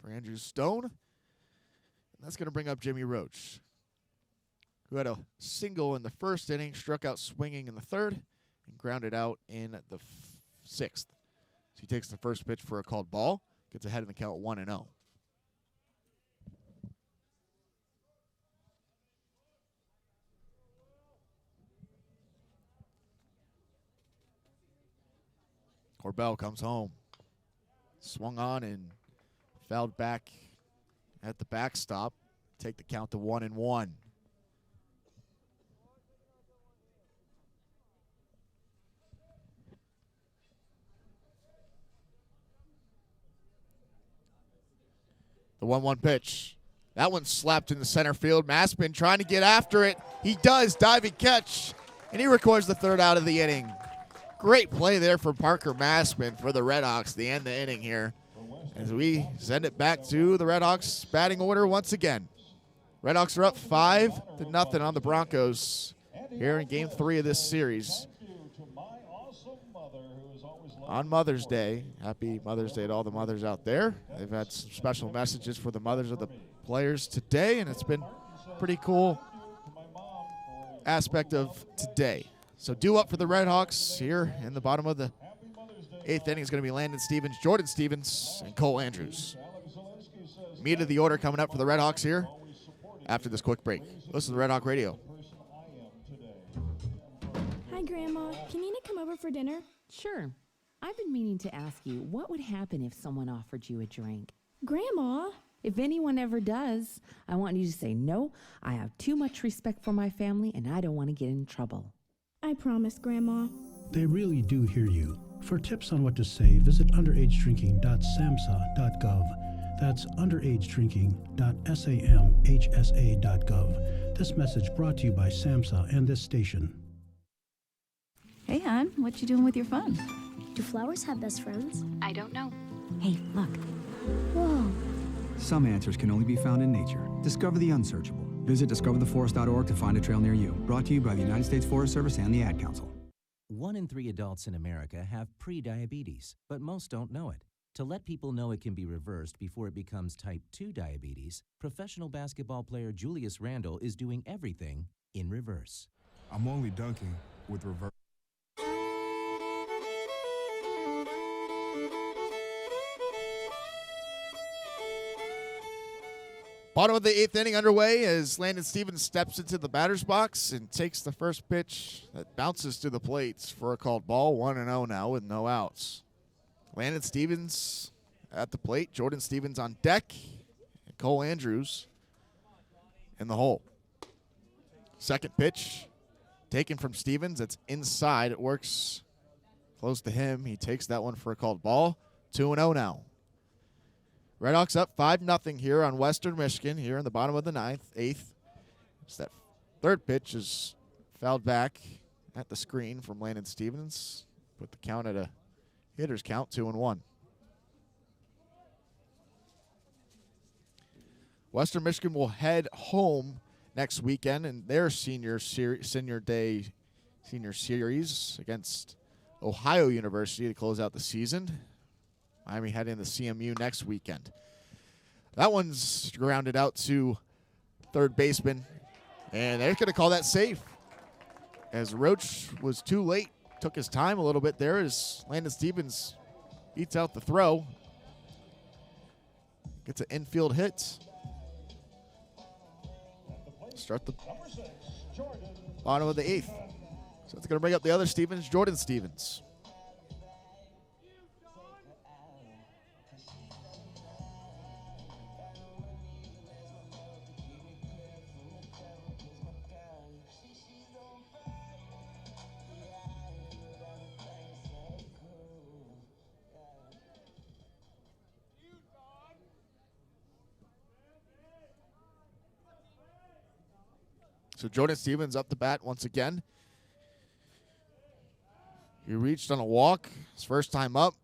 for Andrew Stone. And that's going to bring up Jimmy Roach, who had a single in the first inning, struck out swinging in the third, and grounded out in the 6th. So he takes the first pitch for a called ball, gets ahead in the count 1-0. Corbell comes home. Swung on and fouled back at the backstop. Take the count to 1-1. The 1-1 pitch. That one slapped in the center field. Maspin trying to get after it. He does. Diving catch. And he records the third out of the inning. Great play there from Parker Maspin for the Red Hawks, the end of the inning here, as we send it back to the Red Hawks batting order once again. Red Hawks are up 5-0 on the Broncos here in Game 3 of this series. On Mother's Day, happy Mother's Day to all the mothers out there. They've had some special messages for the mothers of the players today, and it's been a pretty cool aspect of today. So due up for the Red Hawks here in the bottom of the 8th inning is going to be Landon Stevens, Jordan Stevens, and Cole Andrews. Meat of the order coming up for the Red Hawks here after this quick break. Listen to the Red Hawk Radio. Hi, Grandma. Can Nina come over for dinner? Sure. I've been meaning to ask you, what would happen if someone offered you a drink? Grandma! If anyone ever does, I want you to say, no, I have too much respect for my family and I don't want to get in trouble. I promise, Grandma. They really do hear you. For tips on what to say, visit underagedrinking.samhsa.gov. That's underagedrinking.samhsa.gov. This message brought to you by SAMHSA and this station. Hey, hon, what you doing with your phone? Do flowers have best friends? I don't know. Hey, look. Whoa. Some answers can only be found in nature. Discover the unsearchable. Visit discovertheforest.org to find a trail near you. Brought to you by the United States Forest Service and the Ad Council. 1 in 3 adults in America have pre-diabetes, but most don't know it. To let people know it can be reversed before it becomes type 2 diabetes, professional basketball player Julius Randle is doing everything in reverse. I'm only dunking with reverse. Bottom of the 8th inning underway as Landon Stevens steps into the batter's box and takes the first pitch that bounces to the plates for a called ball. 1-0 now with no outs. Landon Stevens at the plate. Jordan Stevens on deck. And Cole Andrews in the hole. Second pitch taken from Stevens. It's inside. It works close to him. He takes that one for a called ball. 2-0 now. Red Hawks up 5-0 here on Western Michigan here in the bottom of the 8th. That third pitch is fouled back at the screen from Landon Stevens. Put the count at a hitter's count, 2-1. Western Michigan will head home next weekend in their senior series against Ohio University to close out the season. Miami heading to CMU next weekend. That one's grounded out to third baseman, and they're going to call that safe. As Roach was too late, took his time a little bit there as Landon Stevens beats out the throw. Gets an infield hit. Start the bottom of the 8th. So it's going to bring up the other Stevens, Jordan Stevens. So Jordan Stevens up the bat once again. He reached on a walk his first time up,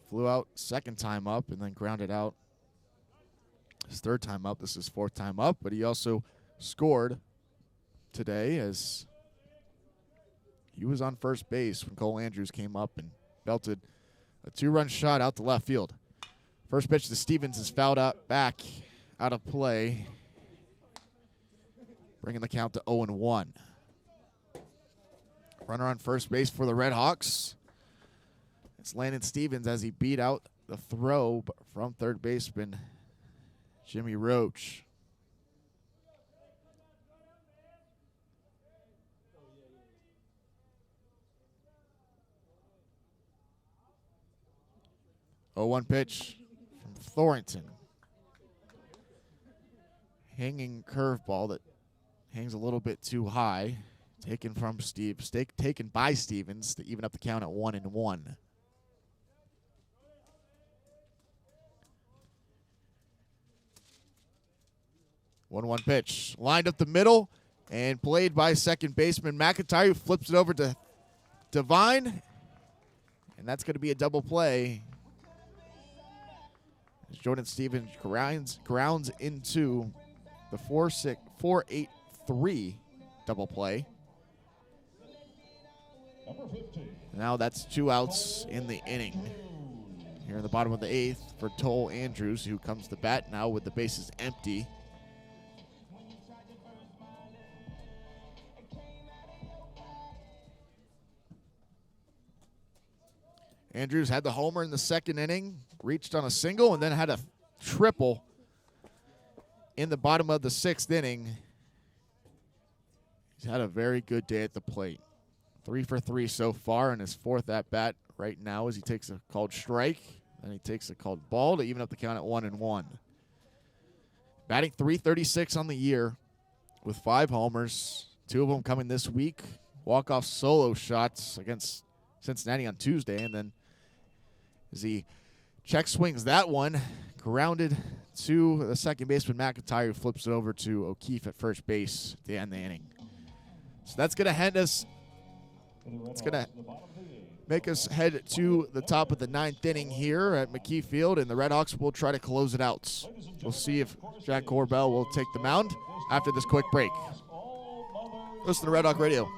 flew out second time up, and then grounded out his third time up. This is his fourth time up, but he also scored today as he was on first base when Cole Andrews came up and belted a 2-run shot out to left field. First pitch to Stevens is fouled out back out of play, bringing the count to 0-1. Runner on first base for the Red Hawks. It's Landon Stevens as he beat out the throw from third baseman Jimmy Roach. Oh, 1 pitch from Thornton. Hanging curveball that hangs a little bit too high. Taken by Stevens to even up the count at 1-1. One pitch. Lined up the middle and played by second baseman McIntyre, who flips it over to Devine. And that's going to be a double play. As Jordan Stevens grounds into the 4-8-3 double play. Now that's 2 outs in the inning. Here in the bottom of the 8th for Cole Andrews, who comes to bat now with the bases empty. Andrews had the homer in the second inning, reached on a single, and then had a triple in the bottom of the 6th inning. He's had a very good day at the plate. 3 for 3 so far in his 4th at-bat right now as he takes a called strike. Then he takes a called ball to even up the count at 1-1. Batting .336 on the year with 5 homers, 2 of them coming this week. Walk-off solo shots against Cincinnati on Tuesday, and then as he check swings that one, grounded to the second baseman McIntyre, who flips it over to O'Keefe at first base to end the inning. So that's going to hand us. It's going to make us head to the top of the 9th inning here at McKie Field, and the Red Hawks will try to close it out. We'll see if Jack Corbell will take the mound after this quick break. Listen to Red Hawk Radio.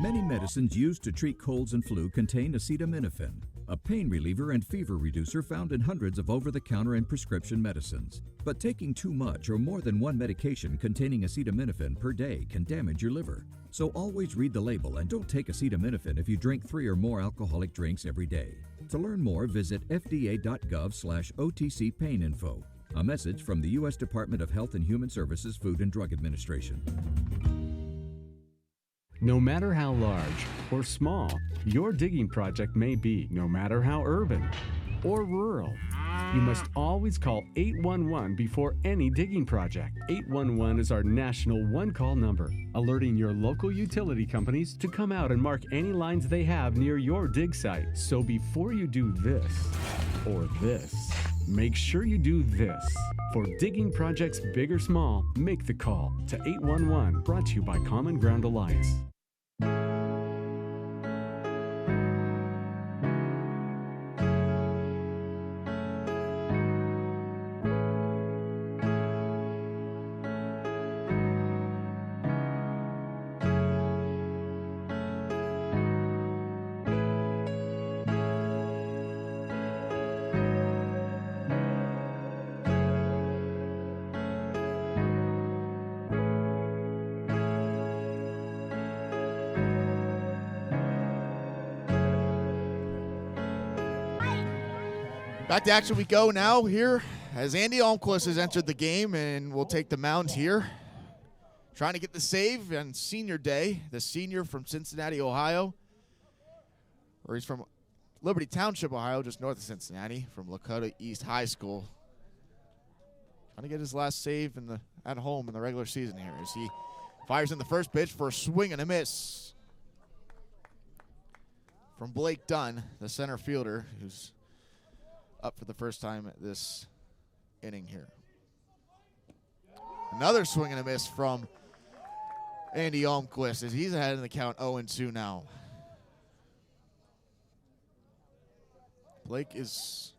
Many medicines used to treat colds and flu contain acetaminophen, a pain reliever and fever reducer found in hundreds of over-the-counter and prescription medicines. But taking too much or more than one medication containing acetaminophen per day can damage your liver. So always read the label and don't take acetaminophen if you drink 3 or more alcoholic drinks every day. To learn more, visit fda.gov/OTC pain info. A message from the U.S. Department of Health and Human Services Food and Drug Administration. No matter how large or small your digging project may be, no matter how urban or rural, you must always call 811 before any digging project. 811 is our national one-call number, alerting your local utility companies to come out and mark any lines they have near your dig site. So before you do this or this, make sure you do this. For digging projects big or small, make the call to 811, brought to you by Common Ground Alliance. Back to action we go now here as Andy Almquist has entered the game and will take the mound here. Trying to get the save on senior day, the senior from Cincinnati, Ohio. Or he's from Liberty Township, Ohio, just north of Cincinnati, from Lakota East High School. Trying to get his last save at home in the regular season here as he fires in the first pitch for a swing and a miss from Blake Dunn, the center fielder, who's up for the first time this inning here. Another swing and a miss from Andy Almquist as he's ahead in the count 0-2 now. Blake is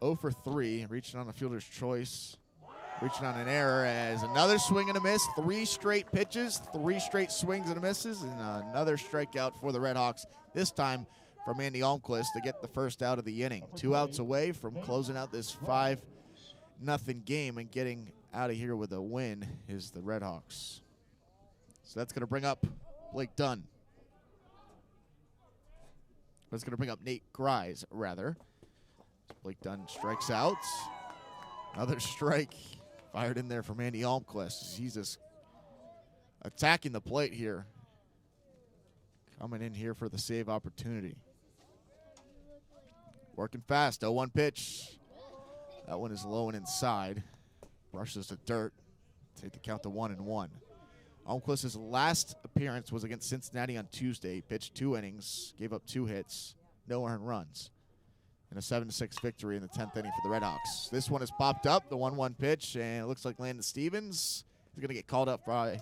0 for 3, reaching on a fielder's choice, reaching on an error as another swing and a miss, 3 straight pitches, 3 straight swings and misses, and another strikeout for the Redhawks, this time from Andy Almquist to get the first out of the inning. 2 outs away from closing out this 5-0 game and getting out of here with a win is the Redhawks. So that's going to bring up Blake Dunn. That's going to bring up Nate Grise, rather. Blake Dunn strikes out. Another strike fired in there from Andy Almquist. He's just attacking the plate here. Coming in here for the save opportunity. Working fast, 0-1 pitch. That one is low and inside. Brushes the dirt. Take the count to 1-1. Almquist's last appearance was against Cincinnati on Tuesday. He pitched 2 innings, gave up 2 hits, no earned runs, and a 7-6 victory in the 10th inning for the Redhawks. This one has popped up, the 1-1 pitch, and it looks like Landon Stevens is going to get called up by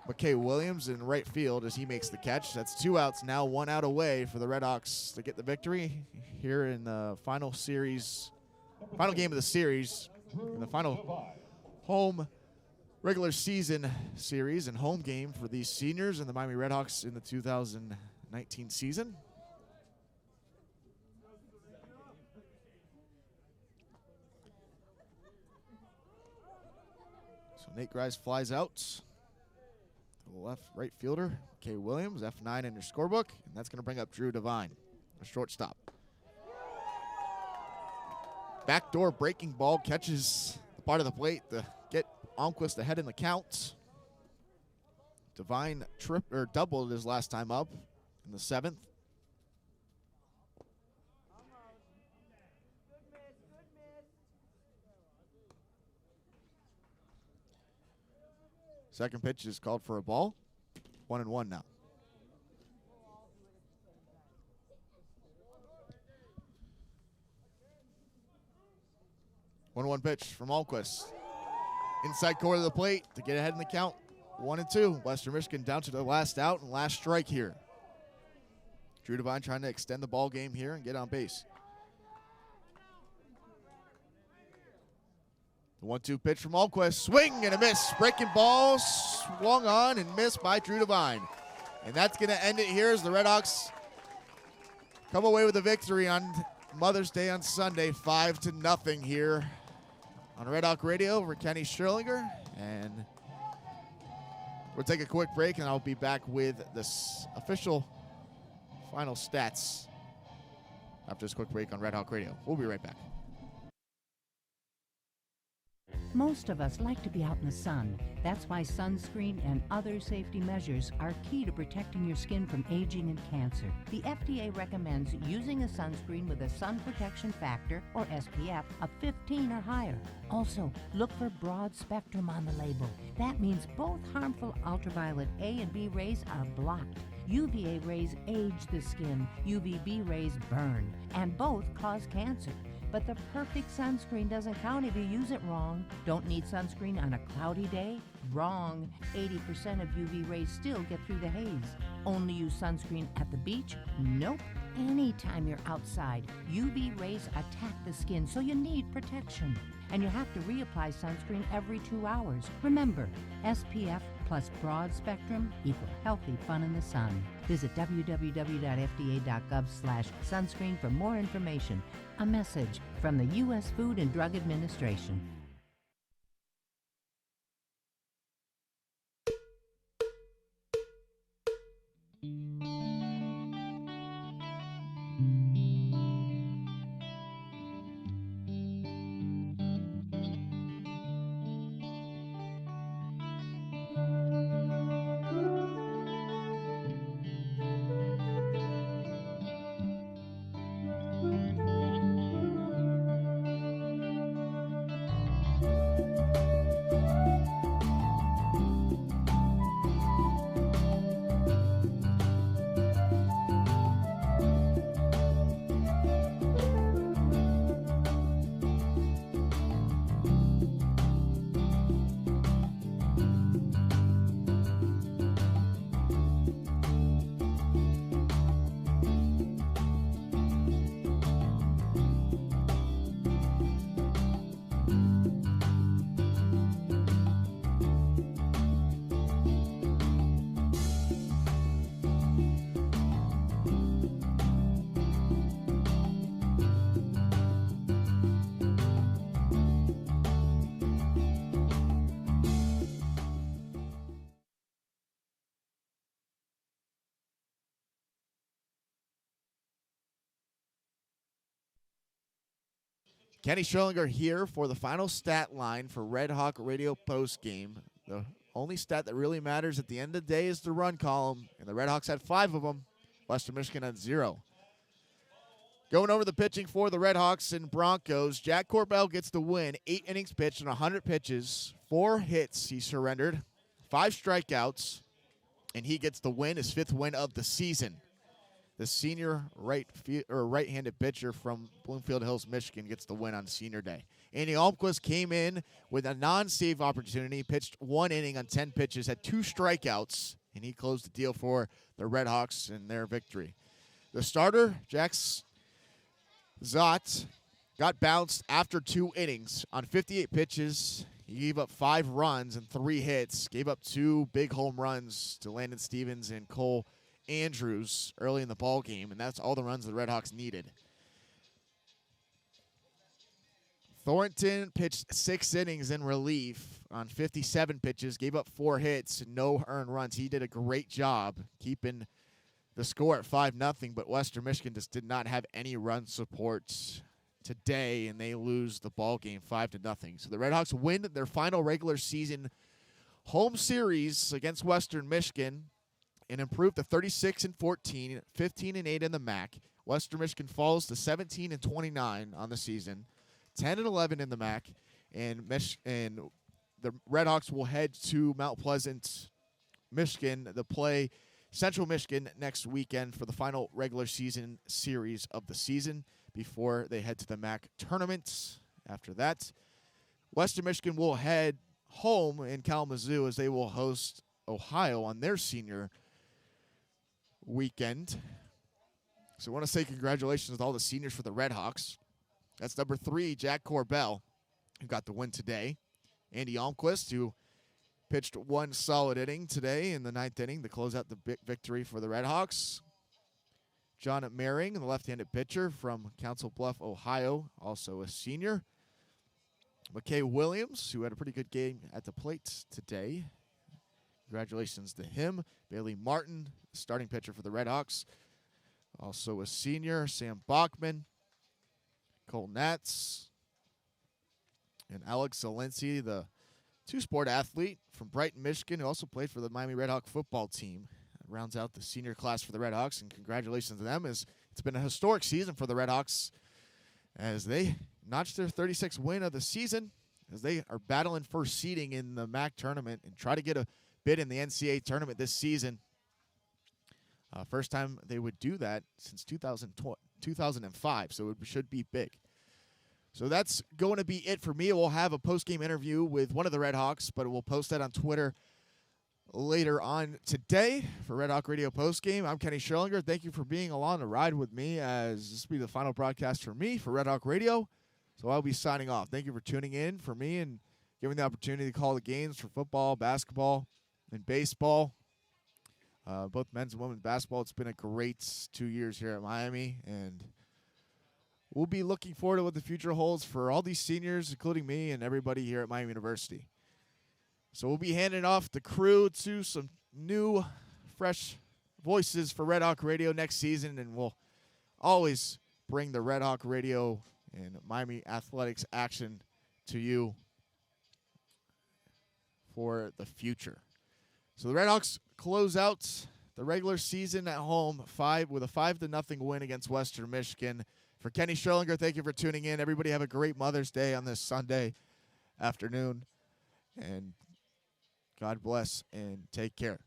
McKie Williams in right field as he makes the catch. That's 2 outs now, 1 out away for the Redhawks to get the victory here in the final game of the series, in the final home regular season series and home game for these seniors and the Miami Redhawks in the 2019 season. So Nate Grise flies out to the right fielder, Kay Williams, F9 in your scorebook, and that's going to bring up Drew Devine, a shortstop. Backdoor breaking ball catches the part of the plate to get Almquist ahead in the count. Devine doubled his last time up in the 7th. Second pitch is called for a ball. 1-1 now. One pitch from Almquist. Inside corner of the plate to get ahead in the count. 1-2. Western Michigan down to the last out and last strike here. Drew Devine trying to extend the ball game here and get on base. The 1-2 pitch from Almquist. Swing and a miss. Breaking ball swung on and missed by Drew Devine. And that's going to end it here as the Redhawks come away with a victory on Mother's Day on Sunday, 5-0 here on Red Hawk Radio for Kenny Schierlinger. And we'll take a quick break, and I'll be back with this official final stats after this quick break on Red Hawk Radio. We'll be right back. Most of us like to be out in the sun. That's why sunscreen and other safety measures are key to protecting your skin from aging and cancer. The FDA recommends using a sunscreen with a sun protection factor, or SPF, of 15 or higher. Also, look for broad spectrum on the label. That means both harmful ultraviolet A and B rays are blocked. UVA rays age the skin, UVB rays burn, and both cause cancer. But the perfect sunscreen doesn't count if you use it wrong. Don't need sunscreen on a cloudy day? Wrong. 80% of UV rays still get through the haze. Only use sunscreen at the beach? Nope. Anytime you're outside, UV rays attack the skin, so you need protection. And you have to reapply sunscreen every 2 hours. Remember, SPF plus broad spectrum equal healthy fun in the sun. Visit www.fda.gov/sunscreen for more information. A message from the U.S. Food and Drug Administration. Kenny Schierlinger here for the final stat line for Red Hawk Radio postgame. The only stat that really matters at the end of the day is the run column, and the Red Hawks had 5 of them. Western Michigan had 0. Going over the pitching for the Red Hawks and Broncos, Jack Corbell gets the win. 8 innings pitched and 100 pitches. 4 hits he surrendered. 5 strikeouts, and he gets the win, his 5th win of the season. The senior right-handed pitcher from Bloomfield Hills, Michigan, gets the win on senior day. Andy Almquist came in with a non-save opportunity, pitched 1 inning on 10 pitches, had 2 strikeouts, and he closed the deal for the Red Hawks in their victory. The starter, Jax Zott, got bounced after 2 innings. On 58 pitches, he gave up 5 runs and 3 hits, gave up 2 big home runs to Landon Stevens and Cole Andrews early in the ball game, and that's all the runs the Red Hawks needed. Thornton pitched 6 innings in relief on 57 pitches, gave up 4 hits, no earned runs. He did a great job keeping the score at 5-0, but Western Michigan just did not have any run support today, and they lose the ball game 5-0. So the Red Hawks win their final regular season home series against Western Michigan and improve to 36-14, 15-8 in the MAC. Western Michigan falls to 17-29 on the season, 10-11 in the MAC, and the Red Hawks will head to Mount Pleasant, Michigan, to play Central Michigan next weekend for the final regular season series of the season before they head to the MAC tournament. After that, Western Michigan will head home in Kalamazoo as they will host Ohio on their senior weekend. So I want to say congratulations to all the seniors for the Red Hawks. That's number 3, Jack Corbell, who got the win today. Andy Almquist, who pitched 1 solid inning today in the 9th inning to close out the victory for the Red Hawks. John Maring, the left-handed pitcher from Council Bluff, Ohio, also a senior. McKie Williams, who had a pretty good game at the plate today. Congratulations to him. Bailey Martin, starting pitcher for the Red Hawks, also a senior. Sam Bachman, Cole Natz, and Alex Zalensi, the 2-sport athlete from Brighton, Michigan, who also played for the Miami Red Hawk football team. That rounds out the senior class for the Red Hawks, and congratulations to them, as it's been a historic season for the Red Hawks as they notched their 36th win of the season, as they are battling for seeding in the MAC tournament and try to get a bid in the NCAA tournament this season. First time they would do that since 2005, so it should be big. So that's going to be it for me. We'll have a post-game interview with one of the Red Hawks, but we'll post that on Twitter later on today for Red Hawk Radio Postgame. I'm Kenny Schierlinger. Thank you for being along the ride with me, as this will be the final broadcast for me for Red Hawk Radio. So I'll be signing off. Thank you for tuning in for me and giving the opportunity to call the games for football, basketball, and baseball. Both men's and women's basketball. It's been a great 2 years here at Miami, and we'll be looking forward to what the future holds for all these seniors, including me and everybody here at Miami University. So we'll be handing off the crew to some new, fresh voices for Red Hawk Radio next season, and we'll always bring the Red Hawk Radio and Miami Athletics action to you for the future. So the Red Hawks close out the regular season at home with a 5-0 win against Western Michigan. For Kenny Schierlinger, thank you for tuning in. Everybody have a great Mother's Day on this Sunday afternoon. And God bless and take care.